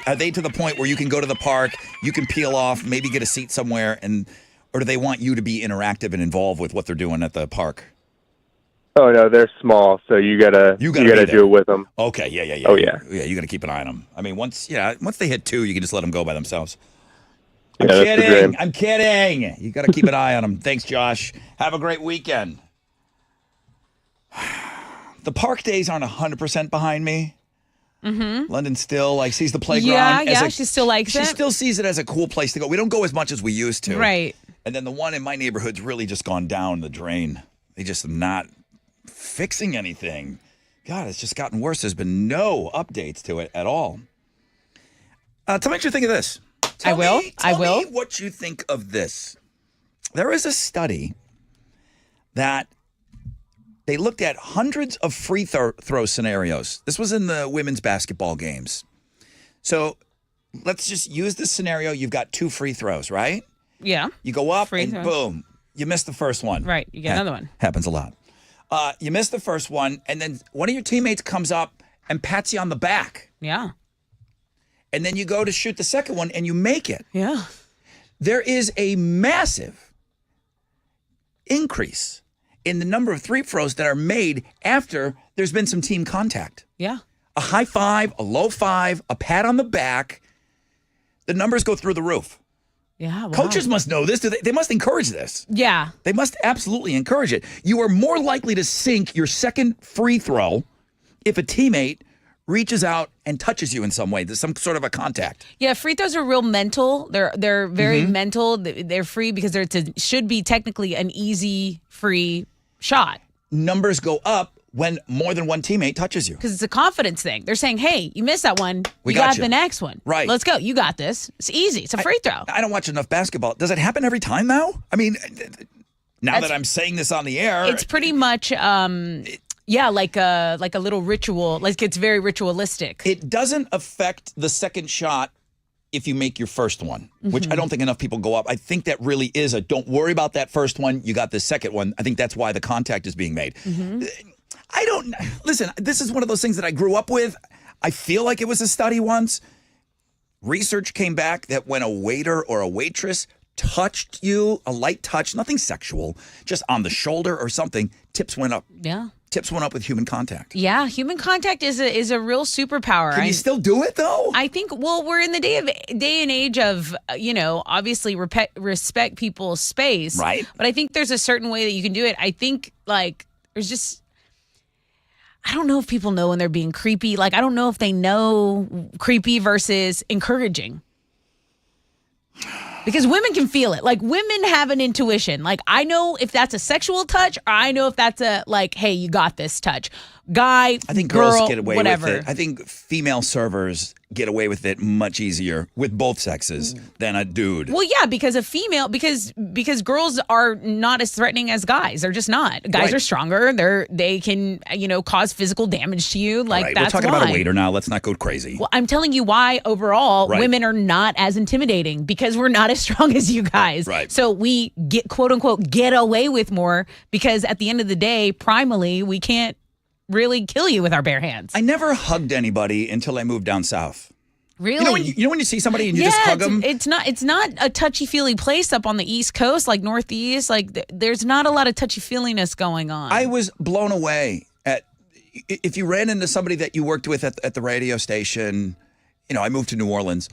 are they to the point where you can go to the park, you can peel off, maybe get a seat somewhere, or do they want you to be interactive and involved with what they're doing at the park? Oh no, they're small, so you gotta do it with them. Okay, yeah. Oh yeah, you gotta keep an eye on them. I mean, once they hit 2, you can just let them go by themselves. Yeah, that's the dream. I'm kidding. You gotta keep an eye on them. Thanks, Josh. Have a great weekend. The park days aren't 100% behind me. Mm-hmm. London still sees the playground. Yeah, she still likes it. She still sees it as a cool place to go. We don't go as much as we used to. Right. And then the one in my neighborhood's really just gone down the drain. They just not fixing anything. God, it's just gotten worse. There's been no updates to it at all. Tell me what you think of this. Tell me what you think of this. There is a study that they looked at hundreds of free throw scenarios. This was in the women's basketball games. So let's just use this scenario. You've got 2 free throws, right? Yeah. You go up and boom, you miss the first one. Right. You get another one. Happens a lot. You miss the first one, and then one of your teammates comes up and pats you on the back. Yeah. And then you go to shoot the second one, and you make it. Yeah. There is a massive increase in the number of free throws that are made after there's been some team contact. Yeah. A high five, a low five, a pat on the back. The numbers go through the roof. Yeah. Wow. Coaches must know this. They must encourage this. Yeah. They must absolutely encourage it. You are more likely to sink your second free throw if a teammate reaches out and touches you in some way. There's some sort of a contact. Yeah, free throws are real mental. They're very mental. They're free because should be technically an easy free shot. Numbers go up when more than one teammate touches you. Because it's a confidence thing. They're saying, hey, you missed that one. We got you. the next one. Right. Let's go. You got this. It's easy. It's a free throw. I don't watch enough basketball. Does it happen every time now? I mean, now that I'm saying this on the air. It's pretty much, like a little ritual. Like it's very ritualistic. It doesn't affect the second shot if you make your first one, which I don't think enough people go up. I think that really is don't worry about that first one. You got the second one. I think that's why the contact is being made. Listen, this is one of those things that I grew up with. I feel like it was a study once. Research came back that when a waiter or a waitress touched you, a light touch, nothing sexual, just on the shoulder or something, tips went up. Yeah. Tips went up with human contact. Yeah, human contact is a real superpower. Can you still do it though? I think. Well, we're in the day and age of obviously respect people's space, right? But I think there's a certain way that you can do it. I think there's just. I don't know if people know when they're being creepy. I don't know if they know creepy versus encouraging. Because women can feel it. Women have an intuition. I know if that's a sexual touch or I know if that's a, hey, you got this touch. Guy, I think girl, girls get away whatever. with it. I think female servers get away with it much easier with both sexes than a dude. Well, yeah, because because girls are not as threatening as guys. They're just not. Guys Right. are stronger. They can cause physical damage to you. Like All right, that's we're talking why. about a waiter now. Let's not go crazy. Well, I'm telling you why overall Right. women are not as intimidating because we're not as strong as you guys. Right. So we get quote unquote get away with more because at the end of the day, primally, we can't really kill you with our bare hands. I never hugged anybody until I moved down south. Really? You know when you see somebody and you just hug them? It's not a touchy-feely place up on the East Coast, like Northeast. Like there's not a lot of touchy-feeliness going on. I was blown away at if you ran into somebody that you worked with at the radio station. I moved to New Orleans,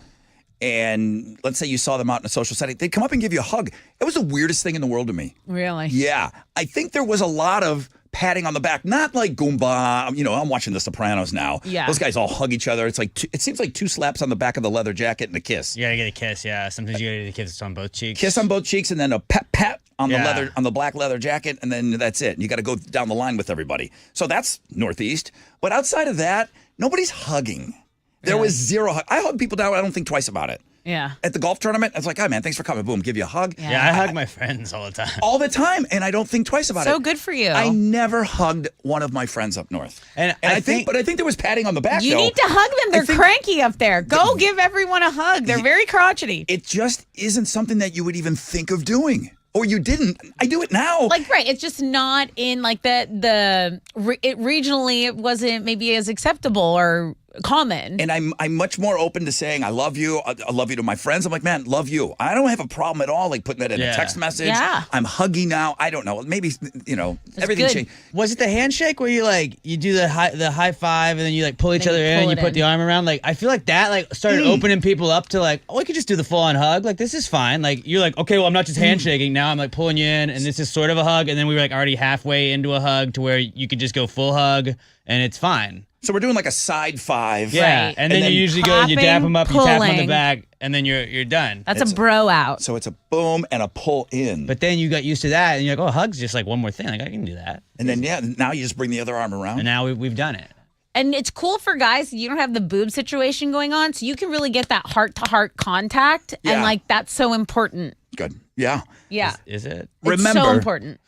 and let's say you saw them out in a social setting, they'd come up and give you a hug. It was the weirdest thing in the world to me. Really? Yeah, I think there was a lot of patting on the back, not like Goomba. I'm watching The Sopranos now. Yeah. Those guys all hug each other. It's like it seems like 2 slaps on the back of the leather jacket and a kiss. You gotta get a kiss, yeah. Sometimes you gotta get a kiss on both cheeks. Kiss on both cheeks and then a pat on the Yeah. the black leather jacket, and then that's it. You got to go down the line with everybody. So that's Northeast. But outside of that, nobody's hugging. There was zero hug. I hug people down. I don't think twice about it. Yeah. At the golf tournament, I was like, "Oh man, thanks for coming." Boom, give you a hug. Yeah, I hug my friends all the time. All the time, and I don't think twice about it. So good for you. I never hugged one of my friends up north, And I think there was patting on the back. You though. need to hug them. They're think- cranky up there. Go give everyone a hug. They're very crotchety. It just isn't something that you would even think of doing, or you didn't. I do it now. Like right, it's just not in like regionally. It wasn't maybe as acceptable or common. And I'm much more open to saying I love you. I love you to my friends. I'm like, man, love you. I don't have a problem at all like putting that in a text message. Yeah. I'm hugging now. I don't know. Maybe everything good. changed. Was it the handshake where you do the high five and then you pull each Then other you in pull and you it put in. the arm around? I feel like that started opening people up to we could just do the full on hug. This is fine. You're okay, well I'm not just handshaking now. I'm pulling you in and this is sort of a hug, and then we were already halfway into a hug to where you could just go full hug and it's fine. So we're doing like a side five. Yeah, Right. and then you usually go and you dap Popping, them up, you tap them on the pulling. back, and then you're done. That's a bro out. So it's a boom and a pull in. But then you got used to that, and you're like, oh, hug's just one more thing. I can do that. And then now you just bring the other arm around. And now we've done it. And it's cool for guys. You don't have the boob situation going on, so you can really get that heart-to-heart contact, Yeah. and that's so important. Good. Yeah. Yeah, Is it? it's Remember, so important.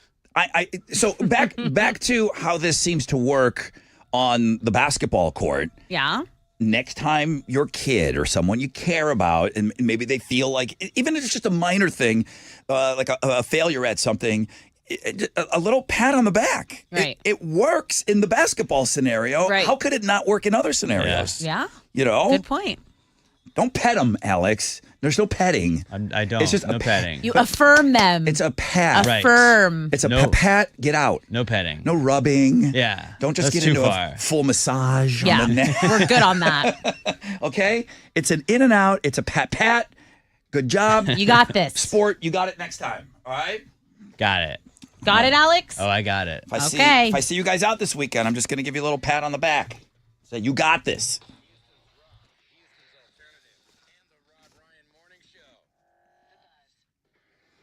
So back to how this seems to work on the basketball court. Yeah. Next time your kid or someone you care about, and maybe they feel like, even if it's just a minor thing, like a failure at something, a little pat on the back. Right. It works in the basketball scenario. Right. How could it not work in other scenarios? Yeah. Good point. Don't pet them, Alex. There's no petting. I don't. It's just no a petting. You affirm them. It's a pat. Right. Affirm. It's a No. pat. Get out. No petting. No rubbing. Yeah. Don't just That's get too into far. a full massage Yeah, on the neck. we're good on that. Okay? It's an in and out. It's a pat. Good job. You got this. Sport, you got it next time. All right? Got it. Got it, Alex? Oh, I got it. Okay. If I see you guys out this weekend, I'm just going to give you a little pat on the back. Say, you got this.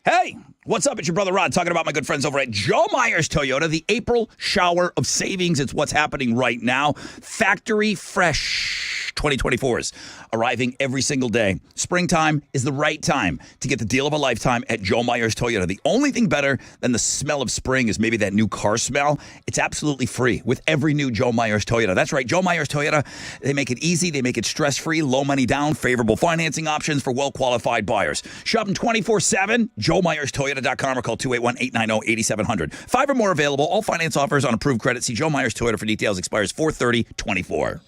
Hey, what's up? It's your brother Rod talking about my good friends over at Joe Myers Toyota, the April shower of savings. It's what's happening right now. Factory fresh 2024s arriving every single day. Springtime is the right time to get the deal of a lifetime at Joe Myers Toyota. The only thing better than the smell of spring is maybe that new car smell. It's absolutely free with every new Joe Myers Toyota. That's right, Joe Myers Toyota. They make it easy. They make it stress-free, low money down, favorable financing options for well-qualified buyers. Shop them 24/7, JoeMyersToyota.com or call 281-890-8700. 5 or more available. All finance offers on approved credit. See Joe Myers Toyota for details. Expires 4/30/24.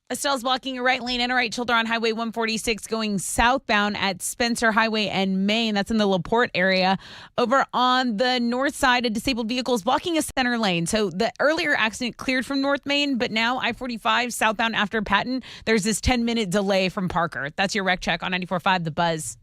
Estelle's blocking a right lane and a right shoulder on Highway 146 going southbound at Spencer Highway and Main. That's in the LaPorte area. Over on the north side, a disabled vehicle is blocking a center lane. So the earlier accident cleared from North Main, but now I-45 southbound after Patton, there's this 10-minute delay from Parker. That's your wreck check on 94.5 The Buzz.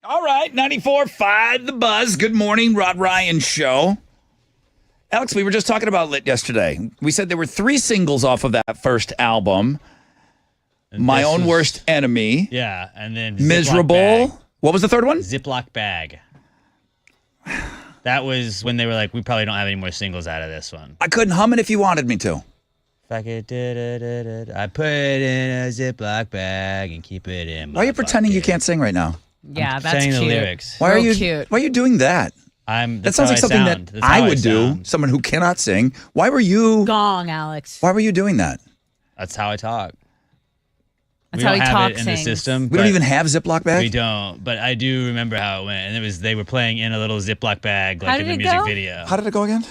All right, 94.5 The Buzz. Good morning, Rod Ryan Show. Alex, we were just talking about Lit yesterday. We said there were 3 singles off of that first album. And My Own Worst Enemy. Yeah, and then Miserable. Ziploc Bag. What was the third one? Ziploc Bag. That was when they were like, we probably don't have any more singles out of this one. I couldn't hum it if you wanted me to. I put it in a Ziploc bag and keep it in my Why are you pretending you pocket. can't sing right now? Yeah, that's saying cute. the lyrics. Why are you cute. Why are you doing that? That That sounds like something that I would do. Someone who cannot sing. Why were you Alex. Why were you doing that? That's how I talk. That's we how don't he have talks, it in the sings. system. We don't but even have Ziploc bags? We don't, but I do remember how it went. And they were playing in a little Ziploc bag, How like in did the it music go? video. How did it go again?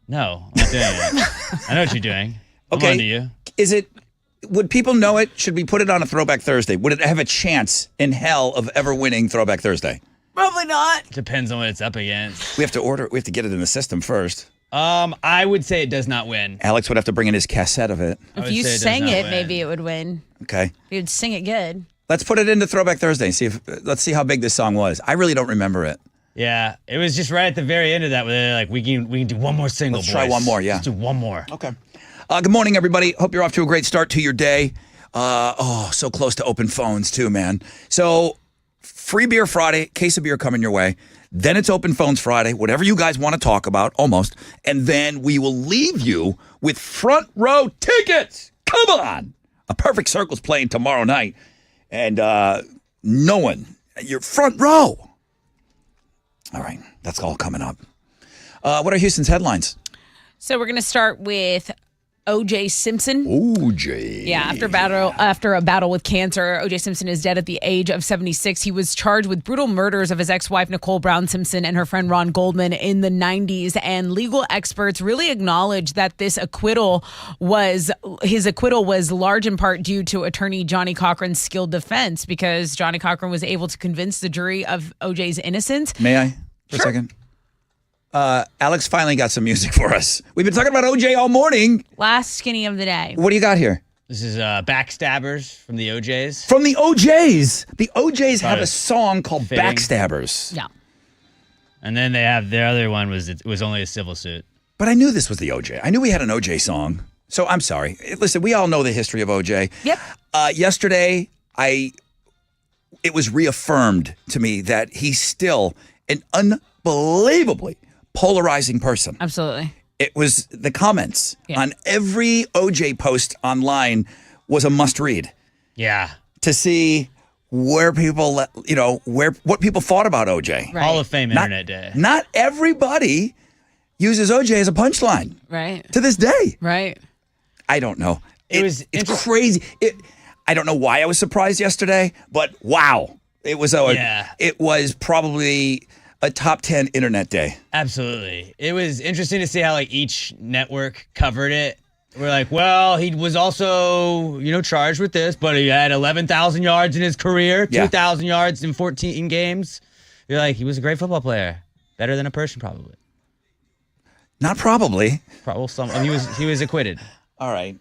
No, I'm not doing it. I know what you're doing. Okay. I'm on to you. Would people know it? Should we put it on a Throwback Thursday? Would it have a chance in hell of ever winning Throwback Thursday? Probably not. Depends on what it's up against. We have to get it in the system first. I would say it does not win. Alex would have to bring in his cassette of it. If you sang it, maybe it would win. Okay. If you'd sing it good. Let's put it into Throwback Thursday and let's see how big this song was. I really don't remember it. Yeah, it was just right at the very end of that where they're like, we can do one more single, Let's try one more, yeah. Let's do one more. Okay. Good morning, everybody. Hope you're off to a great start to your day. So close to open phones, too, man. So, free beer Friday, case of beer coming your way. Then it's open phones Friday, whatever you guys want to talk about, almost. And then we will leave you with front row tickets. Come on. A Perfect Circle's playing tomorrow night. And no one, you're front row. All right, that's all coming up. What are Houston's headlines? So we're going to start with O.J. Simpson. O.J. Yeah, after a battle with cancer, O.J. Simpson is dead at the age of 76. He was charged with brutal murders of his ex-wife, Nicole Brown Simpson, and her friend Ron Goldman in the 90s. And legal experts really acknowledge that his acquittal was large in part due to attorney Johnny Cochran's skilled defense, because Johnny Cochran was able to convince the jury of O.J.'s innocence. May I for a second? Alex finally got some music for us. We've been talking about OJ all morning. Last skinny of the day. What do you got here? This is Backstabbers from the OJs. From the OJs. The OJs have a it's song called fitting. Backstabbers. Yeah. And then they have their other one it was only a civil suit. But I knew this was the OJ. I knew we had an OJ song. So I'm sorry. Listen, we all know the history of OJ. Yep. Yesterday, it was reaffirmed to me that he's still an unbelievably polarizing person. Absolutely. It was the comments on every OJ post online was a must read. Yeah. To see where people, what people thought about OJ. Right. Hall of Fame Internet Day. Not everybody uses OJ as a punchline. Right. To this day. Right. I don't know. It's crazy. I don't know why I was surprised yesterday, but wow. It was It was probably a top 10 internet day. Absolutely. It was interesting to see how each network covered it. We're like, well, he was also, charged with this, but he had 11,000 yards in his career, 2,000 yards in 14 games. You're like, he was a great football player. Better than a person, probably. Not probably. He was acquitted. All right.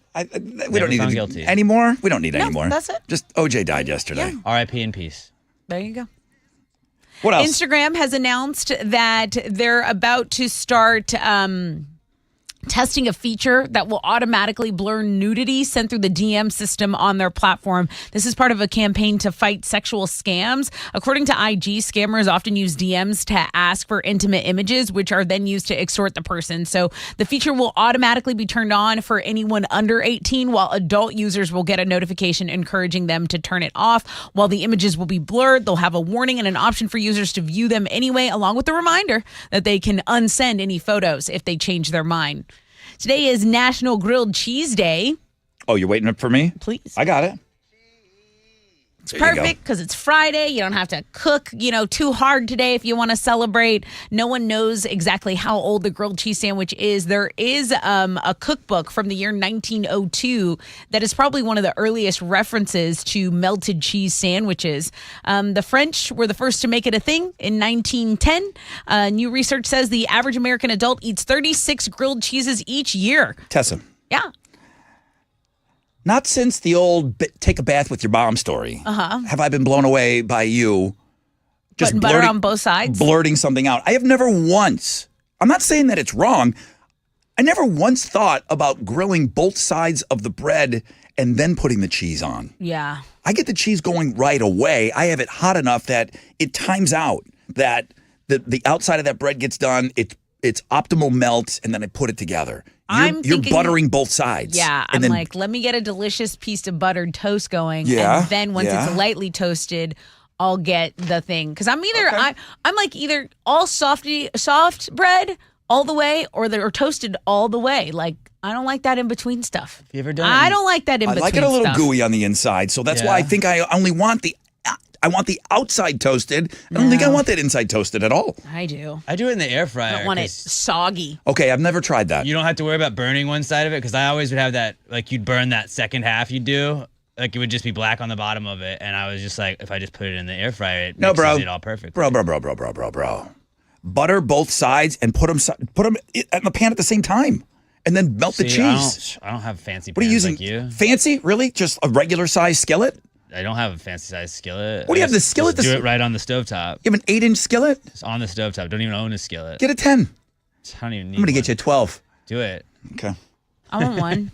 We don't need guilty. any more. We don't need any more. That's it. Just OJ died yesterday. R.I.P. in peace. There you go. What else? Instagram has announced that they're about to start testing a feature that will automatically blur nudity sent through the DM system on their platform. This is part of a campaign to fight sexual scams. According to IG, scammers often use DMs to ask for intimate images, which are then used to extort the person. So the feature will automatically be turned on for anyone under 18, while adult users will get a notification encouraging them to turn it off. While the images will be blurred, they'll have a warning and an option for users to view them anyway, along with a reminder that they can unsend any photos if they change their mind. Today is National Grilled Cheese Day. Oh, you're waiting up for me? Please. I got it. It's perfect because it's Friday. You don't have to cook, too hard today if you want to celebrate. No one knows exactly how old the grilled cheese sandwich is. There is a cookbook from the year 1902 that is probably one of the earliest references to melted cheese sandwiches. The French were the first to make it a thing in 1910. New research says the average American adult eats 36 grilled cheeses each year. Tessa. Yeah. Not since the old take a bath with your mom story have I been blown away by you just putting butter on both sides, blurting something out. I have never once, I'm not saying that it's wrong, I never once thought about grilling both sides of the bread and then putting the cheese on. Yeah. I get the cheese going right away. I have it hot enough that it times out, that the outside of that bread gets done, it's optimal melt, and then I put it together. You're buttering both sides. Yeah, and I'm like, let me get a delicious piece of buttered toast going. Yeah, and then once yeah. it's lightly toasted, I'll get the thing because I'm like either all soft bread all the way or toasted all the way. Like I don't like that in between stuff. You ever done? I don't like that in I between. like it a little stuff. gooey on the inside, so that's why I think I only want the outside toasted. I don't think I want that inside toasted at all. I do. I do it in the air fryer. I don't want it soggy. Okay, I've never tried that. You don't have to worry about burning one side of it because I always would have that, like you'd burn that second half you do. Like it would just be black on the bottom of it. And I was just like, if I just put it in the air fryer, it mixes it all perfect. Bro. Butter both sides and put them in the pan at the same time. And then melt the cheese. I don't have fancy pans What are you using? like you. Fancy? Really? Just a regular size skillet? I don't have a fancy size skillet. What do you have, the skillet? Just do it right on the stovetop. You have an 8-inch skillet? It's on the stovetop. Don't even own a skillet. Get a 10. I don't even need I'm going to get you a 12. Do it. Okay. I want one.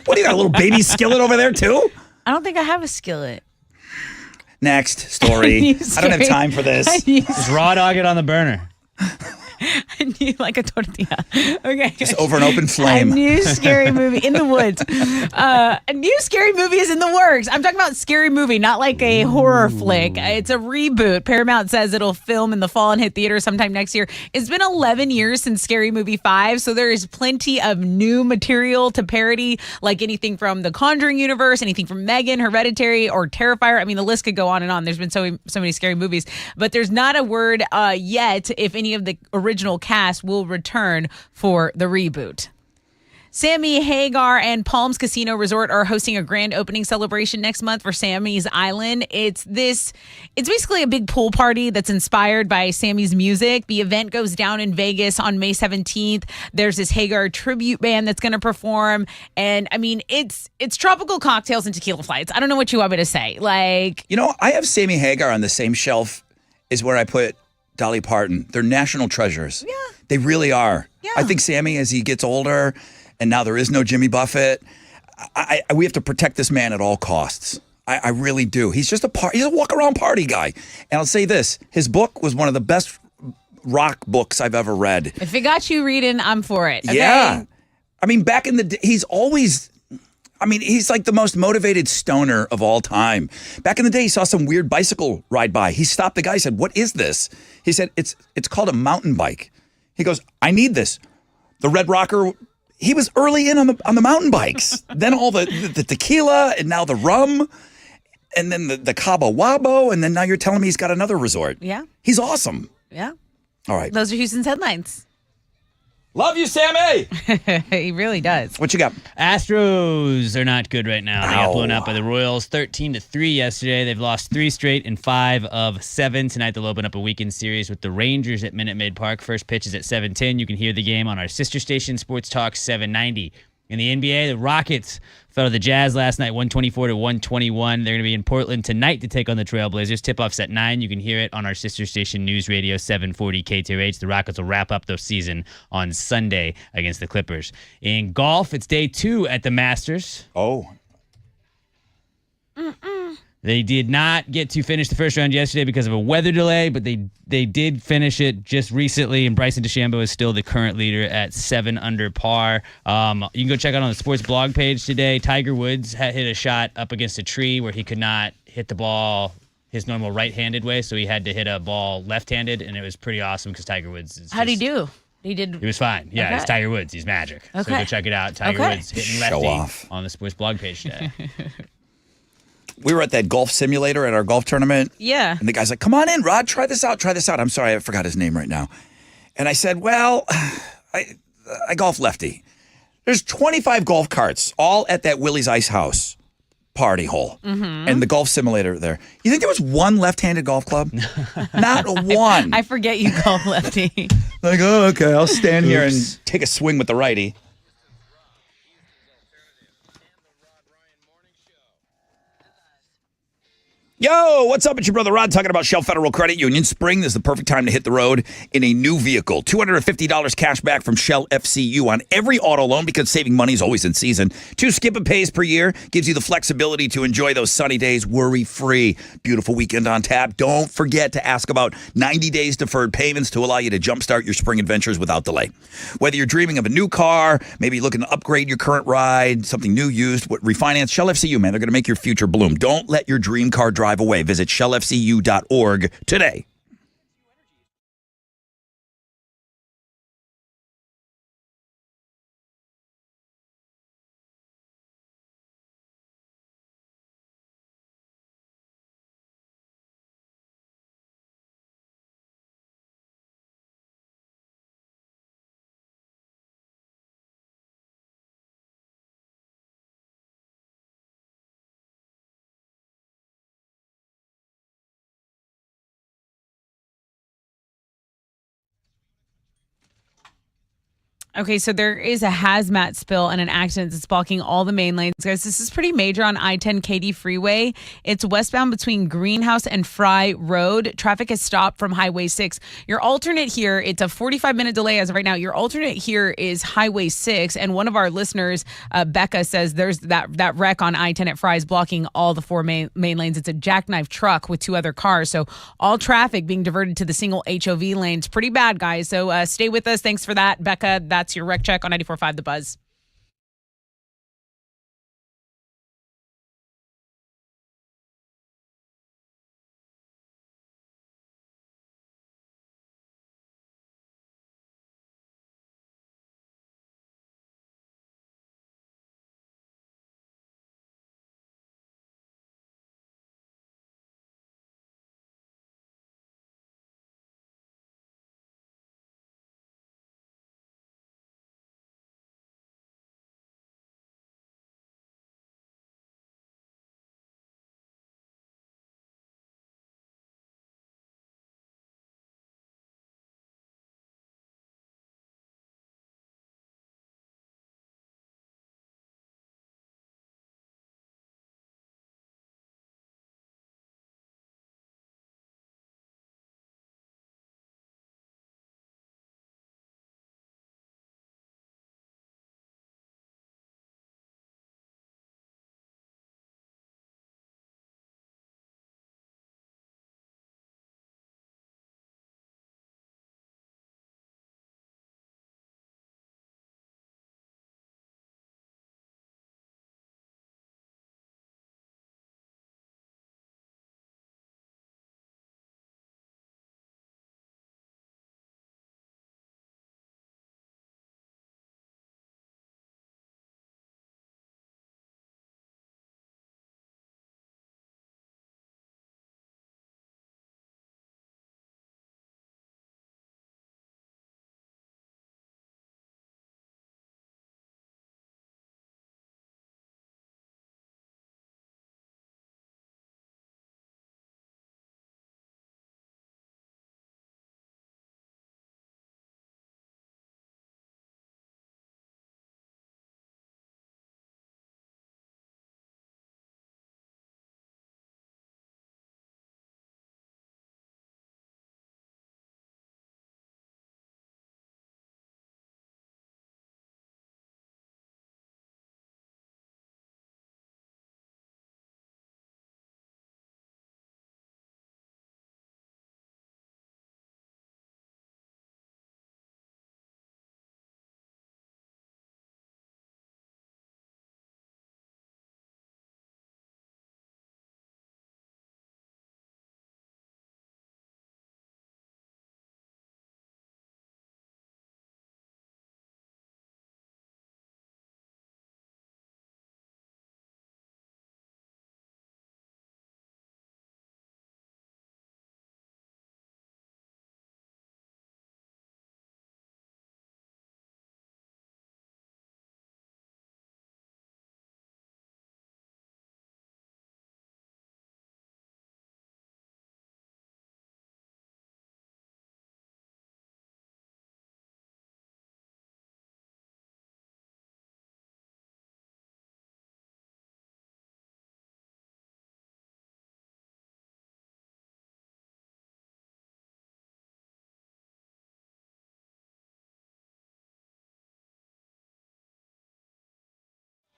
What do you got, a little baby skillet over there too? I don't think I have a skillet. Next story. I don't have time for this. Just raw dog it on the burner. I need like a tortilla. Okay. Just over an open flame. A new scary movie in the woods. A new scary movie is in the works. I'm talking about scary movie, not like a horror flick. It's a reboot. Paramount says it'll film in the fall and hit theaters sometime next year. It's been 11 years since Scary Movie 5, so there is plenty of new material to parody, like anything from the Conjuring universe, anything from Megan, Hereditary, or Terrifier. I mean, the list could go on and on. There's been so many scary movies, but there's not a word yet if any of the original cast will return for the reboot. Sammy Hagar and Palms Casino Resort are hosting a grand opening celebration next month for Sammy's Island. It's basically a big pool party that's inspired by Sammy's music. The event goes down in Vegas on May 17th. There's this Hagar tribute band that's going to perform. And I mean, it's tropical cocktails and tequila flights. I don't know what you want me to say. Like, you know, I have Sammy Hagar on the same shelf as where I put Dolly Parton. They're national treasures. Yeah. They really are. Yeah. I think Sammy, as he gets older, and now there is no Jimmy Buffett, we have to protect this man at all costs. I really do. He's just he's a walk-around party guy. And I'll say this, his book was one of the best rock books I've ever read. If it got you reading, I'm for it. Okay? Yeah. I mean, back in the day, he's like the most motivated stoner of all time. Back in the day, he saw some weird bicycle ride by. He stopped the guy, he said, "What is this?" He said, it's called a mountain bike. He goes, "I need this." The Red Rocker, he was early in on the mountain bikes. Then all the tequila, and now the rum, and then the Cabo Wabo, and then now you're telling me he's got another resort. Yeah. He's awesome. Yeah. All right. Those are Houston's headlines. Love you, Sammy. He really does. What you got? Astros are not good right now. They got blown out by the Royals 13-3 yesterday. They've lost 3 straight in 5 of 7. Tonight they'll open up a weekend series with the Rangers at Minute Maid Park. First pitch is at 7:10. You can hear the game on our sister station, Sports Talk 790. In the NBA, the Rockets fell to the Jazz last night, 124-121. They're going to be in Portland tonight to take on the Trailblazers. Tip-off's at 9. You can hear it on our sister station, News Radio 740 KTRH. The Rockets will wrap up their season on Sunday against the Clippers. In golf, it's day 2 at the Masters. Oh. They did not get to finish the first round yesterday because of a weather delay, but they did finish it just recently, and Bryson DeChambeau is still the current leader at 7 under par. You can go check out on the sports blog page today. Tiger Woods hit a shot up against a tree where he could not hit the ball his normal right-handed way, so he had to hit a ball left-handed, and it was pretty awesome because Tiger Woods is How'd he do? He was fine. Yeah, Okay. It's Tiger Woods. He's magic. Okay. So go check it out. Tiger Okay. Woods hitting Show lefty off. on the sports blog page today. We were at that golf simulator at our golf tournament. Yeah. And the guy's like, "Come on in, Rod. Try this out. I'm sorry, I forgot his name right now. And I said, well, I golf lefty. There's 25 golf carts all at that Willie's Ice House party hole. Mm-hmm. And the golf simulator there. You think there was one left-handed golf club? Not one. I forget you golf lefty. Like, oh, okay, I'll stand here and take a swing with the righty. Yo, what's up? It's your brother Rod talking about Shell Federal Credit Union. Spring is the perfect time to hit the road in a new vehicle. $250 cash back from Shell FCU on every auto loan because saving money is always in season. 2 skip-a-pays per year gives you the flexibility to enjoy those sunny days worry-free. Beautiful weekend on tap. Don't forget to ask about 90 days deferred payments to allow you to jumpstart your spring adventures without delay. Whether you're dreaming of a new car, maybe looking to upgrade your current ride, something new used, refinance, Shell FCU, man, they're going to make your future bloom. Don't let your dream car drive drive away. Visit shellfcu.org today. Okay, so there is a hazmat spill and an accident that's blocking all the main lanes. Guys, this is pretty major on I-10 Katy Freeway. It's westbound between Greenhouse and Fry Road. Traffic has stopped from Highway 6. Your alternate here, it's a 45-minute delay as of right now. Your alternate here is Highway 6, and one of our listeners, Becca, says there's that wreck on I-10 at Fry is blocking all the four main lanes. It's a jackknife truck with two other cars, so all traffic being diverted to the single HOV lanes. Pretty bad, guys, so stay with us. Thanks for that, Becca. That's your wreck check on 94.5 The Buzz.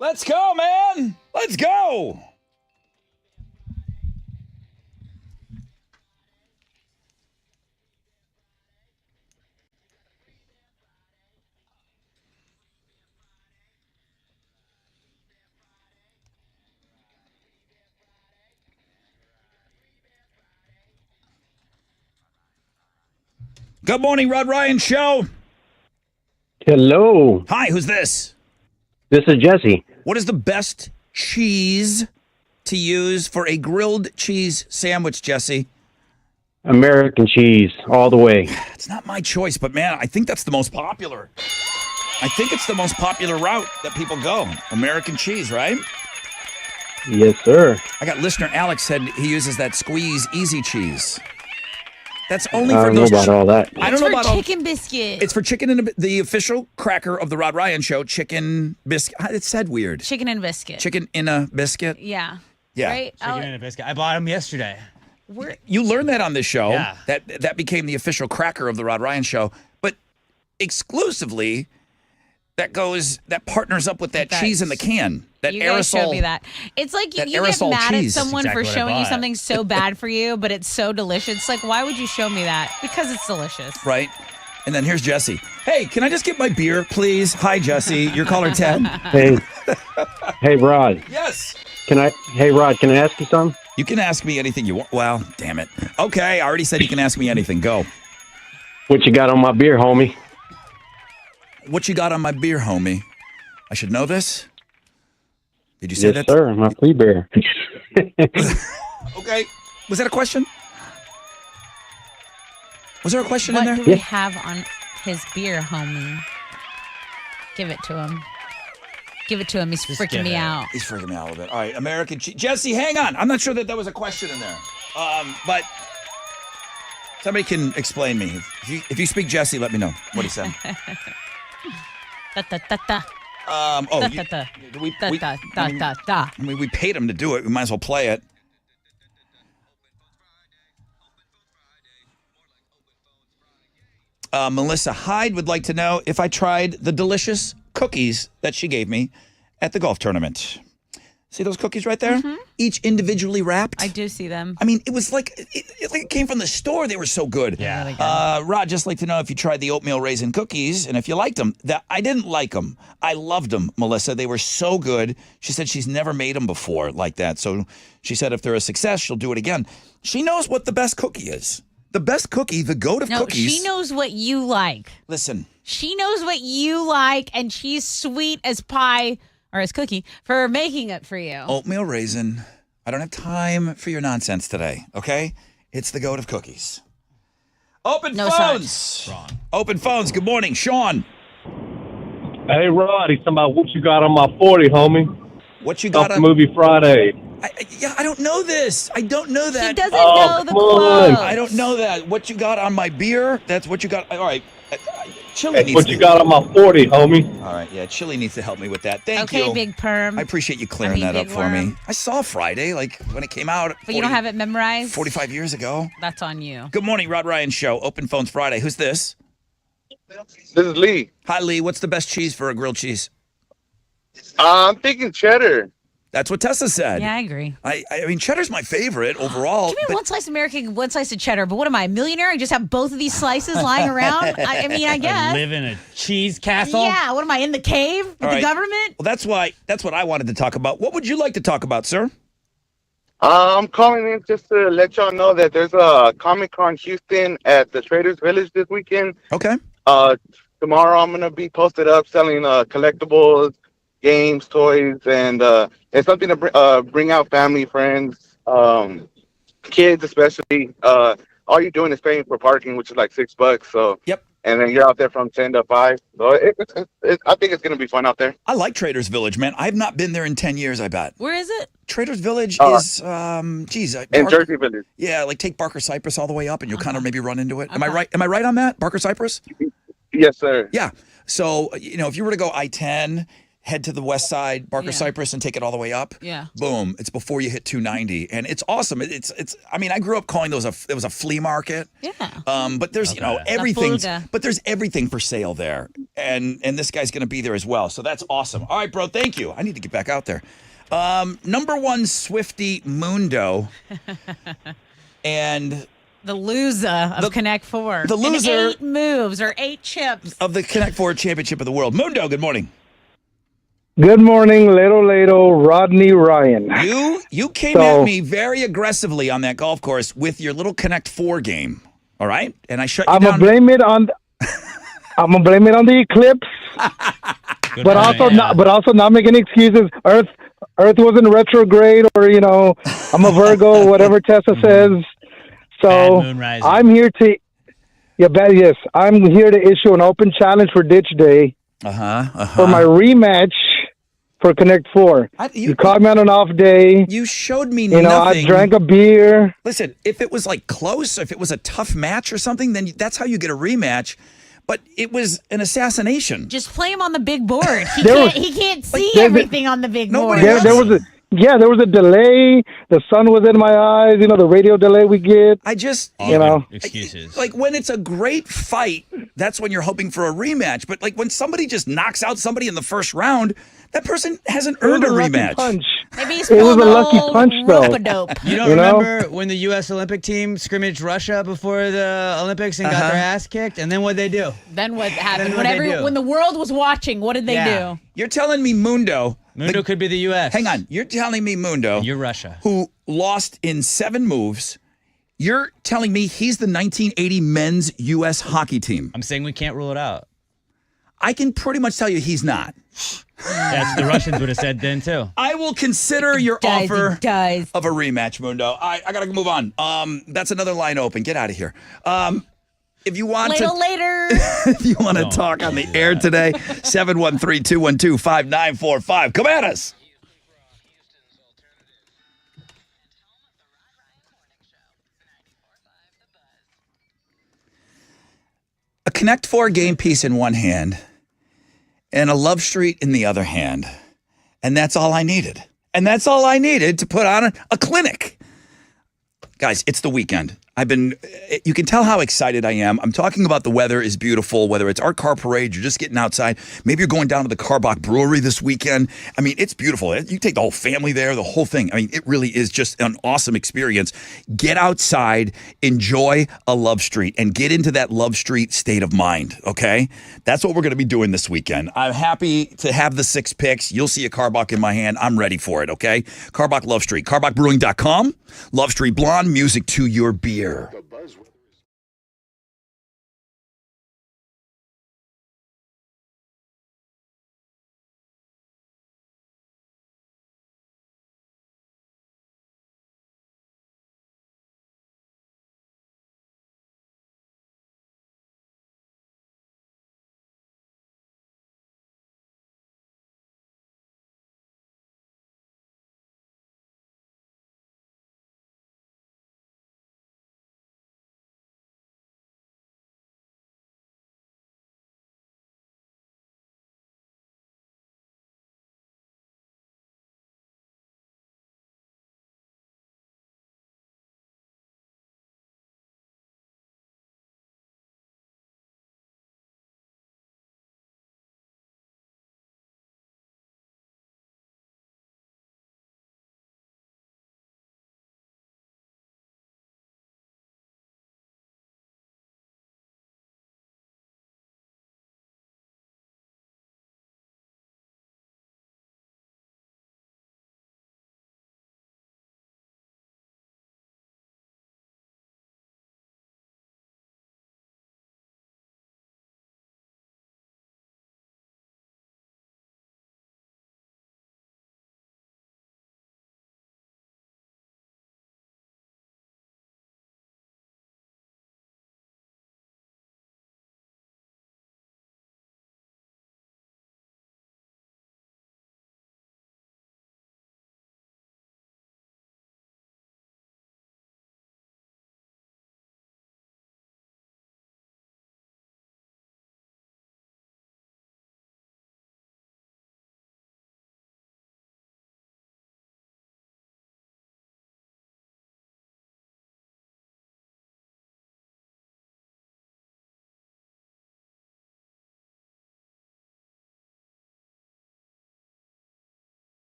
Let's go, man. Let's go. Good morning, Rod Ryan Show. Hello. Hi, who's this? This is Jesse. What is the best cheese to use for a grilled cheese sandwich, Jesse? American cheese, all the way. It's not my choice, but man, I think that's the most popular. I think it's the most popular route that people go. American cheese, right? Yes, sir. I got listener Alex said he uses that Squeeze Easy cheese. That's only I for don't know those. about all that. I don't know about all. chicken biscuit. It's for chicken and the official cracker of the Rod Ryan Show. Chicken biscuit. It said weird. Chicken and biscuit. Chicken in a biscuit. Yeah. Yeah. Right? Chicken and a biscuit. I bought them yesterday. You learned that on this show. Yeah. That became the official cracker of the Rod Ryan Show. But exclusively, that partners up with that cheese in the can. That You aerosol. guys showed me that. It's like you that get aerosol mad cheese. at someone Exactly for what I showing you bought. something so bad for you, but it's so delicious. It's like, why would you show me that? Because it's delicious. Right. And then here's Jesse. Hey, can I just get my beer, please? Hi, Jesse. You're caller 10. Hey, Rod. Yes. Hey, Rod, can I ask you something? You can ask me anything you want. Well, damn it. Okay, I already said you can ask me anything. Go. What you got on my beer, homie? What you got on my beer, homie? I should know this? Did you say Yes, that? sir. My flea beer. Okay. Was that a question? Was there a question What in do there? we have on his beer, homie? Give it to him. Give it to him. He's freaking me out. He's freaking me out a little bit. All right, American cheese. Jesse, hang on. I'm not sure that was a question in there. But somebody can explain me. If you speak Jesse, let me know what he said. Da, da, da, da. Da, da, da. Da, da, da, da, da. I mean, we paid him to do it. We might as well play it. Melissa Hyde would like to know if I tried the delicious cookies that she gave me at the golf tournament. See those cookies right there? Each individually wrapped. I do see them. I mean, it was like it came from the store. They were so good. Yeah. Really good. Rod, just like to know if you tried the oatmeal raisin cookies and if you liked them. I didn't like them. I loved them, Melissa. They were so good. She said she's never made them before like that. So she said if they're a success, she'll do it again. She knows what the best cookie is. The best cookie, the goat of No, cookies. she knows what you like. Listen. She knows what you like, and she's sweet as pie or as cookie for making it for you. Oatmeal raisin. I don't have time for your nonsense today, okay? It's the goat of cookies. Open No phones. such. Wrong. Open phones. Good morning, Sean. Hey, Rod, he's talking about what you got on my 40, homie. What you Off got the on? movie Friday. I don't know this. I don't know that. He doesn't know the come on. quote. I don't know that. What you got on my beer? That's what you got. All right. Chili Hey, needs what to. you got on my 40, homie? All right. Yeah, Chili needs to help me with that. Thank Okay, you. big perm. I appreciate you clearing I mean, that up big for me. worm. I saw Friday, like when it came out. But you don't have it memorized? 45 years ago. That's on you. Good morning, Rod Ryan Show. Open phones Friday. Who's this? This is Lee. Hi, Lee. What's the best cheese for a grilled cheese? I'm thinking cheddar. That's what Tessa said. Yeah, I agree. I mean, cheddar's my favorite overall. Give me one slice of American, one slice of cheddar. But what am I, a millionaire? I just have both of these slices lying around? I mean, I guess. Live in a cheese castle? Yeah, what am I, in the cave with All the right. government? Well, that's what I wanted to talk about. What would you like to talk about, sir? I'm calling in just to let y'all know that there's a Comic-Con Houston at the Traders Village this weekend. Okay. Tomorrow I'm going to be posted up selling collectibles, games, toys, and it's something to bring out family, friends, kids especially. All you're doing is paying for parking, which is like $6. So yep. And then you're out there from 10 to 5. So I think it's going to be fun out there. I like Traders Village, man. I've not been there in 10 years, I bet. Where is it? Traders Village is, in Jersey Village. Yeah, like take Barker Cypress all the way up, and you'll kind of maybe run into it. Am I right? Am I right on that, Barker Cypress? Yes, sir. Yeah. So if you were to go I-10, head to the west side, Barker Cypress, and take it all the way up. Yeah. Boom! It's before you hit 290, and it's awesome. It's. I mean, I grew up calling those it was a flea market. Yeah. But there's everything. Fluga. But there's everything for sale there, and this guy's going to be there as well. So that's awesome. All right, bro. Thank you. I need to get back out there. Number one Swifty Mundo, and The loser of Connect Four. the loser- In 8 moves or 8 chips. of the Connect Four Championship of the World. Mundo, good morning. Good morning, little Rodney Ryan. You came at me very aggressively on that golf course with your little Connect Four game. All right, and I shut you I'm down. gonna blame it on. I'm gonna blame it on the eclipse, but also not making excuses. Earth wasn't retrograde, or I'm a Virgo, whatever Tessa says. So moon rising. I'm here to. Yes, I'm here to issue an open challenge for Ditch Day for my rematch for Connect Four. You caught me on an off day. You showed me nothing. I drank a beer. Listen, if it was like close, if it was a tough match or something, then that's how you get a rematch. But it was an assassination. Just play him on the big board. He can't see there- everything on the big board. There was a delay. The sun was in my eyes. The radio delay we get. Excuses. Like when it's a great fight, that's when you're hoping for a rematch. But like when somebody just knocks out somebody in the first round, that person hasn't earned a rematch. Punch. Maybe he's It was pulling a lucky old punch, though. rope-a-dope. You don't remember when the U.S. Olympic team scrimmaged Russia before the Olympics and got their ass kicked? And then what'd they do? Then what happened? Then what'd they do? When the world was watching, what did they do? You're telling me Mundo could be the U.S. Hang on. You're telling me Mundo. You're Russia. Who lost in 7 moves. You're telling me he's the 1980 men's U.S. hockey team. I'm saying we can't rule it out. I can pretty much tell you he's not. That's the Russians would have said then, too. I will consider your offer of a rematch, Mundo. I got to move on. That's another line open. Get out of here. If you want later. if you want to talk on the air today, 713-212-5945. Come at us. A Connect 4 game piece in one hand and a Love Street in the other hand. And that's all I needed. And that's all I needed to put on a clinic. Guys, it's the weekend. You can tell how excited I am. I'm talking about the weather is beautiful, whether it's Art Car Parade, you're just getting outside. Maybe you're going down to the Karbach Brewery this weekend. I mean, it's beautiful. You take the whole family there, the whole thing. I mean, it really is just an awesome experience. Get outside, enjoy a Love Street, and get into that Love Street state of mind, okay? That's what we're going to be doing this weekend. I'm happy to have the 6 picks. You'll see a Karbach in my hand. I'm ready for it, okay? Karbach Love Street, KarbachBrewing.com. Love Street Blonde, music to your beer.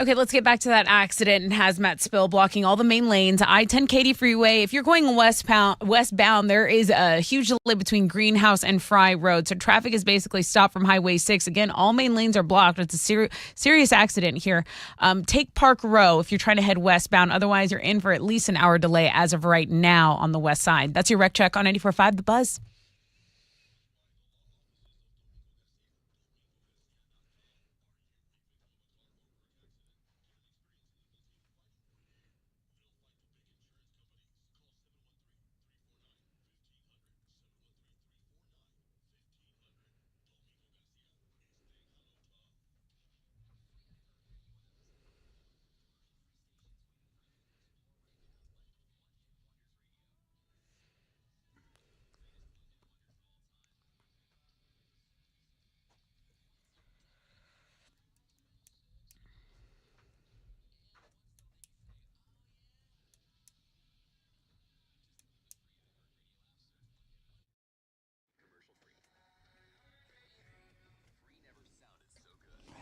Okay, let's get back to that accident and hazmat spill blocking all the main lanes. I-10 Katy Freeway. If you're going westbound, there is a huge delay between Greenhouse and Fry Road. So traffic is basically stopped from Highway 6. Again, all main lanes are blocked. It's a serious accident here. Take Park Row if you're trying to head westbound. Otherwise, you're in for at least an hour delay as of right now on the west side. That's your Wreck Check on 94.5 The Buzz.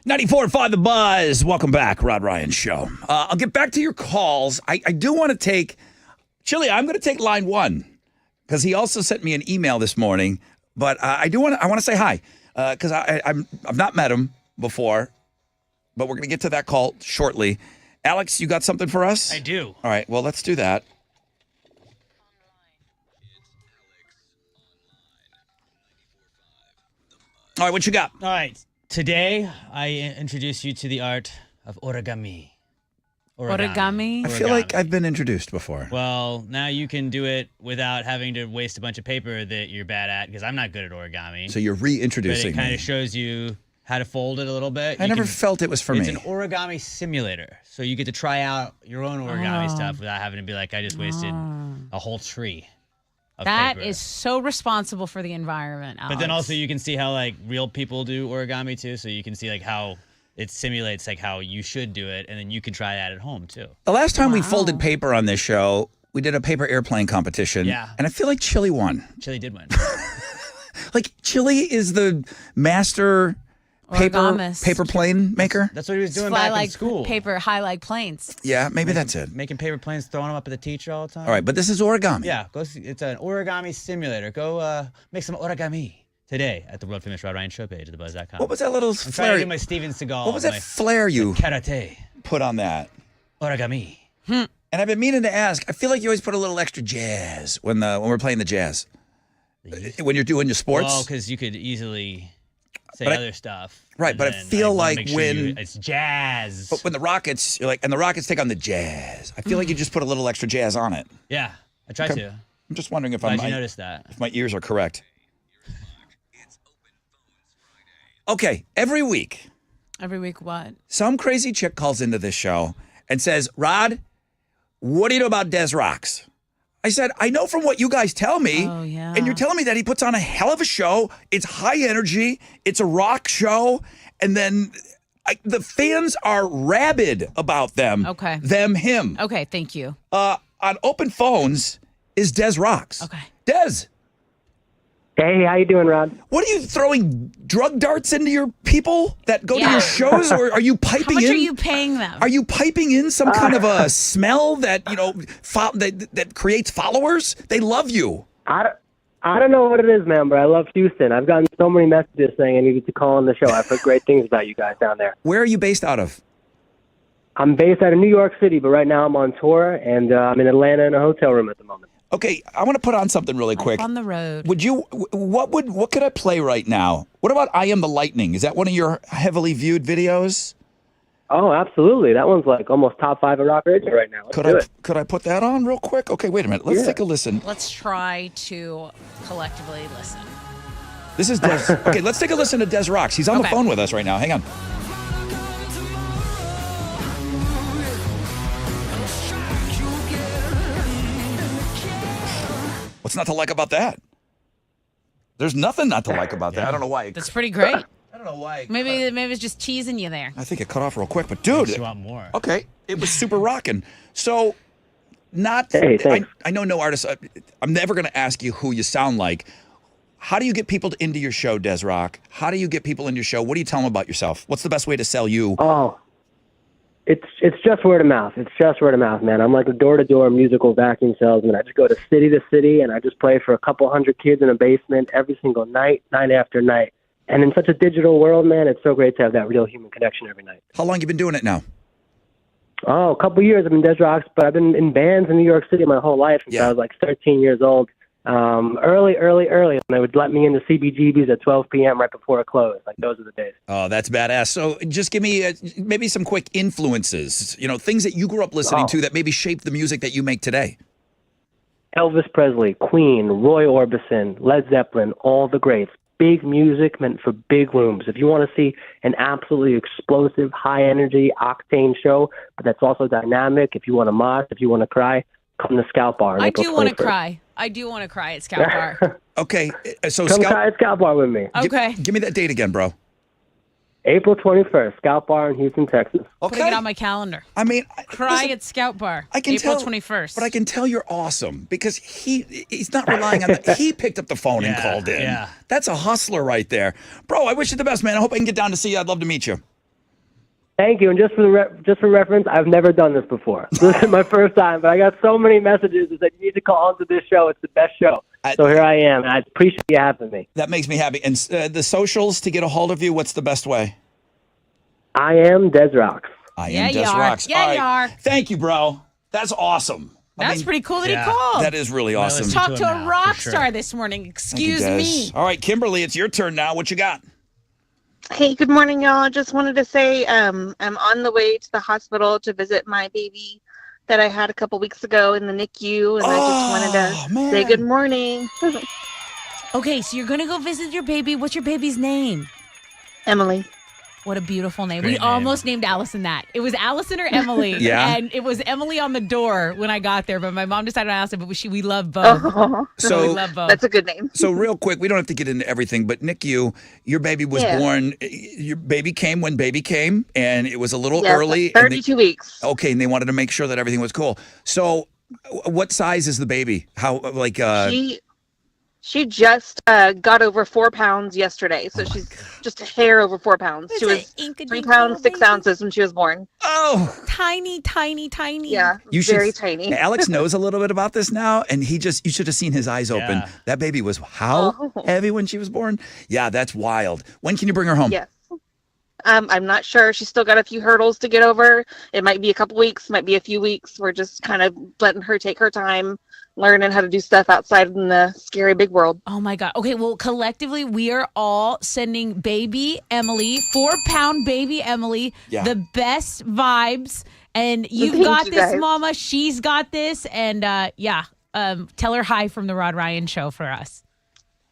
.94.5 The Buzz. Welcome back, Rod Ryan Show. I'll get back to your calls. I do want to take, Chili, I'm going to take line one because he also sent me an email this morning. But I want to say hi because I've not met him before, but we're going to get to that call shortly. Alex, you got something for us? I do. All right, well, let's do that. All right, what you got? All right. Today, I introduce you to the art of origami. Origami? I feel like I've been introduced before. Well, now you can do it without having to waste a bunch of paper that you're bad at, because I'm not good at origami. So you're reintroducing But it kind me. of shows you how to fold it a little bit. I never felt it was for It's me. an origami simulator. So you get to try out your own origami stuff without having to be like, I just wasted a whole tree of That paper. is so responsible for the environment, Alex. But then also you can see how like real people do origami too. So you can see like how it simulates like how you should do it, and then you can try that at home too. The last time we folded paper on this show, we did a paper airplane competition. Yeah. And I feel like Chili won. Chili did win. Like Chili is the master Origamist. paper plane maker. That's what he was doing Fly back like in school. paper, high like planes. Yeah, maybe that's it. Making paper planes, throwing them up at the teacher all the time. All right, but this is origami. Yeah, go see, it's an origami simulator. Go make some origami today at the world famous Rod Ryan Show page at thebuzz.com. What was that little I'm trying flair? to do my Steven Seagal. What was my that flair you karate put on that? origami? And I've been meaning to ask. I feel like you always put a little extra jazz when we're playing the jazz. When you're doing your sports. Well, because you could easily say But I- other stuff. Right, and but I then feel wanna like make sure when it's jazz. But when the Rockets, you're like, and the Rockets take on the Jazz. I feel like you just put a little extra jazz on it. Yeah, I tried Okay. to. I'm just wondering if Glad you noticed that. if my ears are correct. Okay, every week, Every week, what? some crazy chick calls into this show and says, Rod, what do you know about Des Rocks? I said, I know from what you guys tell me. Oh, yeah. And you're telling me that he puts on a hell of a show. It's high energy. It's a rock show. And then the fans are rabid about them. Okay. Him. Okay, thank you. On open phones is Des Rocks. Okay. Des, Hey, how you doing, Rod? what are you throwing drug darts into your people that go to Yeah. your shows, or are you How piping much in? are you paying them? Are you piping in some kind of a smell that that creates followers? They love you. I don't know what it is, man, but I love Houston. I've gotten so many messages saying I needed to call on the show. I've heard great things about you guys down there. Where are you based out of? I'm based out of New York City, but right now I'm on tour, and I'm in Atlanta in a hotel room at the moment. Okay, I want to put on something really quick. on the road. Would you? What could I play right now? What about "I Am the Lightning"? Is that one of your heavily viewed videos? Oh, absolutely. That one's like almost top 5 of rock radio right now. Let's do it. Could I put that on real quick? Okay, wait a minute. Let's Yeah. take a listen. Let's try to collectively listen. This is Des. Okay, let's take a listen to Des Rocks. He's on the Okay. phone with us right now. Hang on. What's not to like about that? There's nothing not to like about that. I don't know why. That's pretty great. I don't know why. Maybe it's just teasing you there. I think it cut off real quick, but dude, Makes you want more. okay, it was super rocking. So, not. Hey, thanks. I know no artist. I'm never going to ask you who you sound like. How do you get people into your show, Des Rock? How do you get people into your show? What do you tell them about yourself? What's the best way to sell you? Oh, It's just word of mouth. It's just word of mouth, man. I'm like a door-to-door musical vacuum salesman. I just go to city, and I just play for a couple hundred kids in a basement every single night, night after night. And in such a digital world, man, it's so great to have that real human connection every night. How long you been doing it now? Oh, a couple years. I've been Des Rocks, but I've been in bands in New York City my whole life since I was like 13 years old. Early, and they would let me into CBGBs at 12 p.m. right before it closed. Like, those are the days. Oh, that's badass. So just give me maybe some quick influences, things that you grew up listening to that maybe shaped the music that you make today. Elvis Presley, Queen, Roy Orbison, Led Zeppelin, all the greats. Big music meant for big rooms. If you want to see an absolutely explosive, high-energy, octane show, but that's also dynamic, if you want to mosh, if you want to cry, come to Scout Bar. I do want to cry. I do want to cry at Scout Bar. Okay, so come cry at Scout Bar with me. Okay. Give me that date again, bro. April 21st, Scout Bar in Houston, Texas. Putting it on my calendar. I mean, cry at Scout Bar. I can April tell, 21st. But I can tell you're awesome because he's not relying on that. He picked up the phone and called in. Yeah. That's a hustler right there, bro. I wish you the best, man. I hope I can get down to see you. I'd love to meet you. Thank you. And just for reference, I've never done this before. This is my first time, but I got so many messages that said you need to call into this show. It's the best show. So here I am, and I appreciate you having me. That makes me happy. And the socials to get a hold of you, what's the best way? I am Des Rocks. I am Des Rocks. Yeah, All right. you are. Thank you, bro. That's awesome. That's pretty cool that he called. That is really awesome. Talk to a rock star this morning. Excuse me. All right, Kimberly, it's your turn now. What you got? Hey, good morning, y'all. Just wanted to say I'm on the way to the hospital to visit my baby that I had a couple weeks ago in the NICU, and I just wanted to say good morning. Okay, so you're going to go visit your baby. What's your baby's name? Emily. What a beautiful name. Great We name. almost named Allison that. It was Allison or Emily. Yeah. And it was Emily on the door when I got there, but my mom decided on Allison, but we love both. So we love both. That's a good name. So real quick, we don't have to get into everything, but NICU, your baby was born. Your baby came when baby came, and it was a little early. 32 weeks. Okay, and they wanted to make sure that everything was cool. So, what size is the baby? How She just got over 4 pounds yesterday, so she's just a hair over 4 pounds. She was 3 pounds 6 ounces when she was born. Oh, tiny. Yeah, very tiny. Alex knows a little bit about this now, and you should have seen his eyes open. That baby was how heavy when she was born? Yeah, that's wild. When can you bring her home? Yes. I'm not sure. She's still got a few hurdles to get over. It might be a couple weeks, might be a few weeks. We're just kind of letting her take her time, learning how to do stuff outside in the scary big world. Oh my God. Okay, well, collectively, we are all sending baby Emily, 4-pound baby Emily, the best vibes. And you've Thank got you, this, guys. Mama. She's got this. And tell her hi from the Rod Ryan Show for us.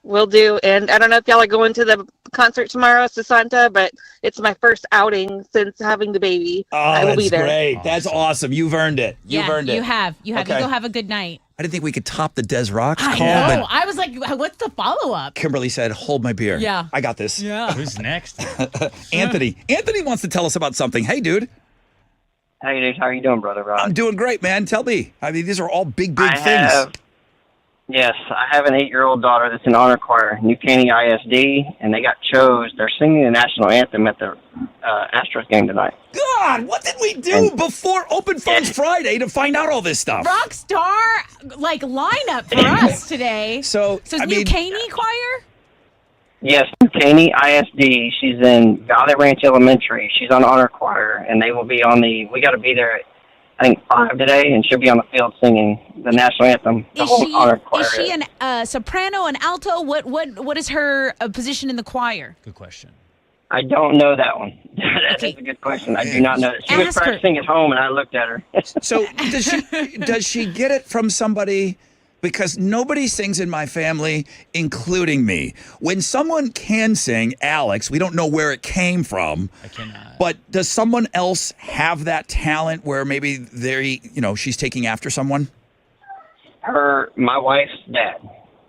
Will do. And I don't know if y'all are going to the concert tomorrow, Sasanta, but it's my first outing since having the baby. Oh, I will that's be there. great. That's awesome. You've earned it. You've earned it. You have. You Okay. go have a good night. I didn't think we could top the Des Rocks I call, know. but I was like, what's the follow-up? Kimberly said, "Hold my beer." Yeah. I got this. Yeah. Who's next? Anthony. Anthony wants to tell us about something. Hey, dude. Hey, how are you doing, brother Rod? I'm doing great, man. Tell me. I mean, these are all big things. Yes, I have an 8-year-old daughter that's in honor choir, New Caney ISD, and they got chose. They're singing the national anthem at the Astros game tonight. God, what did we do before Open Phones Friday to find out all this stuff? Rock star lineup for us today. So it's New Caney Choir? Yes, New Caney ISD. She's in Valley Ranch Elementary. She's on honor choir, and they will be on we got to be there at, I think, 5 today, and she'll be on the field singing the national anthem. The whole honor choir. Is she an soprano, an alto? What is her position in the choir? Good question. I don't know that one. That's a good question. I do not know. She was practicing at home, and I looked at her. So does she get it from somebody? Because nobody sings in my family, including me. When someone can sing, Alex, we don't know where it came from. I cannot. But does someone else have that talent where maybe she's taking after someone? My wife's dad.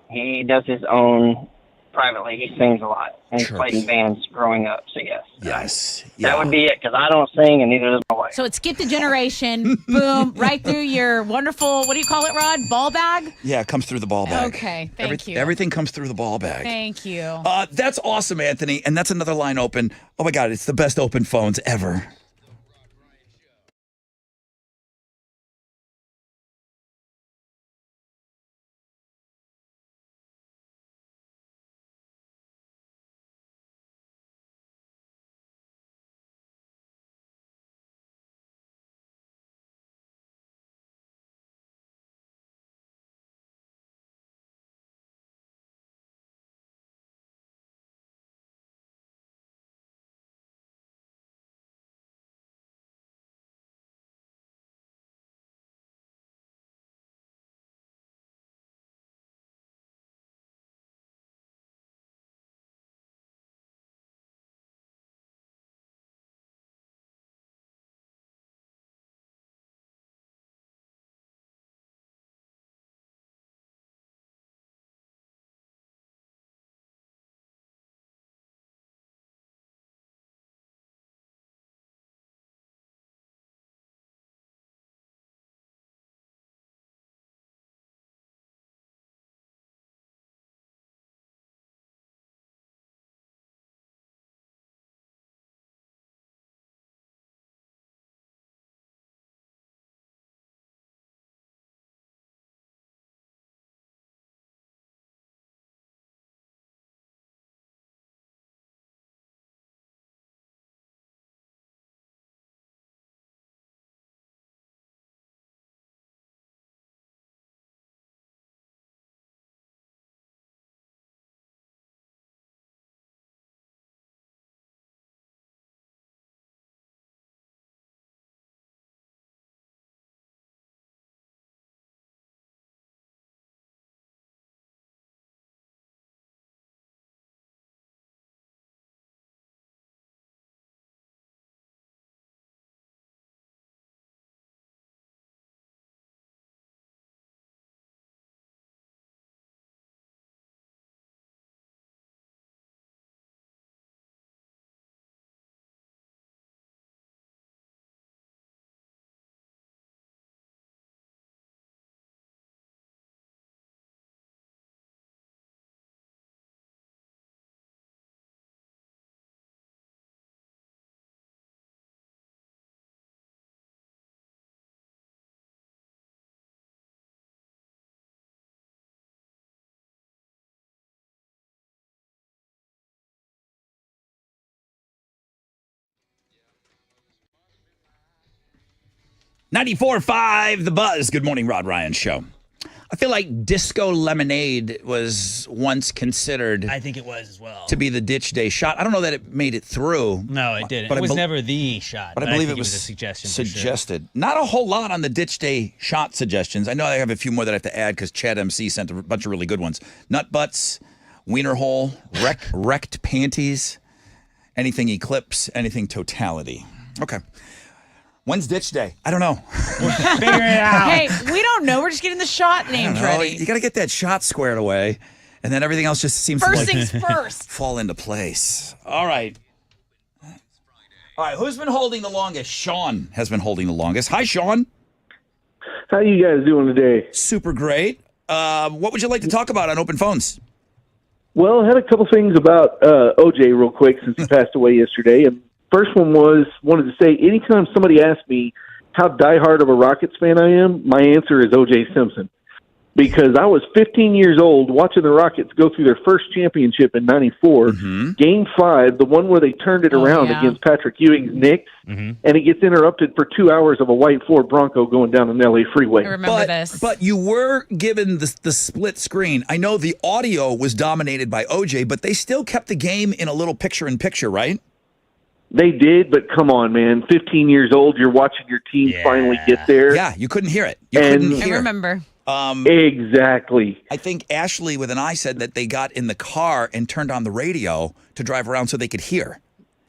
He does his own privately. He sings a lot. And he's played in bands growing up. So yes. Yes. That would be it, because I don't sing, and neither does my wife. So it skipped a generation. Boom, right through your wonderful, what do you call it, Rod? Ball bag? Yeah, it comes through the ball bag. Okay, thank you. Everything comes through the ball bag. Thank you. That's awesome, Anthony. And that's another line open. Oh, my God, it's the best open phones ever. 94.5 The Buzz. Good morning, Rod Ryan Show. I feel like Disco Lemonade was once considered. I think it was as well. To be the ditch day shot. I don't know that it made it through. No, it didn't. But It was never the shot. But I believe think it was a suggestion. for sure. suggested. Not a whole lot on the ditch day shot suggestions. I know I have a few more that I have to add because Chad MC sent a bunch of really good ones. Nut butts, wiener hole, wrecked panties, anything eclipse, anything totality. Okay. When's ditch day? I don't know. Figure it out. Hey, we don't know. We're just getting the shot names ready. You got to get that shot squared away, and then everything else just seems First to things first. fall into place. All right. Who's been holding the longest? Sean has been holding the longest. Hi, Sean. How you guys doing today? Super great. What would you like to talk about on Open Phones? Well, I had a couple things about OJ real quick since he passed away yesterday. And first one wanted to say, anytime somebody asks me how diehard of a Rockets fan I am, my answer is OJ Simpson. Because I was 15 years old watching the Rockets go through their first championship in '94, Game 5, the one where they turned it around against Patrick Ewing's Knicks, and it gets interrupted for 2 hours of a white Ford Bronco going down an LA freeway. I remember this. But you were given the split screen. I know the audio was dominated by OJ, but they still kept the game in a little picture-in-picture, right? They did, but come on, man. 15 years old, you're watching your team finally get there. Yeah, you couldn't hear it. You couldn't hear I remember. Exactly. I think Ashley with an I said that they got in the car and turned on the radio to drive around so they could hear.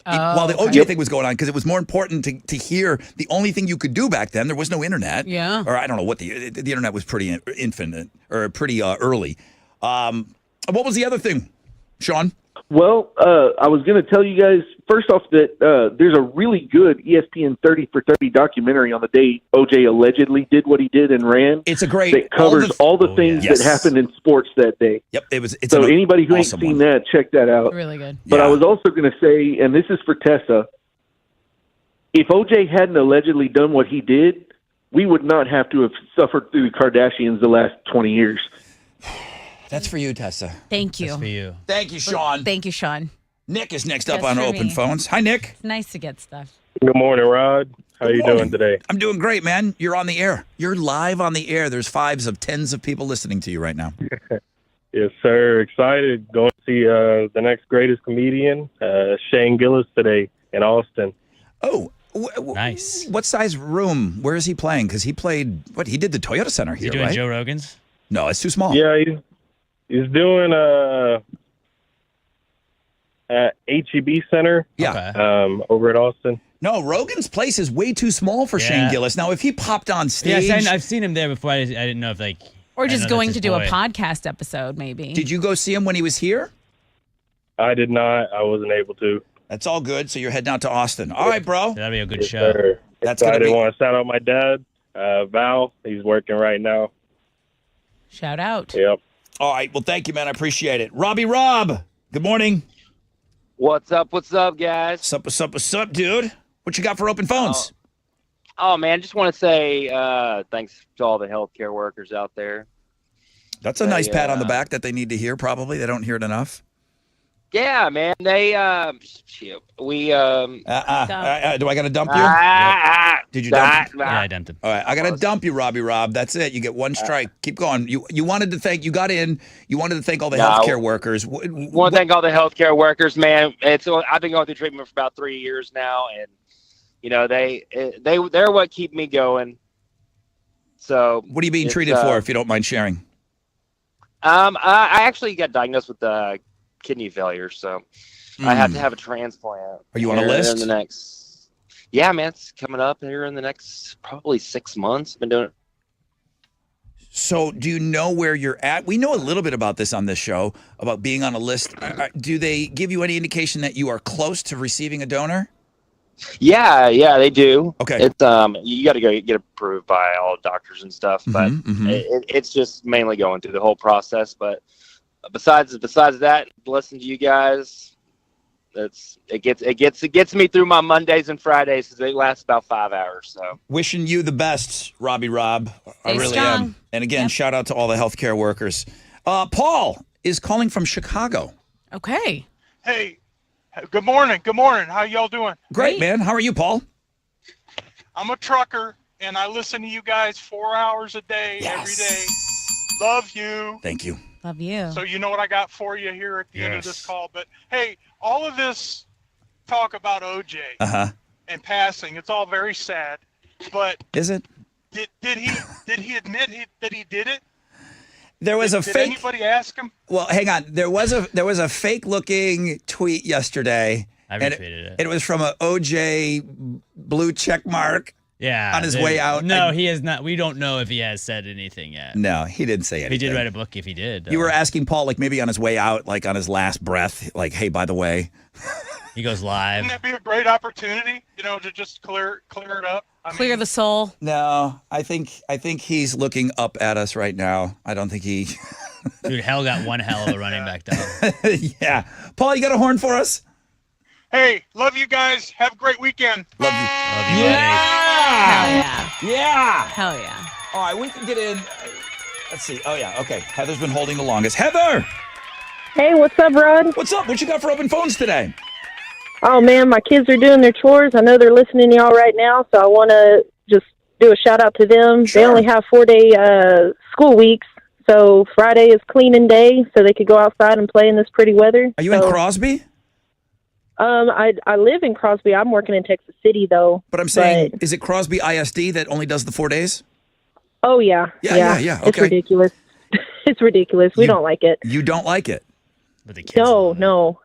While the OJ thing was going on, because it was more important to hear. The only thing you could do back then, there was no internet. Yeah. Or I don't know what the internet was pretty infinite or pretty early. What was the other thing, Sean? Well, I was going to tell you guys, first off, that there's a really good ESPN 30 for 30 documentary on the day OJ allegedly did what he did and ran. It's a great... That covers all the things that happened in sports that day. Yep, it's so anybody who ain't seen that, check that out. Really good. But I was also going to say, and this is for Tessa, if OJ hadn't allegedly done what he did, we would not have to have suffered through the Kardashians the last 20 years. That's for you, Tessa. Thank you. That's for you. Thank you, Sean. Thank you, Sean. Nick is next up Just on for Open me. Phones. Hi, Nick. It's nice to get stuff. Good morning, Rod. How you doing today? I'm doing great, man. You're on the air. You're live on the air. There's fives of tens of people listening to you right now. Yes, sir. Excited. Going to see the next greatest comedian, Shane Gillis, today in Austin. Oh, nice. What size room? Where is he playing? Because he played, he did the Toyota Center Is here, he doing right? Joe Rogan's? No, it's too small. Yeah, he's doing at HEB Center. Yeah. Over at Austin. No, Rogan's place is way too small for Shane Gillis. Now, if he popped on stage... Yeah, I've seen him there before. I didn't know if Or I just know going that's to his do a boy. podcast episode, maybe. Did you go see him when he was here? I did not. I wasn't able to. That's all good. So you're heading out to Austin. All right, bro. That'll be a good Yes, show. sir. That's gonna Excited. be- Want to shout out my dad, Val. He's working right now. Shout out. Yep. All right. Well, thank you, man. I appreciate it. Robbie Rob, good morning. What's up, guys? What's up, dude? What you got for Open Phones? Oh, man, just want to say thanks to all the healthcare workers out there. That's a nice pat on the back that they need to hear, probably. They don't hear it enough. Yeah, man, they, we, do I got to dump you? Did you dump him? Yeah, I dumped him. All right, I got to dump you, Robbie Rob. That's it. You get one strike. Keep going. You wanted to thank, you wanted to thank all the healthcare workers. want to thank all the healthcare workers, man. I've been going through treatment for about 3 years now, and you know they're what keep me going. So What are you being treated for, if you don't mind sharing? I actually got diagnosed with kidney failure, so I have to have a transplant. Are you on a here list? In the next, yeah, man, it's coming up here in the next probably 6 months. Been doing it. So do you know where you're at? We know a little bit about this on this show, about being on a list. Do they give you any indication that you are close to receiving a donor? Yeah, they do. Okay. It's you got to go get approved by all doctors and stuff, but it's just mainly going through the whole process. But besides that, listening to you guys, it gets me through my Mondays and Fridays because they last about 5 hours. So Wishing you the best, Robbie Rob. I Stay really strong. am. And again, shout out to all the healthcare workers. Paul is calling from Chicago. Okay. Hey, good morning. Good morning. How y'all doing? Great, man. How are you, Paul? I'm a trucker, and I listen to you guys 4 hours a day, every day. Love you. Thank you. Love you. So you know what I got for you here at the end of this call. But, hey, all of this talk about OJ and passing, it's all very sad. But is it? Did he admit that he did it? There was a Did fake. anybody ask him? Well, hang on. There was a fake looking tweet yesterday. I and retweeted it. It was from a OJ blue check mark. Yeah. On his way out. No, he has not. We don't know if he has said anything yet. No, he didn't say anything. He did write a book if he did. You were asking Paul, like maybe on his way out, like on his last breath, like, hey, by the way. He goes live. Wouldn't that be a great opportunity, to just clear it up? Clear the soul. No, I think he's looking up at us right now. I don't think he. Dude, Hell got one hell of a running back though. Yeah. Paul, you got a horn for us? Hey, love you guys. Have a great weekend. Love you. Love you, Hell yeah. Yeah. Hell yeah. All right, we can get in. Let's see. Oh, yeah. Okay. Heather's been holding the longest. Heather! Hey, what's up, Rod? What's up? What you got for open phones today? Oh, man, my kids are doing their chores. I know they're listening to y'all right now, so I want to just do a shout-out to them. Sure. They only have 4-day school weeks, so Friday is cleaning day, so they could go outside and play in this pretty weather. Are you in Crosby? I live in Crosby. I'm working in Texas City, though. But I'm saying, is it Crosby ISD that only does the 4 days? Oh, yeah. Yeah. It's Okay. ridiculous. It's ridiculous. We don't like it. You don't like it? But the kids No.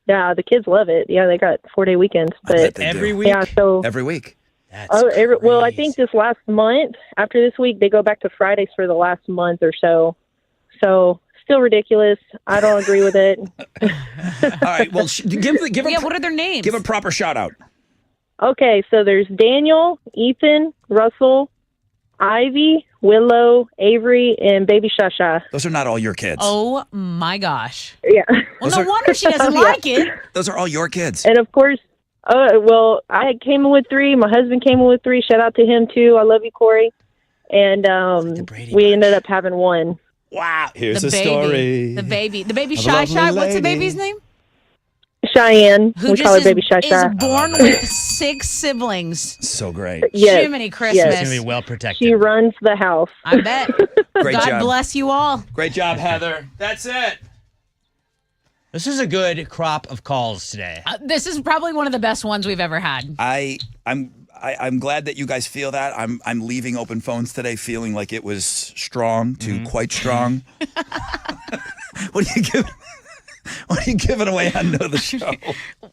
Yeah, the kids love it. Yeah, they got 4-day weekends. But every week? Yeah, so every week. Well, I think this last month, after this week, they go back to Fridays for the last month or so. So still ridiculous. I don't agree with it. All right. Well, give what are their names? Give a proper shout out. Okay, so there's Daniel, Ethan, Russell, Ivy, Willow, Avery, and Baby Shasha. Those are not all your kids. Oh my gosh. Yeah. Well, no wonder she doesn't like it. Those are all your kids. And of course, I came in with 3. My husband came in with 3. Shout out to him too. I love you, Corey. And we ended up having 1. Wow. Here's the a baby. story. The baby. The baby of a Shy lovely Shy. What's the lady. baby's name? Cheyenne. Who we just call her is, Baby Shy Shy. is born with 6 siblings. So great. Yes. Jiminy Christmas. Yes. It's going to be well protected. She runs the house. I bet. Great God job. bless you all. Great job, Heather. That's it. This is a good crop of calls today. This is probably one of the best ones we've ever had. I'm glad that you guys feel that. I'm leaving open phones today feeling like it was strong to quite strong. What are you giving away on Know the Show?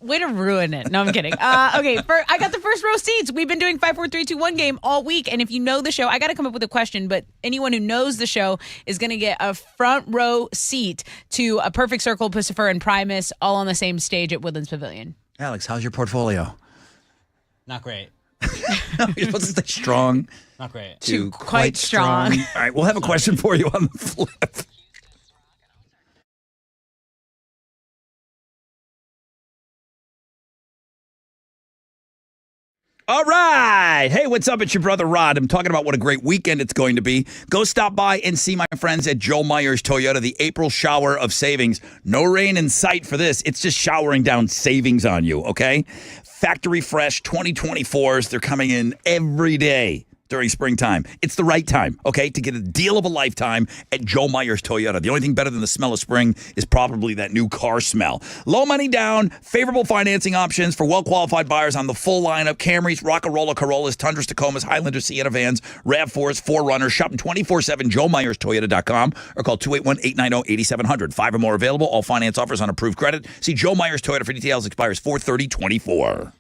Way to ruin it. No, I'm kidding. Okay, I got the first row seats. We've been doing 5, 4, 3, 2, 1 game all week. And if you know the show, I got to come up with a question, but anyone who knows the show is going to get a front row seat to a Perfect Circle, Pussifer, and Primus all on the same stage at Woodlands Pavilion. Alex, how's your portfolio? Not great. You're supposed to stay strong. Not great. To quite strong. All right, we'll have a question for you on the flip. All right. Hey, what's up? It's your brother Rod. I'm talking about what a great weekend it's going to be. Go stop by and see my friends at Joe Myers Toyota, the April shower of savings. No rain in sight for this. It's just showering down savings on you, okay? Factory fresh 2024s. They're coming in every day during springtime. It's the right time, okay, to get a deal of a lifetime at Joe Myers Toyota. The only thing better than the smell of spring is probably that new car smell. Low money down, favorable financing options for well-qualified buyers on the full lineup. Camrys, Rockarola, Corollas, Tundras, Tacomas, Highlanders, Sienna vans, RAV4s, 4Runners. Shop 24/7, JoeMyersToyota.com or call 281-890-8700. 5 or more available. All finance offers on approved credit. See Joe Myers Toyota for details. Expires 4/30/24.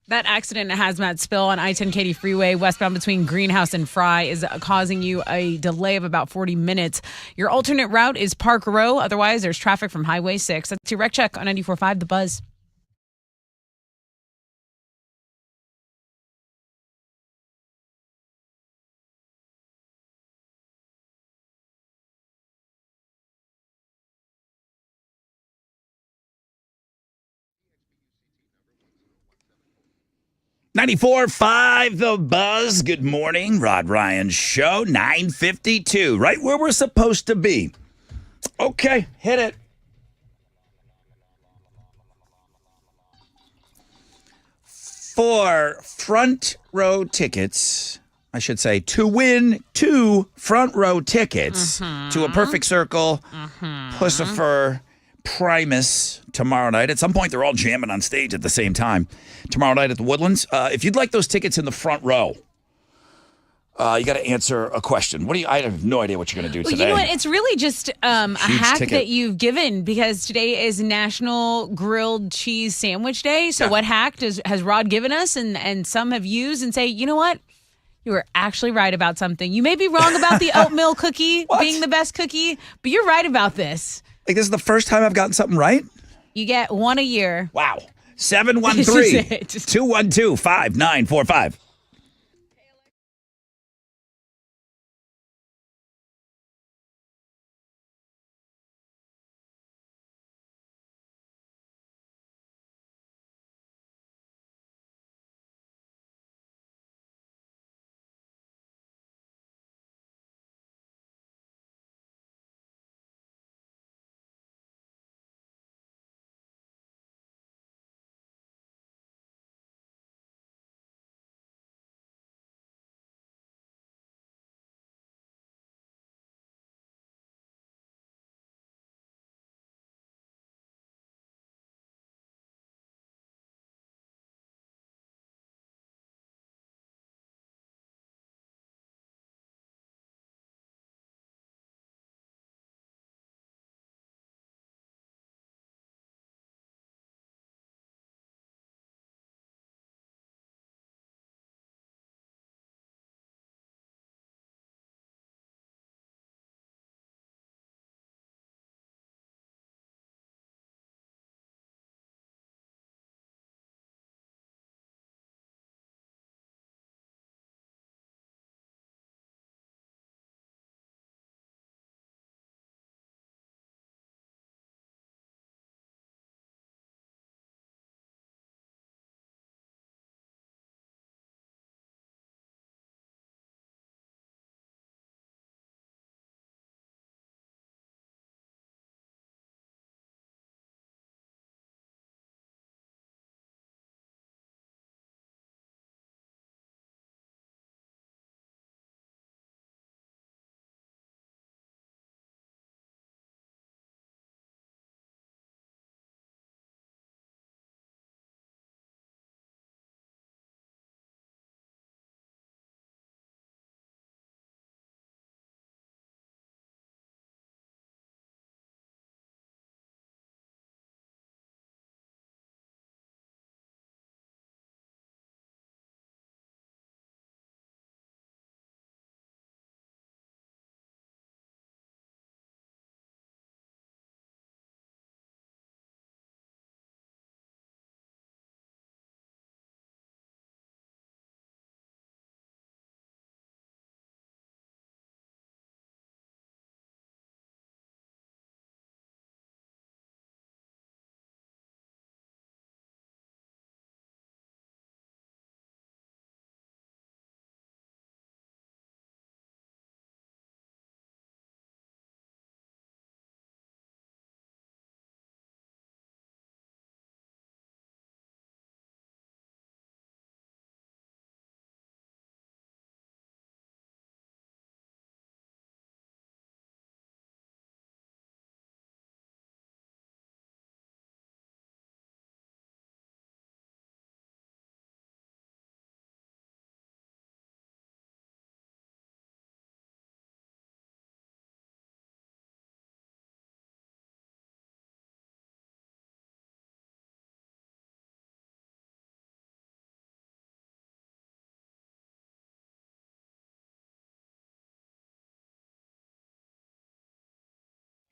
That accident and hazmat spill on I-10 Katy Freeway westbound between Greenhouse and Fry is causing you a delay of about 40 minutes. Your alternate route is Park Row. Otherwise, there's traffic from Highway 6. That's your Wreck Check on 94.5 The Buzz. .94.5 The Buzz. Good morning. Rod Ryan Show, 9:52. Right where we're supposed to be. Okay, hit it. For front row tickets, I should say, to win 2 front row tickets to a Perfect Circle, Pussifer, Primus tomorrow night. At some point, they're all jamming on stage at the same time. Tomorrow night at the Woodlands. If you'd like those tickets in the front row, you got to answer a question. I have no idea what you're going to do today. You know what? It's really just a hack ticket. that you've given because today is National Grilled Cheese Sandwich Day. So what hack has Rod given us and some have used and say, you know what? You were actually right about something. You may be wrong about the oatmeal cookie being the best cookie, but you're right about this. Like, this is the first time I've gotten something right? You get one a year. Wow. 713-212-5945.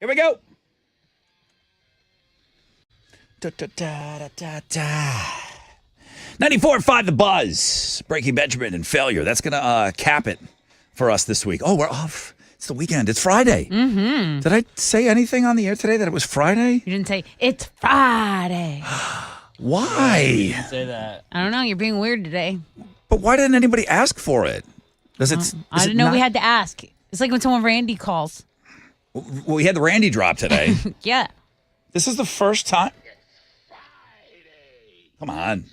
Here we go. Da, da, da, da, da, da. 94.5 The Buzz. Breaking Benjamin and Failure. That's going to cap it for us this week. Oh, we're off. It's the weekend. It's Friday. Mm-hmm. Did I say anything on the air today that it was Friday? You didn't say, it's Friday. Why? You didn't say that. I don't know. You're being weird today. But why didn't anybody ask for it? Does it? I didn't know we had to ask. It's like when someone Randy calls. Well, we had the Randy drop today. Yeah. This is the first time. Come on.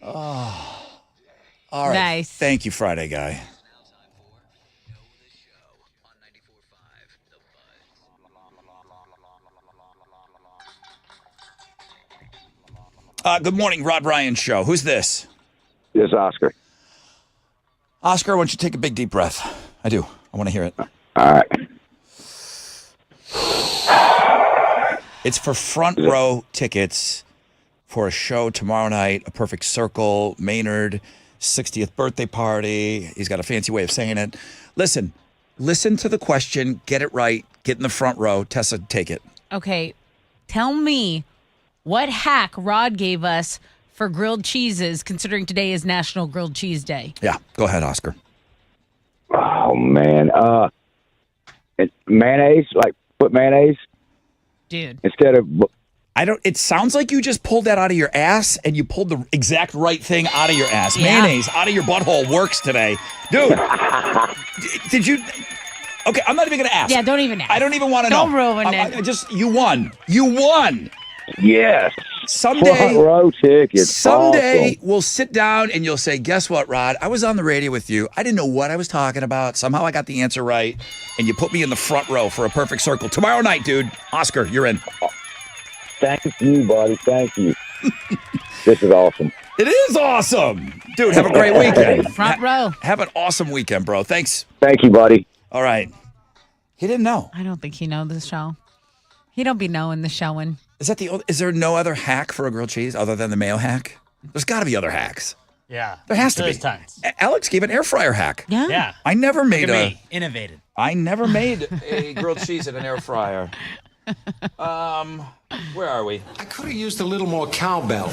Oh. All right. Nice. Thank you, Friday guy. Good morning, Rod Ryan Show. Who's this? This is Oscar. Oscar, why don't you take a big deep breath? I do. I want to hear it. All right. It's for front row tickets for a show tomorrow night, A Perfect Circle, Maynard, 60th birthday party. He's got a fancy way of saying it. Listen to the question, get it right, get in the front row. Tessa, take it. Okay. Tell me what hack Rod gave us for grilled cheeses, considering today is National Grilled Cheese Day. Yeah, go ahead, Oscar. Oh, man. Mayonnaise, like put mayonnaise Dude. instead of... It sounds like you just pulled that out of your ass and you pulled the exact right thing out of your ass. Yeah. Mayonnaise out of your butthole works today. Dude, did you... Okay, I'm not even going to ask. Yeah, don't even ask. I don't even want to know. Don't ruin it. You won. You won. Yes. Someday, front row tickets. Someday Awesome. we'll sit down and you'll say, guess what, Rod? I was on the radio with you. I didn't know what I was talking about. Somehow I got the answer right. And you put me in the front row for A Perfect Circle. Tomorrow night, dude. Oscar, you're in. Thank you, buddy. Thank you. This is awesome. It is awesome. Dude, have a great weekend. Front row. Have an awesome weekend, bro. Thanks. Thank you, buddy. All right. He didn't know. I don't think he knows the show. He don't be knowing the showing. Is there no other hack for a grilled cheese other than the mayo hack? There's got to be other hacks. Yeah. There has to be. There's tons. Alex gave an air fryer hack. Yeah. Yeah. I never made Innovated. I never made a grilled cheese in an air fryer. Where are we? I could have used a little more cowbell.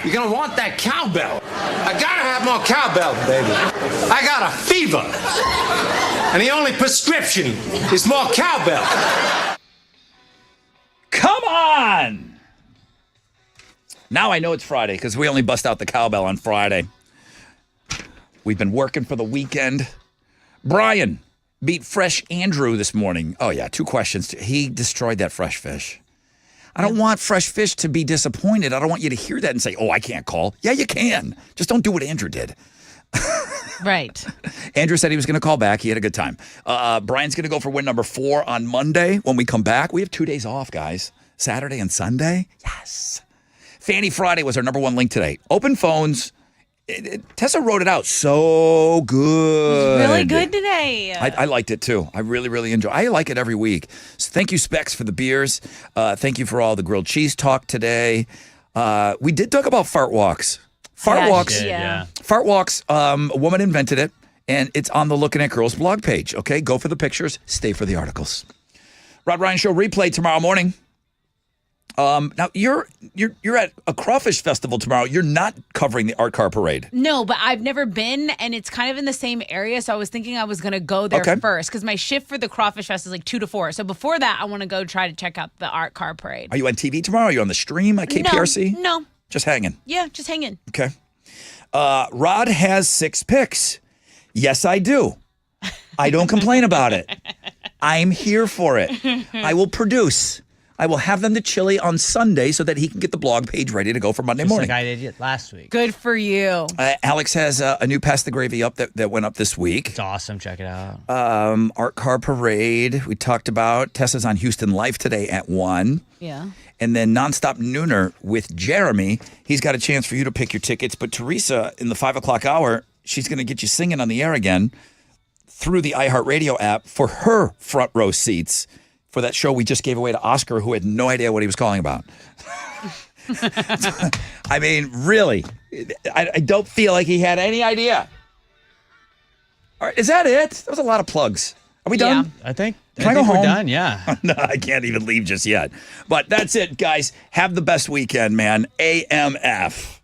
You're gonna want that cowbell. I gotta have more cowbell, baby. I got a fever. And the only prescription is more cowbell. Come on! Now I know it's Friday because we only bust out the cowbell on Friday. We've been working for the weekend. Brian beat Fresh Andrew this morning. Oh, yeah, 2 questions. He destroyed that fresh fish. I don't want fresh fish to be disappointed. I don't want you to hear that and say, oh, I can't call. Yeah, you can. Just don't do what Andrew did. Right. Andrew said he was going to call back. He had a good time. Brian's going to go for win number 4 on Monday when we come back. We have 2 days off, guys. Saturday and Sunday. Yes. Fanny Friday was our number 1 link today. Open phones. Tessa wrote it out. So good. It's really good today. I liked it too. I really, really enjoy. I like it every week. So thank you, Specs, for the beers. Thank you for all the grilled cheese talk today. We did talk about fart walks. Fart walks. Yeah. Fart walks. A woman invented it, and it's on the Looking at Girls blog page. Okay, go for the pictures. Stay for the articles. Rod Ryan Show replay tomorrow morning. Now you're at a crawfish festival tomorrow. You're not covering the art car parade. No, but I've never been, and it's kind of in the same area, so I was thinking I was going to go there first, because my shift for the Crawfish Fest is like 2 to 4. So before that, I want to go try to check out the art car parade. Are you on TV tomorrow? Are you on the stream at KPRC? No. Just hanging. Yeah, just hanging. Okay. Rod has 6 picks. Yes, I do. I don't complain about it. I'm here for it. I will produce. I will have them to chili on Sunday so that he can get the blog page ready to go for Monday morning. Like I did last week. Good for you. Alex has a new Pass the Gravy up that went up this week. It's awesome. Check it out. Art Car Parade. We talked about. Tessa's on Houston Life today at 1. Yeah. And then Nonstop Nooner with Jeremy. He's got a chance for you to pick your tickets. But Teresa, in the 5 o'clock hour, she's going to get you singing on the air again through the iHeartRadio app for her front row seats for that show we just gave away to Oscar, who had no idea what he was calling about. I mean, really, I don't feel like he had any idea. All right, is that it? That was a lot of plugs. Are we done? I think. Can I go home? We're done. Yeah. No, I can't even leave just yet. But that's it, guys. Have the best weekend, man. AMF.